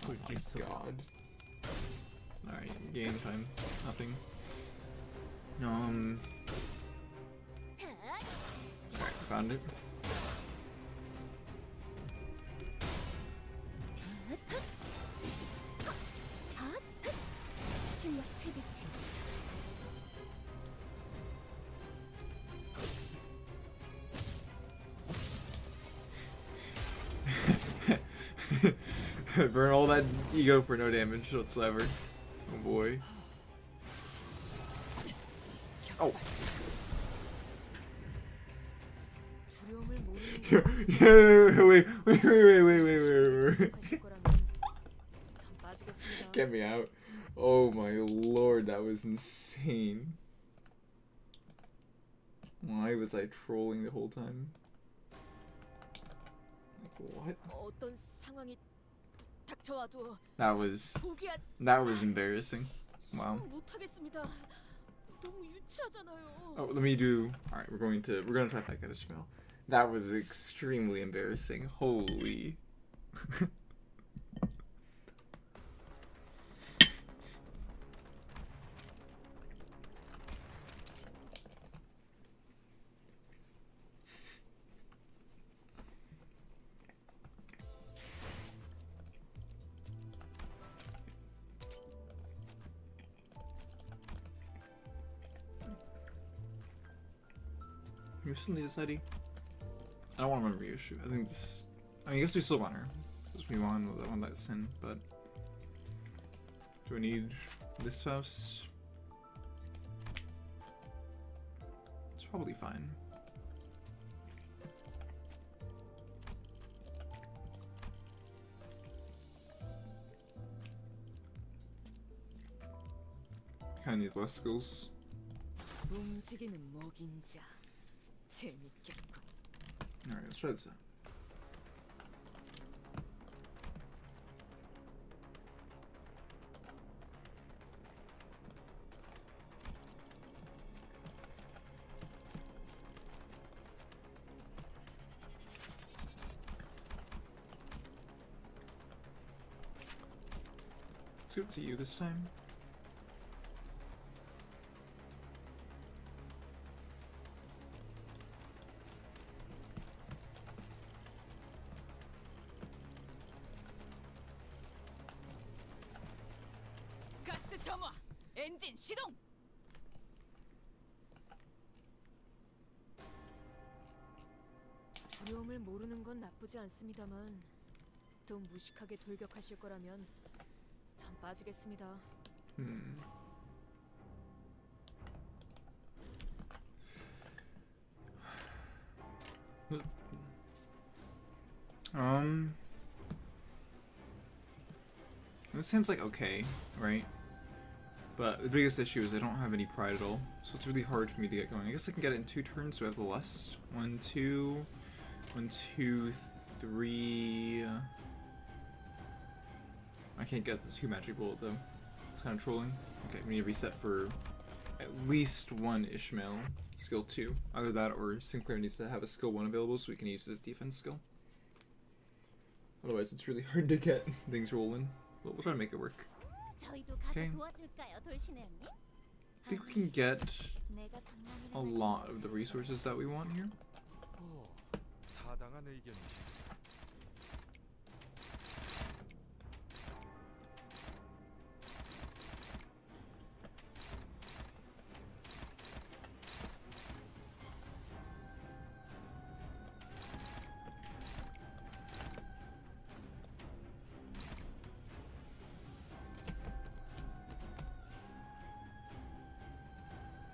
Oh my god. Alright, game time. Nothing. Alright, found it. 출력 최대치. Burn all that ego for no damage whatsoever. Oh boy. Oh. 두려움을 모르는 Yeah, wait. 하실 거라면 전 빠지겠습니다. Get me out. Oh my lord, that was insane. Why was I trolling the whole time? Like, what? 어떤 상황이 닥쳐와도 That was embarrassing. Wow. 못하겠습니다. 너무 유치하잖아요. Oh, let me do. All right, we're gonna try that kind of smell. That was extremely embarrassing. Holy. You still need this ID? I don't want to remember your issue. I think this. I mean, I guess we still want her. Because we want that one that's in, but. Do I need this spouse? It's probably fine. Kinda need less skills. 움직이는 먹인 자. 재밌겠군. Alright, let's try this out. Let's go to you this time. 가스 점화. 엔진 시동. 두려움을 모르는 건 나쁘지 않습니다만 또 무식하게 돌격하실 거라면 전 빠지겠습니다. This sounds like okay, right? But the biggest issue is I don't have any pride at all, so it's really hard for me to get going. I guess I can get it in 2 turns, so I have the lust. 1, 2, 1, 2, 3. I can't get the 2 magic bullet though. It's kind of trolling. Okay, we need to reset for at least 1 Ishmael, skill 2. Either that or Sinclair needs to have a skill 1 available so we can use this defense skill. Otherwise, it's really hard to get things rolling. But we'll try to make it work. 저희도 가서 Okay. 도와줄까요, 돌신의 언니? I think we can get 내가 방망이나 a lot of the resources that we want here. 타당한 의견.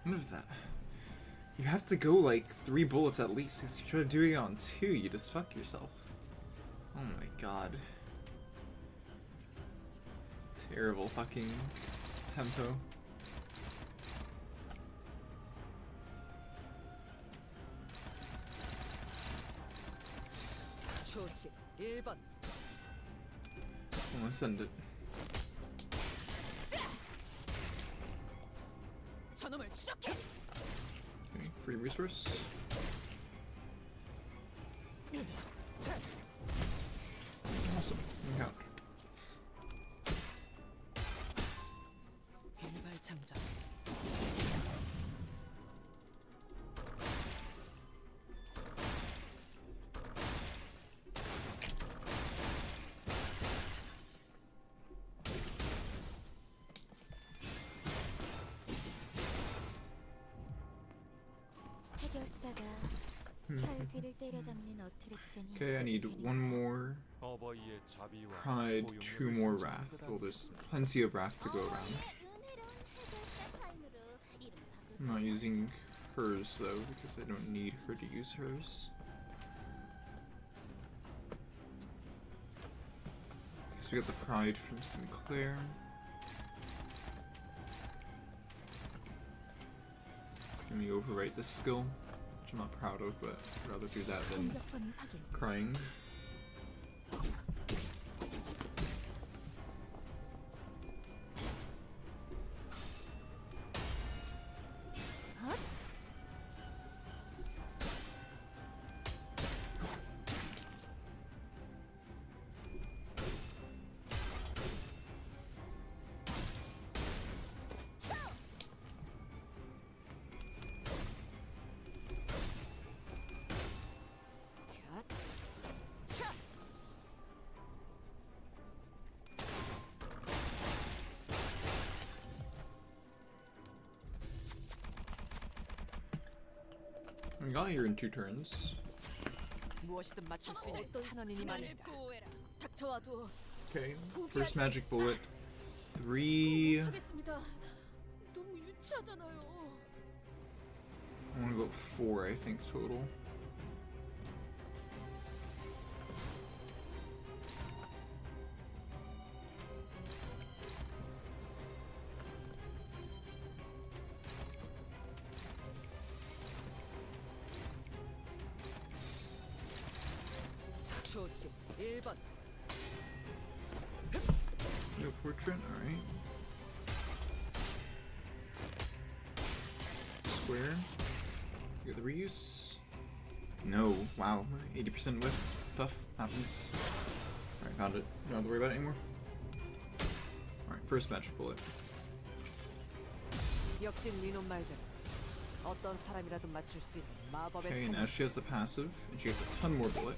None of that. You have to go like 3 bullets at least. If you try doing it on 2, you just fuck yourself. Oh my god. Terrible fucking tempo. 초식 1번. I'm gonna send it. 저놈을 추적해. Okay, free resource. Awesome. Encounter. 일발장전. 해결사가 혈귀를 때려잡는 어트랙션이 Okay, I need 있어도 one 되는 거야. more 어버이의 자비와 pride, 포용력을 2 more 상징하는 wrath. 거다. Well, there's plenty of wrath to go around. 은혜로운 해결사 타임으로 이름 바꿀까? I'm not using hers though because I don't need her to use hers. Guess we got the pride from Sinclair. Let me overwrite this skill, which I'm not proud of, but I'd rather do that than 공격권을 확인. crying. We got here in 2 turns. 무엇이든 맞출 수 있는 탄원이니만이다. 보호해라. 닥쳐와도 Okay, first magic bullet. 3. 못하겠습니다. 너무 유치하잖아요. I want to go up 4, I think, total. 초심 1번. No portrait, alright. Square. Get the reuse. No, wow, 80% whiff. Buff happens. Alright, found it. Don't have to worry about it anymore. Alright, first magic bullet. 역시 니놈 말대로 어떤 사람이라도 맞출 수 있는 마법의 Okay, now 탄원. she has the passive, and she gets a ton more bullet.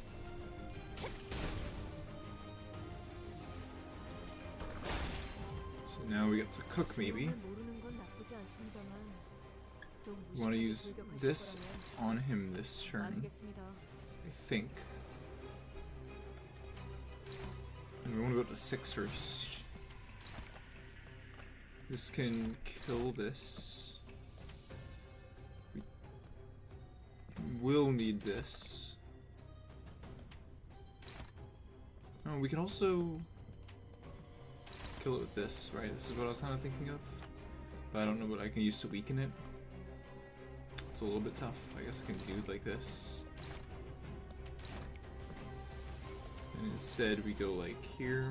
So now we get to cook, maybe. 모르는 건 나쁘지 않습니다만 또 We want to 무식하게 use 돌격하실 this 거라면 on him this turn, 아시겠습니다. I think. And we want to go to 6 first. This can kill this. We will need this. Oh, we can also kill it with this, right? This is what I was kind of thinking of. But I don't know what I can use to weaken it. It's a little bit tough. I guess I can do it like this. And instead we go like here.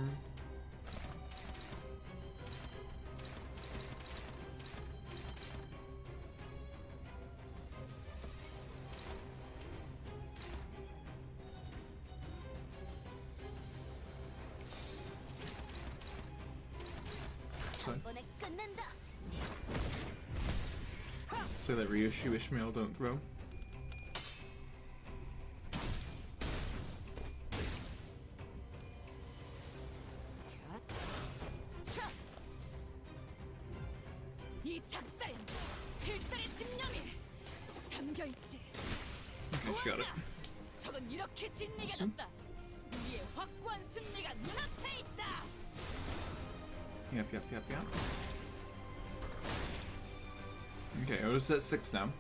번에 끝낸다. So that Ryoshu Ishmael don't throw. 이 작사엔 필살의 집념이 담겨 있지. Okay, she got it. 저건 이렇게 진리가 Awesome. 났다. 우리의 확고한 승리가 눈앞에 있다. Yep. Okay, I was at 6 now.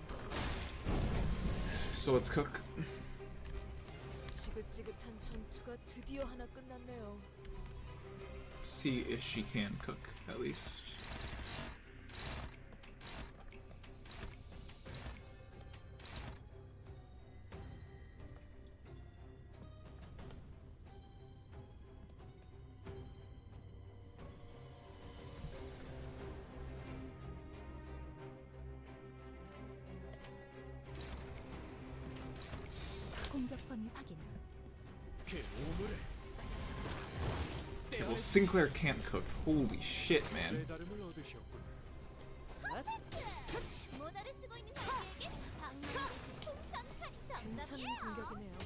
So let's cook. 지긋지긋한 전투가 드디어 하나 끝났네요. See if she can cook, at least. 사건 확인. 걔 오물에 Okay, well, Sinclair can't cook. Holy shit, man. 깨달음을 얻으셨군. 모자를 쓰고 있는 아이에게 방망이를 풍선팔이 괜찮은 정답이에요. 공격이네요.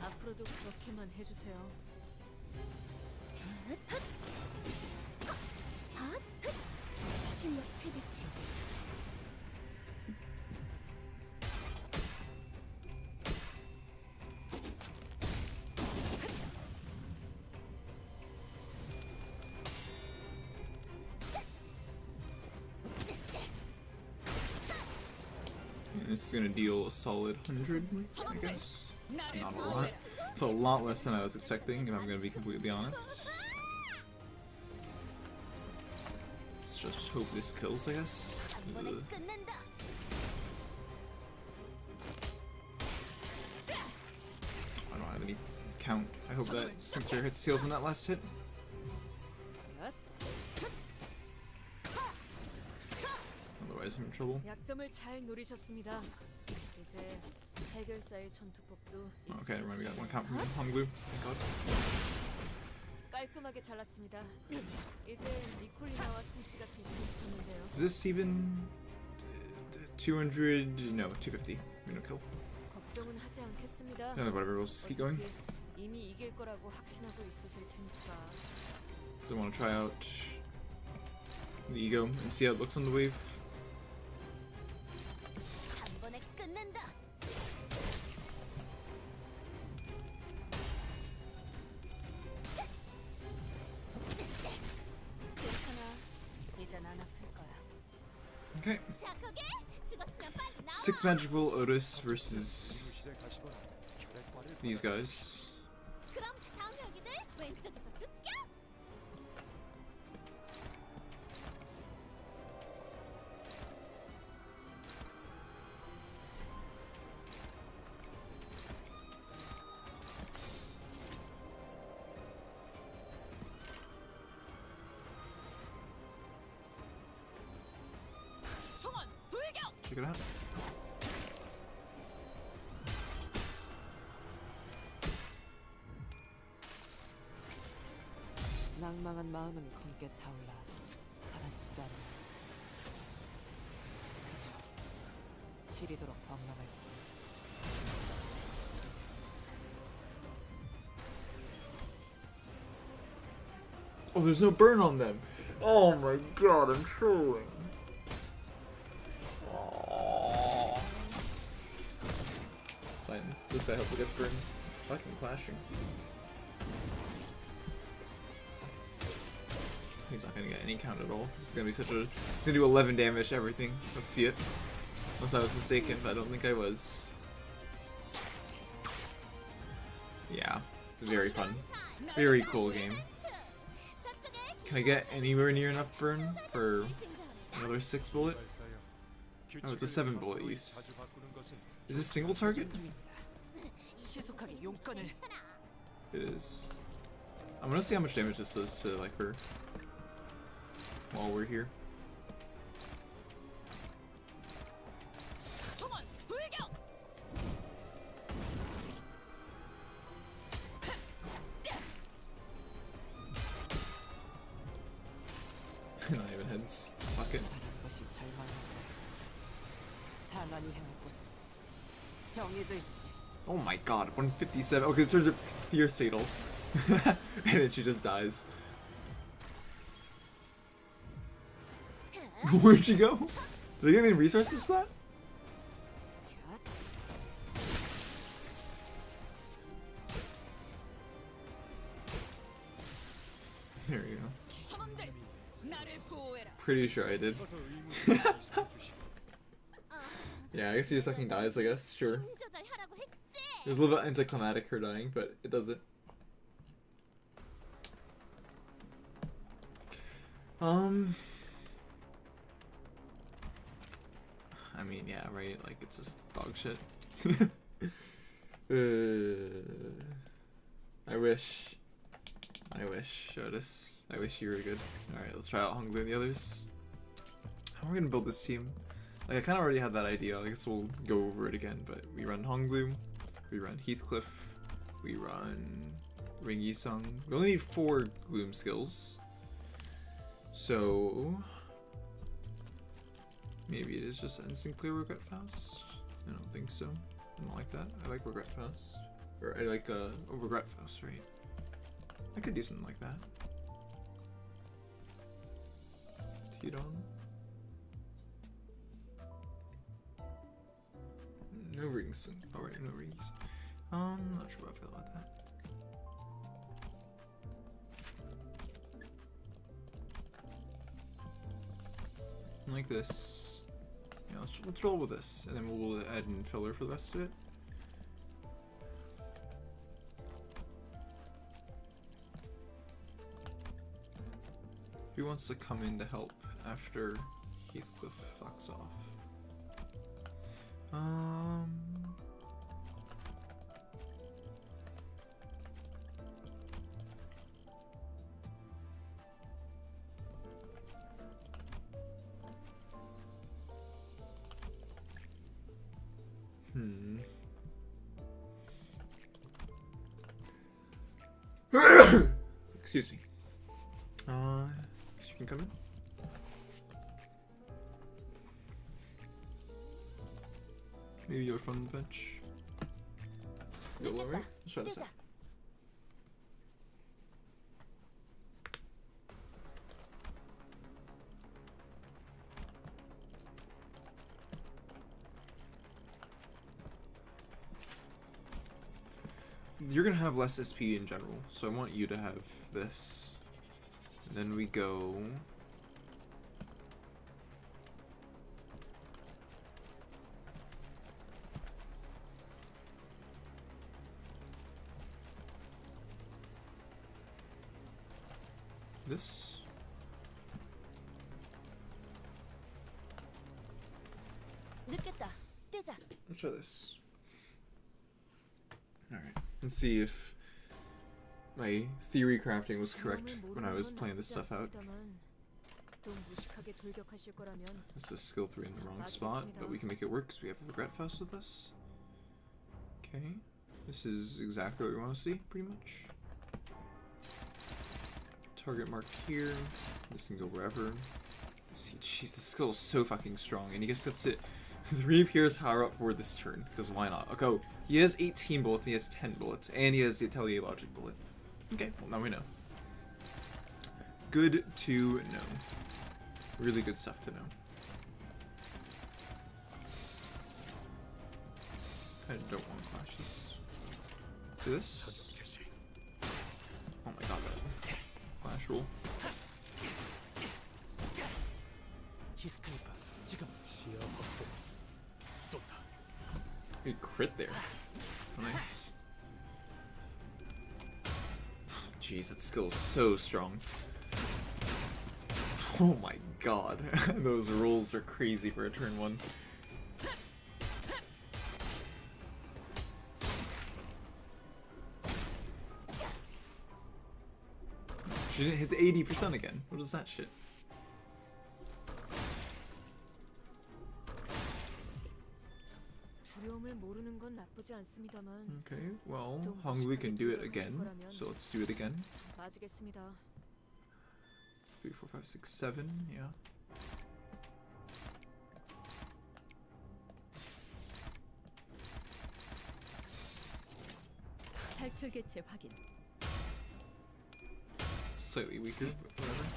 앞으로도 그렇게만 해주세요. 출력 최대치. This is gonna deal a solid 100, I guess. It's not a lot. It's a lot less than I was expecting, if I'm gonna be completely honest. Let's just hope this kills, I guess. 한 번에 Ugh. 끝낸다. I don't have any count. I hope that Sinclair hits tails on that last hit. Otherwise, I'm in trouble. 약점을 잘 노리셨습니다. 이제 해결사의 전투법도 Okay, never mind. We got one 익숙해지셨네요. count from Honglu. Thank God. 깔끔하게 잘랐습니다. 이제 니콜리나와 솜씨가 도착하셨는데요. Is this even 200? No, 250. No kill. 걱정은 하지 않겠습니다. Yeah, whatever. We'll just keep going. 어차피 이미 이길 거라고 확신하고 있으실 테니까. So I want to try out the ego and see how it looks on the wave. 한 번에 끝낸다. 괜찮아. 이젠 안 아플 거야. Okay. 착하게 죽었으면 빨리 나와. 6 magical Otis versus 무실에 가시거나 혈액과를 these guys. 그럼 다음 혈기들 왼쪽에서 습격. 총원 돌격! Check it out. 낭망한 마음은 검게 타올라 사라지지 않아. 그저 시리도록 범람할 뿐. Oh, there's no burn on them. Oh my god, I'm trolling. Aww. Fine. This guy hopefully gets burned. Fucking clashing. He's not gonna get any count at all. This is gonna be such a. It's gonna do 11 damage to everything. Let's see it. Unless I was mistaken, but I don't think I was. Yeah. Very fun. Very cool game. Can I get anywhere near enough burn for another 6 bullet? Oh, it's a 7 bullet use. Is this single target? 시속하게 용건을. It is. I'm gonna see how much damage this does to like her while we're here. 총원 돌격! Not even heads. Fuck it. 것이 절망이다. 다만이 행할 곳은 정해져 있지. Oh my god, 157. Okay, it turns it Pierce Fatal. And then she just dies. Where'd she go? Did they give me resources for that? There you go. 선원들 나를 보호해라. Pretty sure I did. 가서 의문을 말씀해주시오. Yeah, I guess he just fucking dies, I guess. Sure. 힘 조절하라고 했지. It was a little bit anticlimactic her dying, but it does it. I mean, yeah, right? Like, it's just dog shit. I wish, Otis. I wish you were good. Alright, let's try out Honglu and the others. How are we gonna build this team? Like, I kind of already had that idea. I guess we'll go over it again, but we run Honglu, We run Heathcliff. We run Ring Yisung. We only need 4 Gloom skills. So maybe it is just instant clear Regret Faust? I don't think so. I don't like that. I like Regret Faust. Or I like Regret Faust, right? I could do something like that. Tidon. No rings. Alright, no rings. Not sure how I feel about that. Like this. Yeah, let's roll with this, and then we'll add in filler for the rest of it. Who wants to come in to help after Heathcliff fucks off? Excuse me. You can come in. Maybe you're from the bench. Go lower. Let's try this out. You're gonna have less SP in general, so I want you to have this. And then we go. This. Let's try this. Alright. And see if my theory crafting was correct when I was playing this stuff out. This is skill 3 in the wrong spot, but we can make it work because we have Regret Faust with us. Okay. This is exactly what we want to see, pretty much. Target marked here. This can go wherever. Jeez, this skill is so fucking strong, and he just gets it 3 Pierce power up for this turn, because why not? Okay, he has 18 bullets, and he has 10 bullets, and he has the Atelier Logic bullet. Okay, well now we know. Good to know. Really good stuff to know. I don't want to flash this. Do this. Oh my god, that flash roll. Good crit there. Nice. Jeez, that skill is so strong. Oh my god. Those rolls are crazy for a turn 1. She didn't hit the 80% again. What is that shit? Okay, well, Hongli can do it again, so let's do it again. 3, 4, 5, 6, 7, yeah. Slightly weaker, but whatever.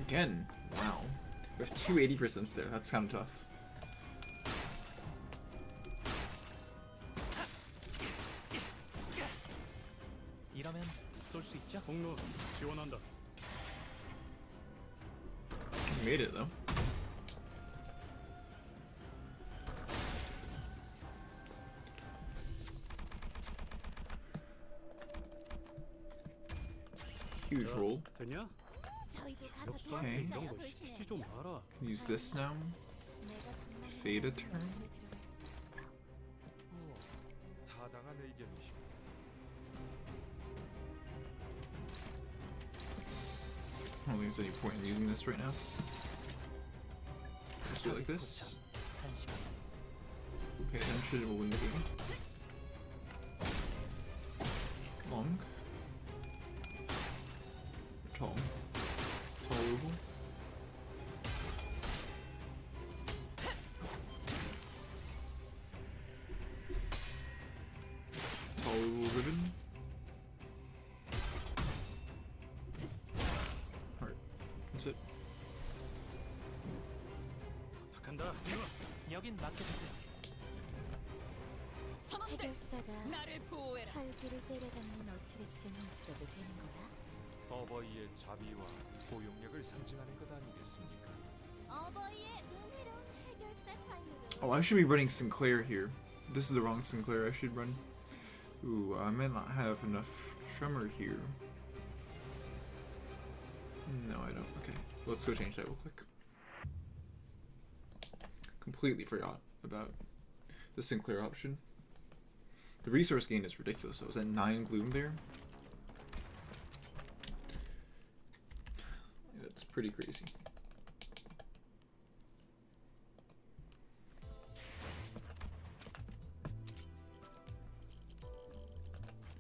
Again, wow. We have 2 80% there, that's kind of tough. You made it though. Huge roll. Okay. Use this now. Fade a turn. I don't think there's any point in using this right now. Just do it like this. Pay attention, we'll win the game. Long. Tall. Tolerable. Tolerable ribbon. Alright, that's it. 간다. 여긴 맡겨주세요. 해결사가 혈기를 때려잡는 어트랙션이 있어도 되는 거야? 어버이의 자비와 포용력을 상징하는 것 아니겠습니까? 어버이의 은혜로운 해결사 타임으로. Oh, I should be running Sinclair here. This is the wrong Sinclair I should run. Ooh, I may not have enough tremor here. No, I don't. Okay, let's go change that real quick. Completely forgot about the Sinclair option. The resource gain is ridiculous. I was at 9 gloom there. That's pretty crazy.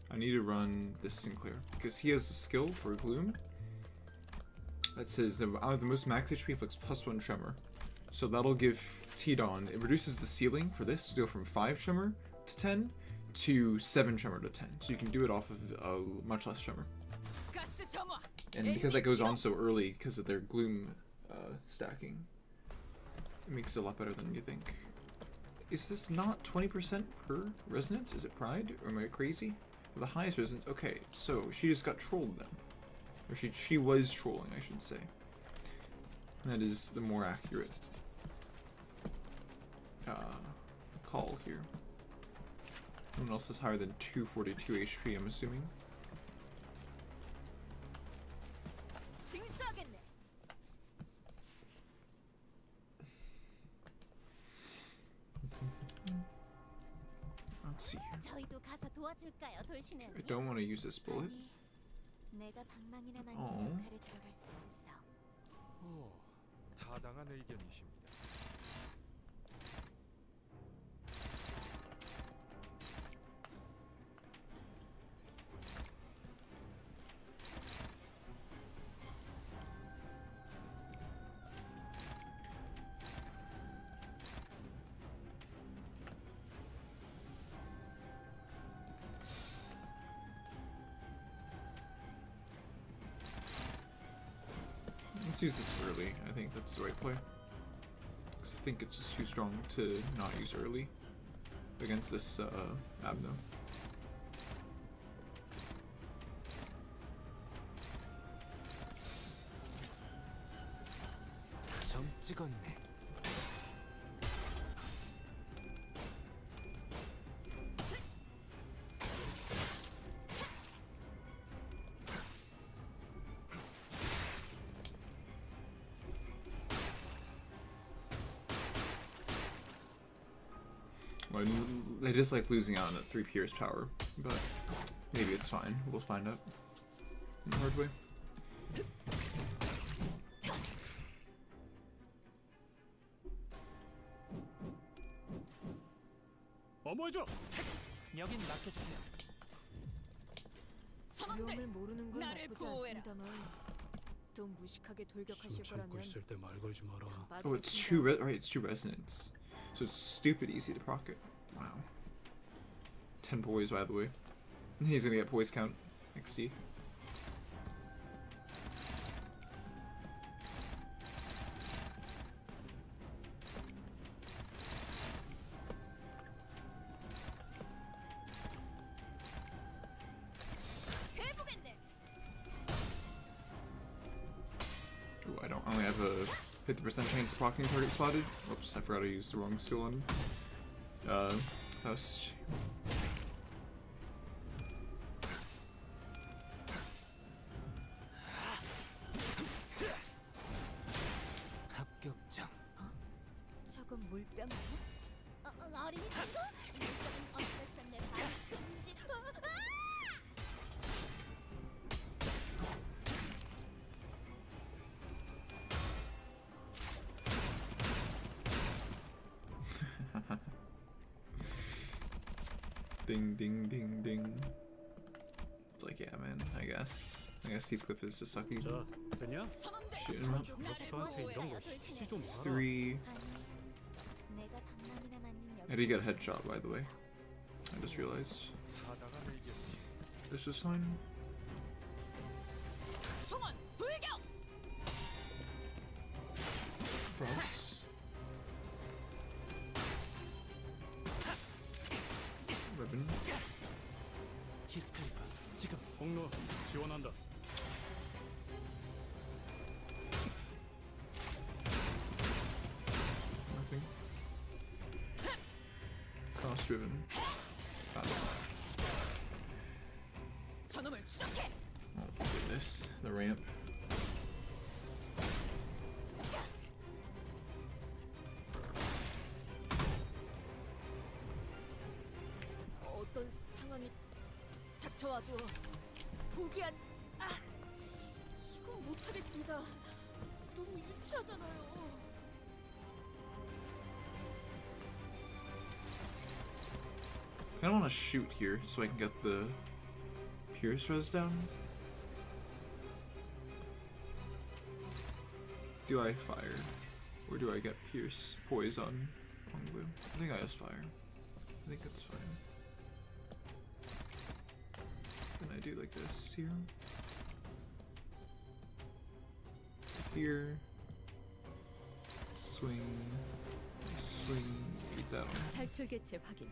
I need to run this Sinclair because he has a skill for gloom that says that out of the most max HP inflicts +1 tremor. So that'll give T-Dawn, it reduces the ceiling for this to go from 5 tremor to 10 to 7 tremor to 10. So you can do it off of much less tremor. And because that goes on so early because of their gloom stacking, it makes it a lot better than you think. Is this not 20% per resonance? Is it Pride? Or am I crazy? The highest resonance? Okay, so she just got trolled then. Or she was trolling, I should say. That is the more accurate call here. No one else is higher than 242 HP, I'm assuming. Let's see here. 저희도 가서 도와줄까요, 돌신은? I don't want to use this bullet. 아니, 내가 방망이나 맞는 어. 역할에 들어갈 수 없어. 오, 타당한 의견이십니다. Let's use this early. I think that's the right play. Because I think it's just too strong to not use early against this Abno. 점 찍었네. I just like losing out on that 3 Pierce power, but maybe it's fine. We'll find out in the hard way. 어머죠. 여긴 맡겨주세요. 위험을 모르는 건 나쁘지 않습니다만 또 무식하게 돌격하실 숨 참고 거라면 있을 때 말 걸지 마라. 전 Oh, it's 빠지겠습니다. right, it's 2 resonance. So it's stupid easy to pocket. Wow. 10 poise, by the way. He's gonna get poise count. XD. Ooh, I only have a 50% chance of pocketing target spotted. Oops, I forgot to use the wrong skill on Faust. 합격장. 저건 물병이야? 어린이 친구? 어쩌면 내 발이 큰지. Ding, ding, ding, ding. It's like, yeah, man, I guess Heathcliff is just sucky. 자, 됐냐? Shoot him up. 덕수한테 이런 거 시키지 좀 It's 마라. 3. 아니, 내가 방망이나 맞는 How do you get a headshot, by the way? I just realized. 하다가 내게 This is fine. Cross. Ribbon. 히스테리카 지금 공로 지원한다. Nothing. Cross ribbon. 저놈을 추적해. Oh goodness, the ramp. 어떤 상황이 닥쳐와도 포기한 이건 못하겠습니다. 너무 유치하잖아요. I don't want to shoot here so I can get the Pierce res down. Do I fire? Or do I get Pierce poise on blue? I think I just fire. I think that's fine. Then I do like this here. Here. Swing. Swing. Eat that one. 탈출 개체 확인.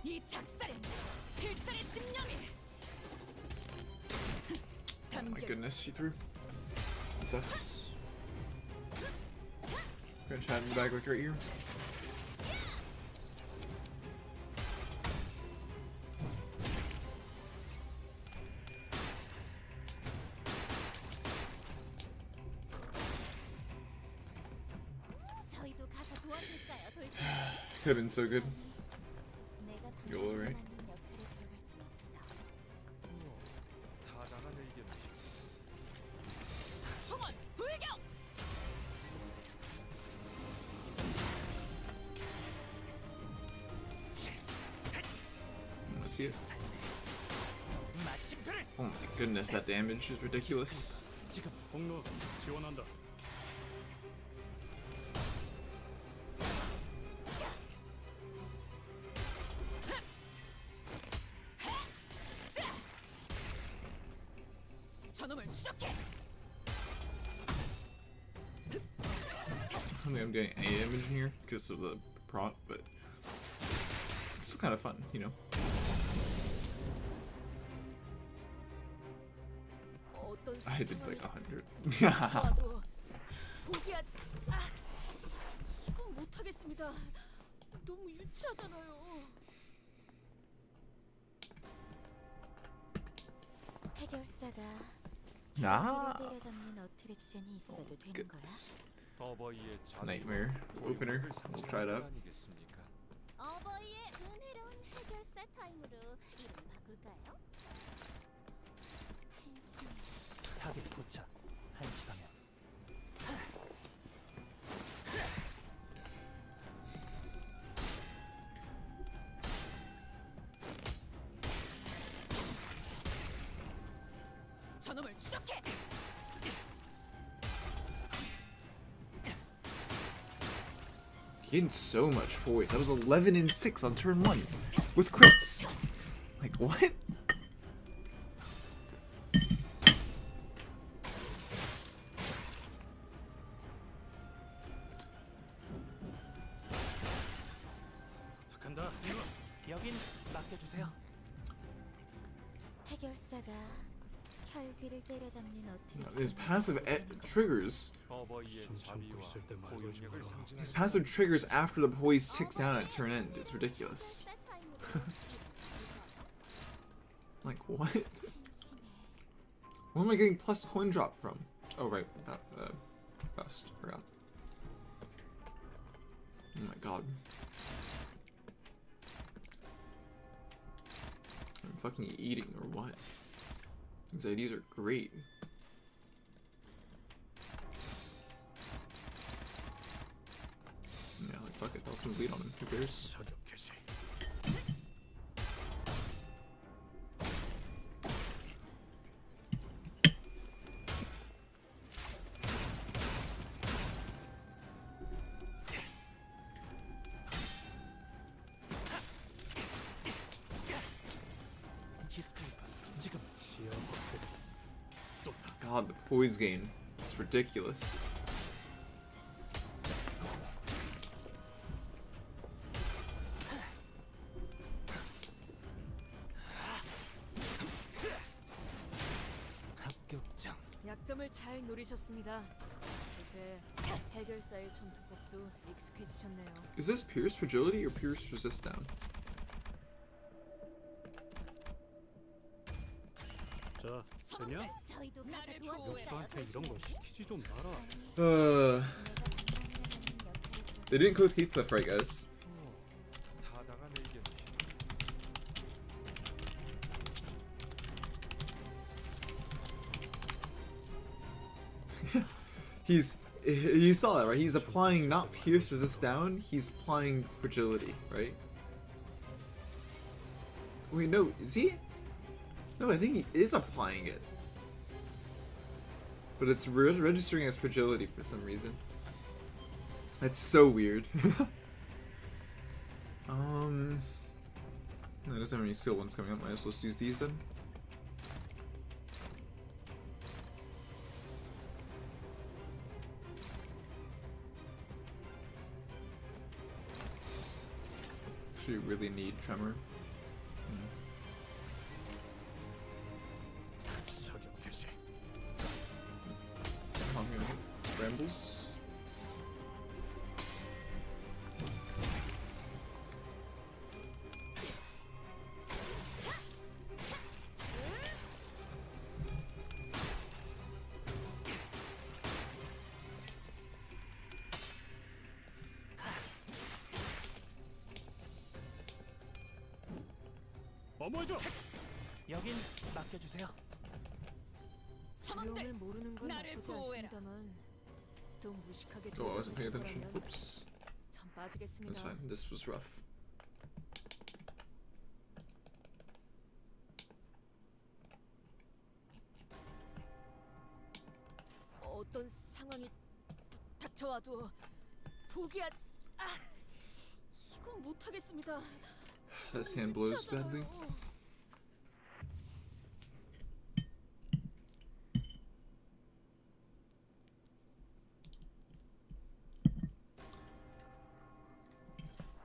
이 작살엔 필살의 집념이. Oh my goodness, she threw. That sucks. Gonna chat in the back like right here. 저희도 가서 도와줄까요, 돌쇠? Could have been so good. 내가 YOLO, 방망이나 right? 맞는 역할에 들어갈 수 없어. 하다가 내게 총원 불격. Let's see it. Oh my goodness, that damage is ridiculous. 지금 공로 지원한다. 저놈을 추적해. I don't think I'm getting any damage in here because of the prompt, but it's kind of fun, you know. 어떤 I did 상황이 like 100. 닥쳐와도 포기한 이건 못하겠습니다. 너무 유치하잖아요. 해결사가 Ah, 혈기를 때려잡는 어트랙션이 있어도 되는 거야? goodness. 어버이의 자비와 Nightmare opener. 고용력을 We'll try it 상징하는 out. 것 아니겠습니까? 어버이의 은혜로운 해결사 타임으로 이름 바꿀까요? 한심. 타겟 포착 1시 방향. 저놈을 추적해. Getting so much poise. I was 11 and 6 on turn 1 with crits. Like, what? 부탁한다. 여긴 맡겨주세요. 해결사가 혈귀를 때려잡는 His 어트랙션. passive triggers. 어버이의 자비와 고용력을 상징하는 His passive triggers after the poise ticks down at turn end. It's ridiculous. Like, what? Where am I getting plus coin drop from? Oh, right. That, bust. Forgot. Oh my god. I'm fucking eating or what? These IDs are great. some bleed on him. Who cares? 자격 개시. 히스크리프 지금 시야 확대. 쏜다. God, the poise gain. It's ridiculous. 합격장. 약점을 잘 노리셨습니다. 이제 해결사의 전투법도 익숙해지셨네요. Is this Pierce Fragility or Pierce Resist down? 자, 되냐? 저희도 가서 도와드릴까요? 역사한테 이런 거 시키지 좀 마라. Uh, 내가 방망이나 맞는 역할을 they didn't go with Heathcliff, right, guys? 다 나간 의견. You saw that, right? He's applying not Pierce Resist down, he's applying Fragility, right? Wait, no, is he? No, I think he is applying it. But it's registering as Fragility for some reason. That's so weird. I doesn't have any seal ones coming up, might as well just use these then. Actually really need Tremor. 자격 개시. I'm gonna get Brambles. 어머해줘. 여긴 맡겨주세요. 유형을 모르는 건 나쁘지 않습니다만 또 무식하게 Oh, I wasn't paying attention. 거라면 Whoops. 전 빠지겠습니다. That's fine. This was rough. 어떤 상황이 닥쳐와도 포기한 이건 못하겠습니다. This hand blows badly.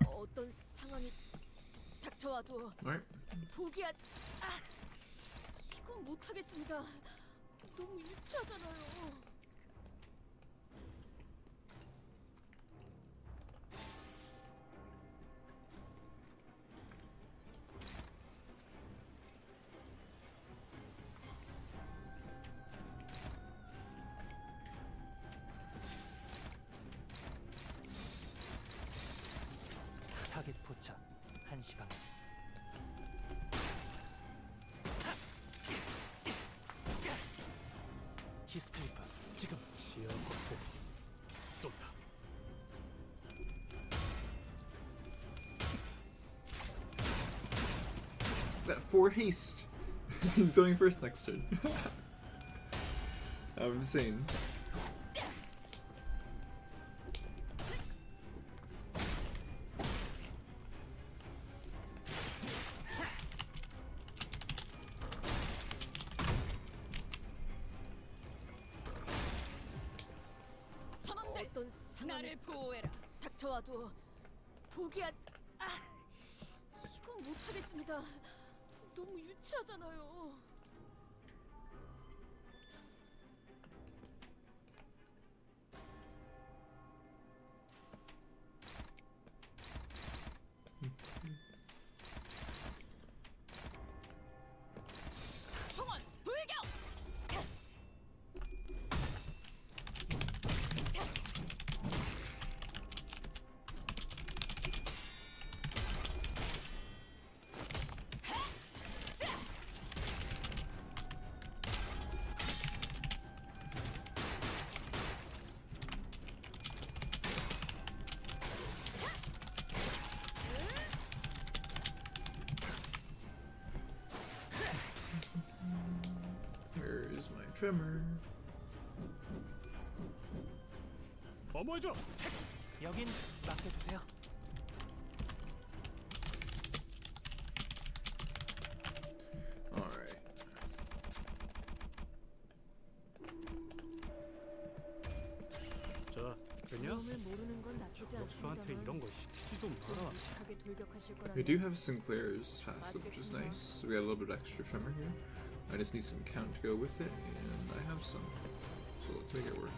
어떤 상황이 닥쳐와도 Alright. 포기한 이건 못하겠습니다. 너무 유치하잖아요. 타겟 포착. 1시 방향. 히스크리프 지금 시야 확대. 쏜다. That 4 haste. He's going first next turn. I'm insane. 어떤 상황이 닥쳐와도 포기한 이건 못하겠습니다. 너무 유치하잖아요. 총원 불격! trimmer. 어머해줘. 여긴 맡겨주세요. Alright. 자, 되냐? 마음을 모르는 건 나쁘지 역수한테 이런 않습니다만 거 시키지도 좀 마라. 무식하게 돌격하실 We do 거라면 have Sinclair's passive, which is nice. So we got a little bit extra trimmer here. I just need some count to go with it, and I have some. So let's make it work.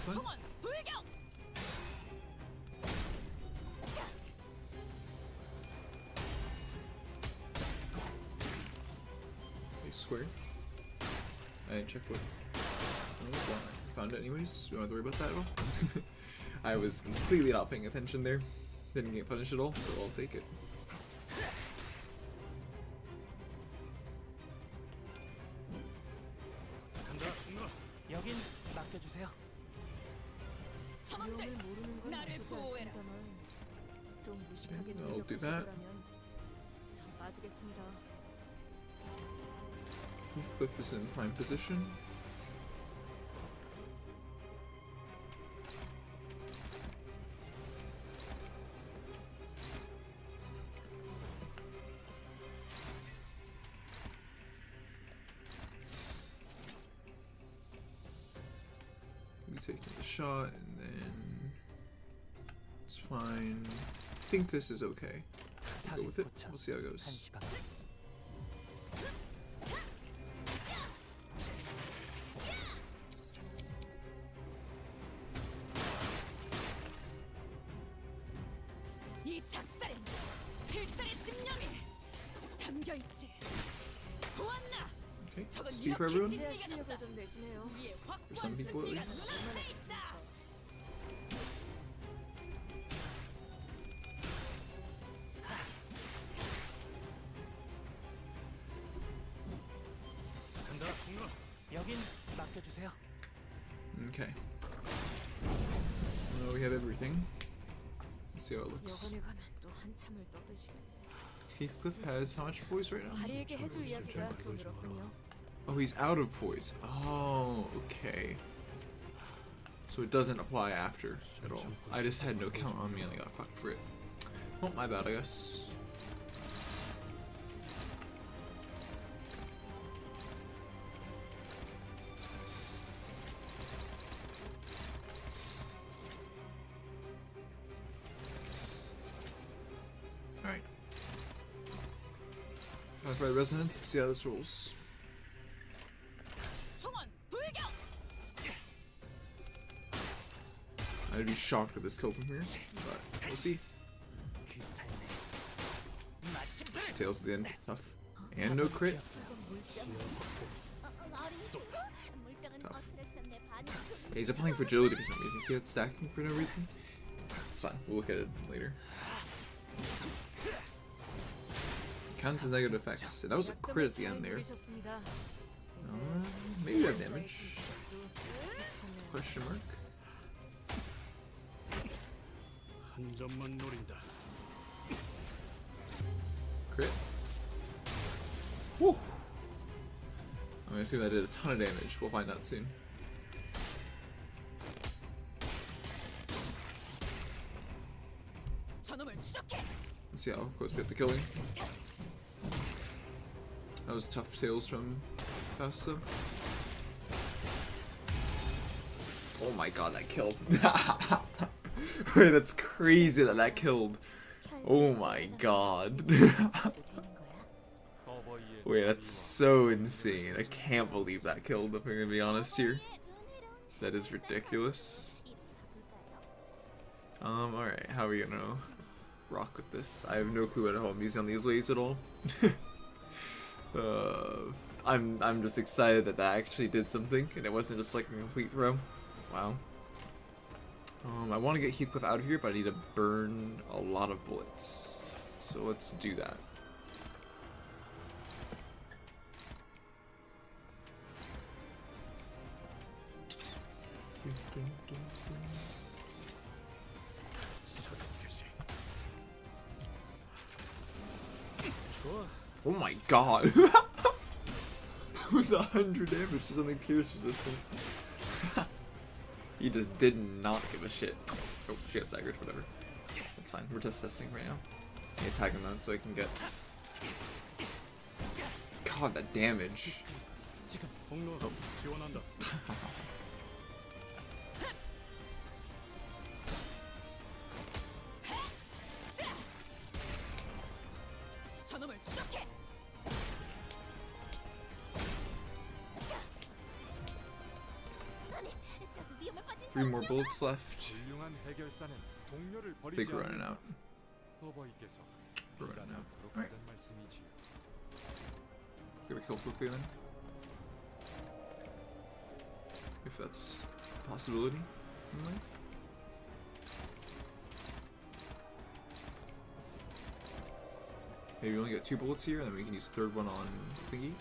Fine. Okay, square. I didn't check what. Oh, well, I found it anyways. We don't have to worry about that at all. I was completely not paying attention there. Didn't get punished at all, so I'll take it. 간다. 여긴 맡겨주세요. 마음을 모르는 건 나쁘지 않습니다만 좀 무식하게 Okay, I'll do 돌격하실 that. 거라면 전 빠지겠습니다. Cliff is in prime position. We taking the shot and then it's fine. I think this is okay. Go with it. We'll see how it goes. 1시 반. 이 작살엔 필살의 집념이 담겨 있지. 보았나? Okay, speed for everyone. 이제야 실력을 좀 내시네요. 우리의 For some people at least. 간다. 여긴 맡겨주세요. Okay. Well, we have everything. Let's see how it looks. 여관에 가면 또 한참을 떠드시겠네. Heathcliff has how much poise right now? 다리에게 해줄 이야기가 또 늘었군요. Oh, he's out of poise. Oh, okay. So it doesn't apply after at all. I just had no count on me and I got fucked for it. Well, my bad, I guess. Alright. 5 red resonance, let's see how this rolls. I'd be shocked if this killed from here, but we'll see. 그 삶에 마침 Tails at the end, tough. And no crit. Tough. Yeah, he's applying fragility for some reason. See how it's stacking for no reason? It's fine, we'll look at it later. Counts as negative effects. And that was a crit at the end there. Maybe that damage. Question mark. 한 점만 노린다. Crit. Woo! I'm gonna assume that did a ton of damage. We'll find out soon. Let's see how close we have to killing. That was tough tails from Fausto. Oh my god, that killed. Wait, that's crazy that that killed. Oh my god. Wait, that's so insane. I can't believe that killed, if I'm gonna be honest here. That is ridiculous. Alright, how are we gonna rock with this? I have no clue how I'm using on these waves at all. I'm just excited that that actually did something, and it wasn't just like a complete throw. Wow. I want to get Heathcliff out of here, but I need to burn a lot of bullets. So let's do that. Oh my god. That was 100 damage to something pierce resistant. He just did not give a shit. Oh, she got staggered, whatever. That's fine, we're just testing right now. He's tagging on so I can get... God, that damage. 지금 공로 지원한다. 저놈을 추적해. 3 more bullets left. 훌륭한 해결사는 동료를 I 버리지 think we're running 않는다. out. 어버이께서 We're running out. 비난하도록 Alright. 하던 말씀이지요. Gonna kill quickly then. If that's a possibility in life. Maybe we only got 2 bullets here, and then we can use the 3rd one on thingy.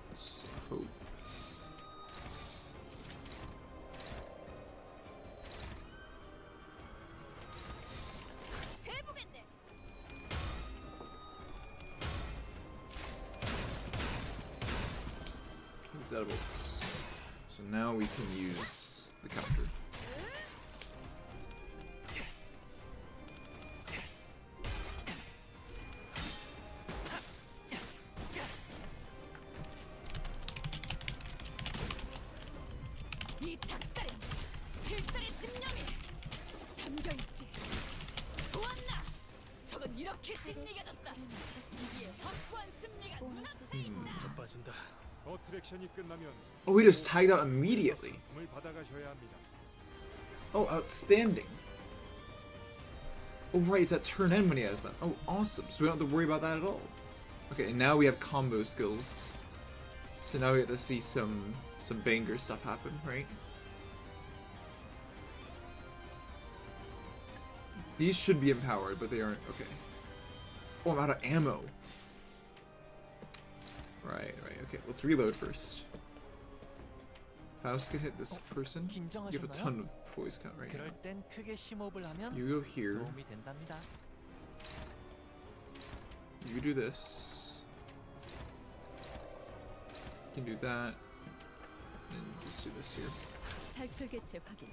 Let's hope. He's out of bullets. So now we can use the counter. 이 작살엔 필살의 집념이 담겨있지. 보았나? 저건 이렇게 심리가졌다. 이에 확고한 승리가 눈앞에 있다. 좀 빠진다. 어트랙션이 끝나면 Oh, we just tagged out immediately. 상품을 받아가셔야 합니다. Oh, outstanding. Oh, right, it's at turn end when he has that. Oh, awesome. So we don't have to worry about that at all. Okay, and now we have combo skills. So now we get to see some banger stuff happen, right? These should be empowered, but they aren't. Okay. Oh, I'm out of ammo. Right. Okay, let's reload first. Faust can hit this person. You have a ton of poise count right 그럴 now. 땐 크게 심호흡을 하면 You go here. 도움이 된답니다. You do this. You can do that. And just do this here. 탈출 개체 확인.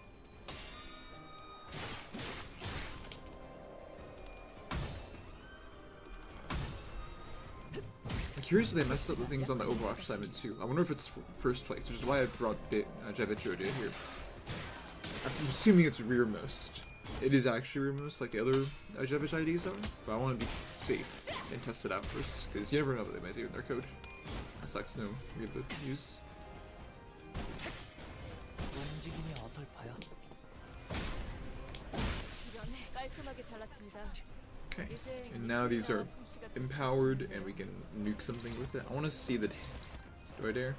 I'm curious if they messed up the things on the Overwatch Simon too. I wonder if it's first place, which is why I brought Javicho here. I'm assuming it's rearmost. It is actually rearmost, like the other Javich IDs are, but I want to be safe and test it out first, because you never know what they might do in their code. That sucks to know we have to use. 움직임이 어설퍼요. 이런 깔끔하게 잘랐습니다. Okay, and now these are empowered, and we can nuke something with it. I want to see the... Do I dare?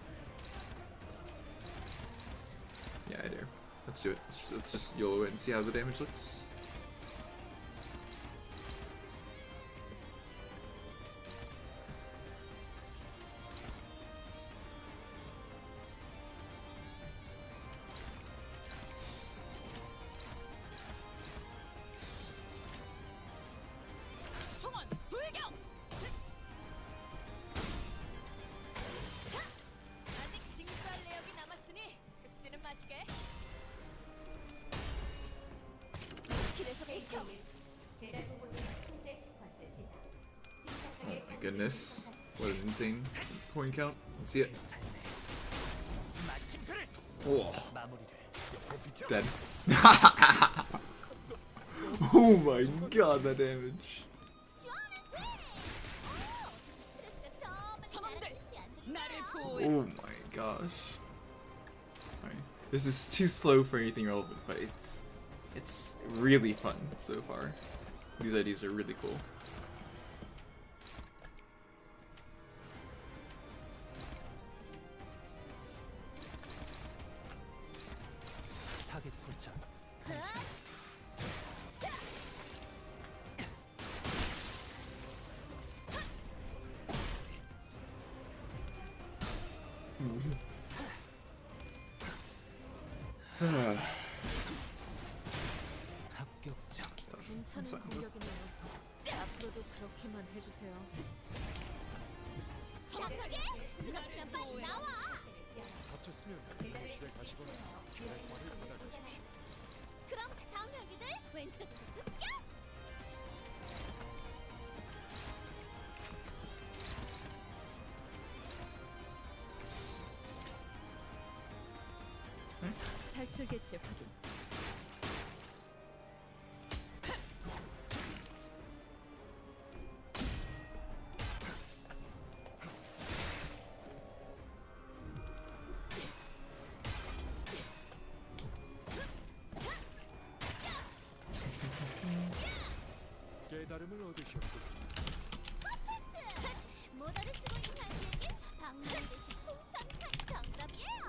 Yeah, I dare. Let's do it. Let's just YOLO it and see how the damage looks. 총원 불경. 아직 징수할 내역이 남았으니 죽지는 마시게. Oh my goodness. What an insane point count. Let's see it. Oh, 마무리를. dead. Oh my god, that damage. 선원들 나를 보호해. Oh my gosh. Alright. This is too slow for anything relevant, but it's really fun so far. These IDs are really cool. 타겟 포착. 합격점. 괜찮은 공격이네요. 앞으로도 시키기만 해주세요. 정확하게 죽었으면 빨리 나와. 다쳤으면 의료실에 가시거나 기내과를 받아가십시오. 그럼 다음 열기들 왼쪽으로 습격. 탈출 개체 확인. 깨달음을 얻으셨고 모더를 쓰고 있는 당신에겐 방문 대신 풍선칸이 정답이에요.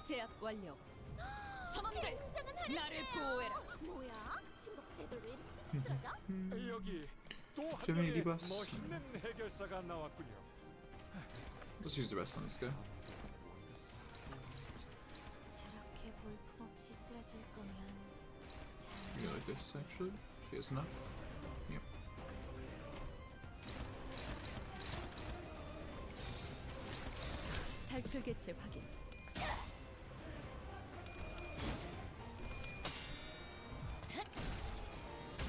제압 완료. 선원들, 굉장한 활약. 나를 보호해라. 뭐야? 신복 제대로 왜 이렇게 쓰러져? 여기 또 한 재민이 명의 리버스. 멋있는 해결사가 나왔군요. Let's use the rest on this guy. 저렇게 볼품없이 쓰러질 거면 Maybe like this actually. She has enough. Yep. 탈출 개체 확인.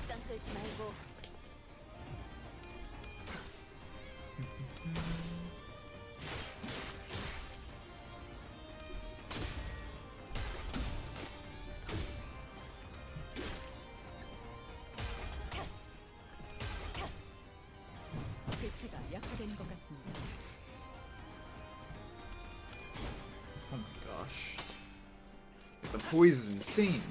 시간 끌지 말고. 개체가 약화된 것 같습니다. Oh my gosh. The poise is insane.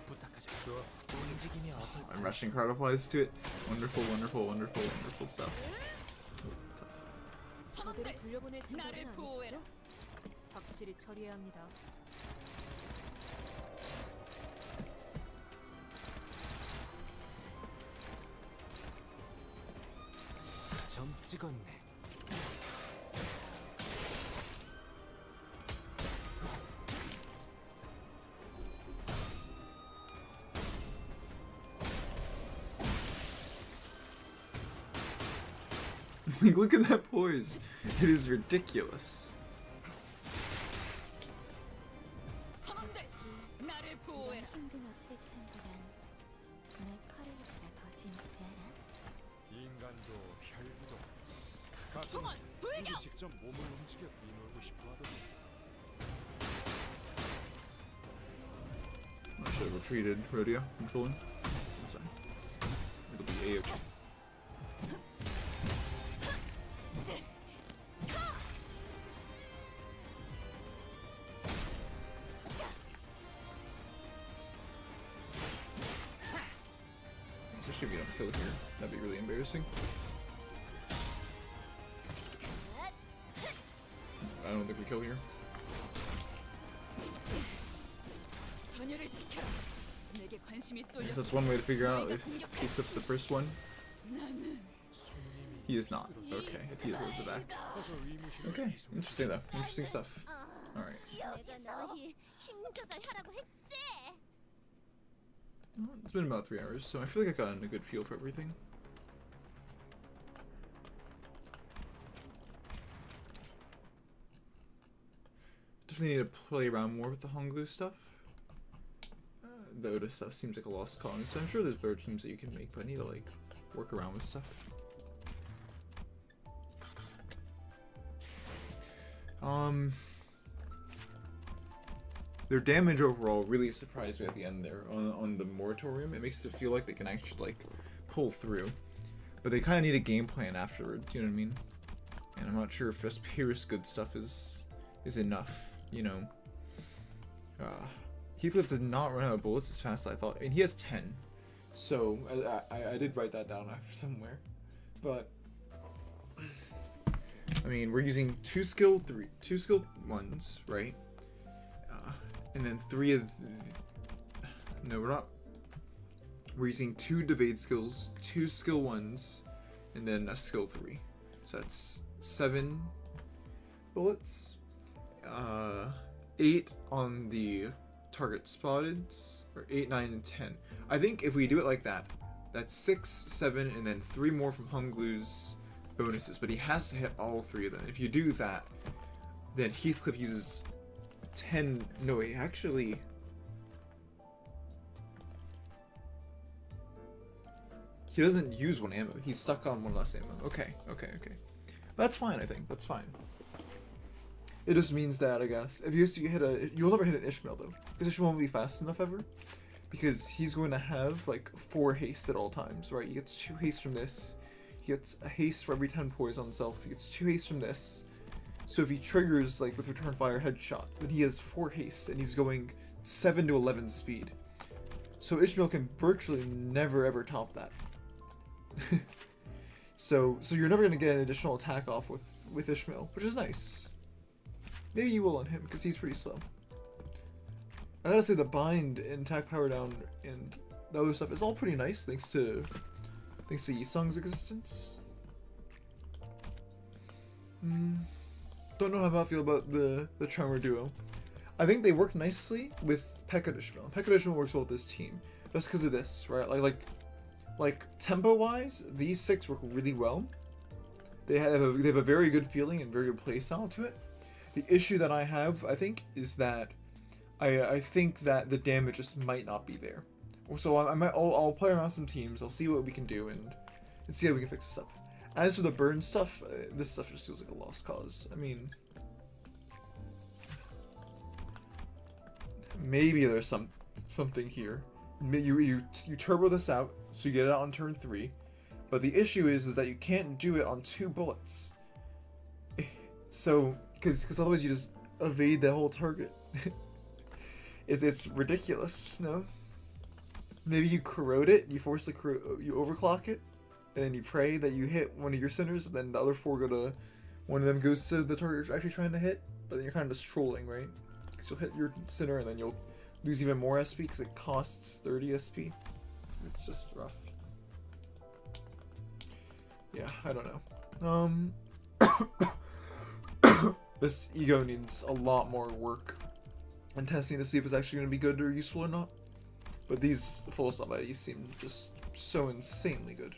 부탁하죠. 움직임이 어설퍼요. And rushing card applies to it. Wonderful, wonderful, wonderful, wonderful stuff. 저들을 불려보낼 생각은 아니시죠? 확실히 처리해야 합니다. 점 찍었네. Like, look at that poise. It is ridiculous. 선원들, 나를 보호해라. 힘든 어트랙션보단 내 커리어가 더 재밌지 않아? 인간도 혈기도 가끔 누구 직접 몸을 움직여 비놀고 싶어 하더니 I should have retreated. Rodeo, controlling. That's fine. It'll be A-okay. Especially if you don't kill here. That'd be really embarrassing. I don't think we kill here. 전열을 지켜라. 내게 관심이 I 쏠려. guess that's one way to figure out if he clips the first one. He is not. Okay, if he is at the back. 가서 의무실에 Okay, interesting though. Interesting stuff. Alright. 내가 너희 힘 조절하라고 했지? Well, it's been about 3 hours, so I feel like I've gotten a good feel for everything. Definitely need to play around more with the Honglu stuff. The Outis stuff seems like a lost cause, so I'm sure there's better teams that you can make, but I need to like work around with stuff. Their damage overall really surprised me at the end there on the moratorium. It makes it feel like they can actually like pull through, but they kind of need a game plan afterward. Do you know what I mean? And I'm not sure if just Pierce good stuff is enough. You know, Heathcliff did not run out of bullets as fast as I thought, and he has 10. So I did write that down somewhere, but I mean we're using two skilled ones, right? And then 3 of no, we're not. We're using 2 evade skills, 2 skill 1s, and then a skill 3. So that's 7 bullets. 8 on the target spotted, or 8, 9, and 10. I think if we do it like that, that's 6, 7, and then 3 more from Hunglu's bonuses, but he has to hit all 3 of them. If you do that, then Heathcliff uses 10. No, wait, actually. He doesn't use 1 ammo. He's stuck on 1 less ammo. Okay. That's fine, I think. That's fine. It just means that, I guess, if you hit you'll never hit an Ishmael, though. Because Ishmael won't be fast enough ever. Because he's going to have, like, 4 haste at all times, right? He gets 2 haste from this. He gets a haste for every 10 poise on himself. He gets 2 haste from this. So if he triggers, like, with return fire headshot, then he has 4 haste, and he's going 7 to 11 speed. So Ishmael can virtually never ever top that. so you're never gonna get an additional attack off with Ishmael, which is nice. Maybe you will on him because he's pretty slow. I gotta say the bind and attack power down and the other stuff is all pretty nice thanks to Yisung's existence. Don't know how I feel about the Tremor duo. I think they work nicely with Pekka Ishmael. Pekka Ishmael works well with this team just because of this, right? Like tempo-wise, these 6 work really well. They have a very good feeling and very good playstyle to it. The issue that I have, I think, is that I think that the damage just might not be there. So I'll play around some teams. I'll see what we can do and see how we can fix this up. As for the burn stuff, this stuff just feels like a lost cause. I mean, maybe there's something here. You turbo this out, so you get it out on turn 3. But the issue is that you can't do it on 2 bullets. So, because otherwise you just evade the whole target. It's ridiculous, no? Maybe you corrode it, you you overclock it, and then you pray that you hit one of your centers, and then the other 4 one of them goes to the target you're actually trying to hit, but then you're kind of just trolling, right? Because you'll hit your center, and then you'll lose even more SP because it costs 30 SP. It's just rough. Yeah, I don't know. This ego needs a lot more work and testing to see if it's actually going to be good or useful or not. But these Fullstop IDs seem just so insanely good.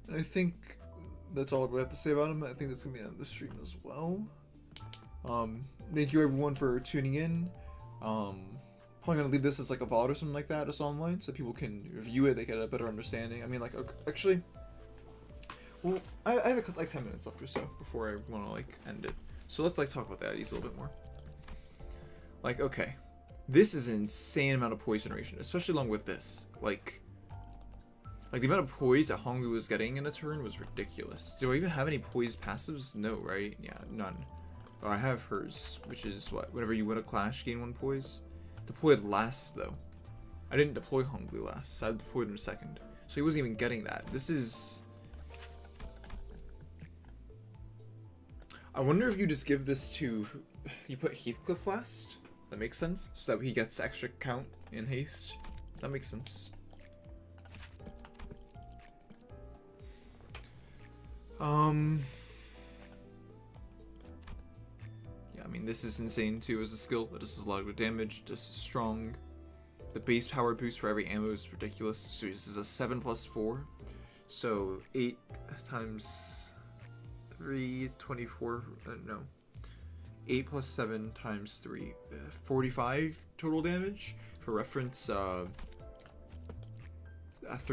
And I think that's all we have to say about them. I think that's going to be the end of the stream as well. Thank you everyone for tuning in. Probably gonna leave this as like a VOD or something like that, just online, so people can review it, they get a better understanding. I mean, like, actually, well, I have like 10 minutes left or so before I want to like end it. So let's like talk about the IDs a little bit more. Like, okay, this is an insane amount of poise generation, especially along with this. Like the amount of poise that Honglu was getting in a turn was ridiculous. Do I even have any poise passives? No, right? Yeah, none. Oh, I have hers, which is what? Whenever you win a clash, gain 1 poise. Deployed last, though. I didn't deploy Honglu last. I deployed him second. So he wasn't even getting that. This is... I wonder if you just give this to... You put Heathcliff last? That makes sense. So that he gets extra count in haste. That makes sense. Yeah, I mean, this is insane too as a skill. It does a lot of damage, just strong. The base power boost for every ammo is ridiculous. So this is a 7+4. So 8 times 3, 24, no. 8 plus 7 times 3, 45 total damage. For reference, 3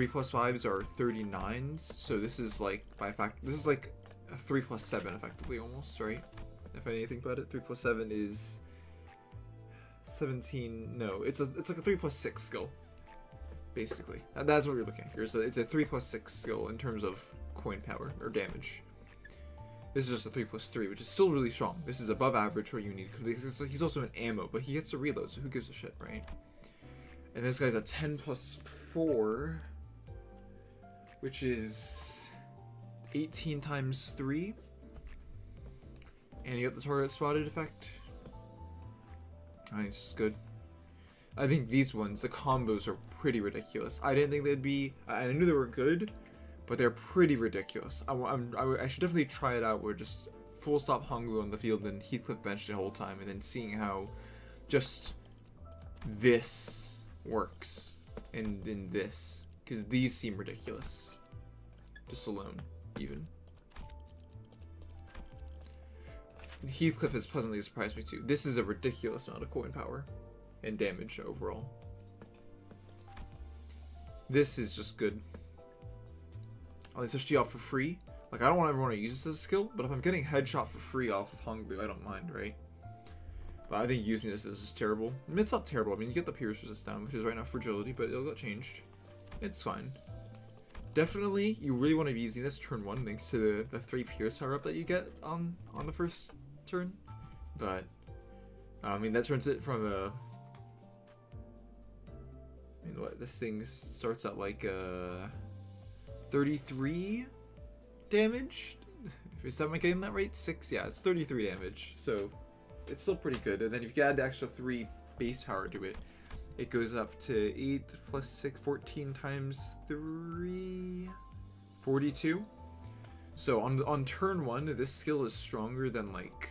plus 5s are 39s. So this is like, by fact, this is like a 3 plus 7 effectively almost, right? If I think about it, 3 plus 7 is 17. No, it's like a 3 plus 6 skill, basically. That's what you're looking at here. It's a 3 plus 6 skill in terms of coin power or damage. This is just a 3 plus 3, which is still really strong. This is above average what you need, because he's also an ammo, but he gets to reload, so who gives a shit, right? And this guy's a 10 plus 4, which is 18 times 3. And you got the target spotted effect. I think it's just good. I think these ones, the combos are pretty ridiculous. I didn't think they'd be... I knew they were good, but they're pretty ridiculous. I should definitely try it out where just full stop Honglu on the field and Heathcliff benched the whole time, and then seeing how just this works and in this, because these seem ridiculous just alone. Even Heathcliff has pleasantly surprised me too. This is a ridiculous amount of coin power and damage overall. This is just good. I'll let you off for free. Like, I don't want everyone to use this as a skill, but if I'm getting headshot for free off with Honglu, I don't mind, right? But I think using this is just terrible. I mean, it's not terrible. I mean, you get the Pierce resist down, which is right now fragility, but it'll get changed. It's fine. Definitely, you really want to be using this turn 1 thanks to the 3 Pierce power up that you get on the first turn. But, I mean, that turns it from a... I mean, what? This thing starts at like 33 damage? Am I getting that right? 6? Yeah, it's 33 damage. So, it's still pretty good. And then if you add the extra 3 base power to it, it goes up to 8 plus 6, 14 times 3, 42. So on turn 1, this skill is stronger than like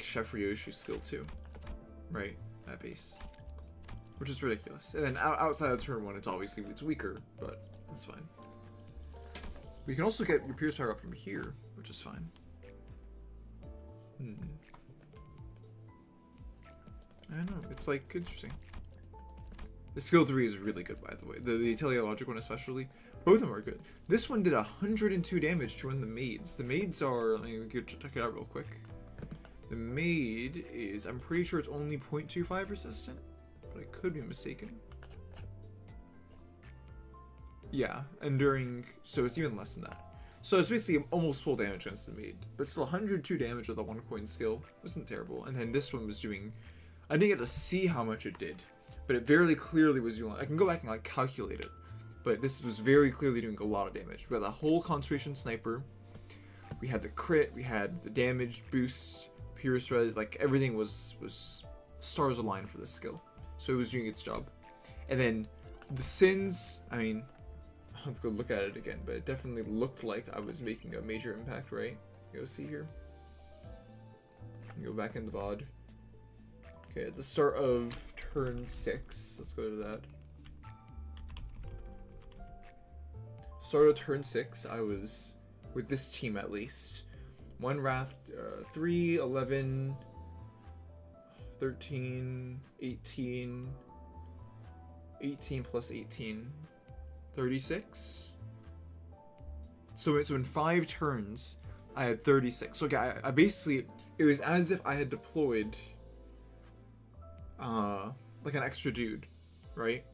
Chef Ryoshu's skill 2, right? At base, which is ridiculous. And then outside of turn 1, it's weaker, but it's fine. We can also get your Pierce power up from here, which is fine. I don't know, it's like interesting. The skill 3 is really good, by the way. The teleologic one especially. Both of them are good. This one did 102 damage to one of the maids. The maids are, let me check it out real quick. The maid is, I'm pretty sure it's only 0.25 resistant, but I could be mistaken. Yeah, enduring, so it's even less than that. So it's basically almost full damage against the maid, but still 102 damage with a 1 coin skill. Wasn't terrible. And then this one was doing, I didn't get to see how much it did, but it very clearly was doing, I can go back and like calculate it, but this was very clearly doing a lot of damage. We had the whole concentration sniper, we had the crit, we had the damage boost, Pierce res, like everything was stars aligned for this skill. So it was doing its job. And then the sins, I mean, I'll have to go look at it again, but it definitely looked like I was making a major impact, right? Go see here. Go back in the VOD. Okay, at the start of turn 6, let's go to that. Start of turn 6, I was, with this team at least, 1 Wrath, 3, 11, 13, 18, 18 plus 18, 36? So in 5 turns, I had 36. So okay, I basically, it was as if I had deployed like an extra dude, right?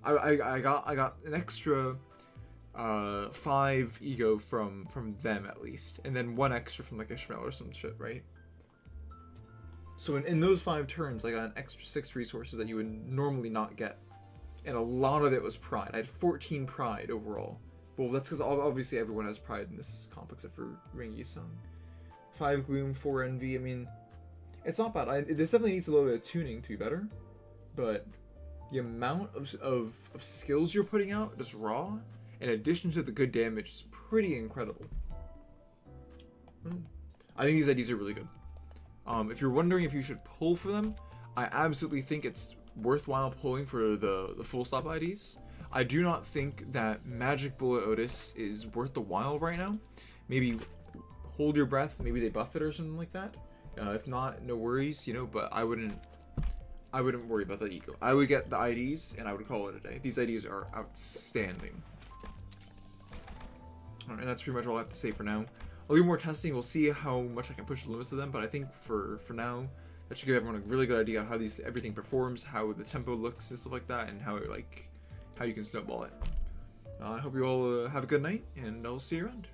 I got an extra 5 ego from them at least, and then 1 extra from like Ishmael or some shit, right? So in those 5 turns, I got an extra 6 resources that you would normally not get, and a lot of it was pride. I had 14 pride overall. Well, that's because obviously everyone has pride in this comp except for Rengi-san. 5 gloom, 4 envy. I mean, it's not bad. This definitely needs a little bit of tuning to be better, but the amount of skills you're putting out, just raw, in addition to the good damage, is pretty incredible. I think these IDs are really good. If you're wondering if you should pull for them, I absolutely think it's worthwhile pulling for the full stop IDs. I do not think that Magic Bullet Otis is worth the while right now. Maybe hold your breath, maybe they buff it or something like that. If not, no worries, you know, but I wouldn't worry about that ego. I would get the IDs and I would call it a day. These IDs are outstanding. And that's pretty much all I have to say for now. I'll do more testing. We'll see how much I can push the limits of them, but I think for now, that should give everyone a really good idea of how everything performs, how the tempo looks and stuff like that, and how you can snowball it. I hope you all have a good night, and I'll see you around.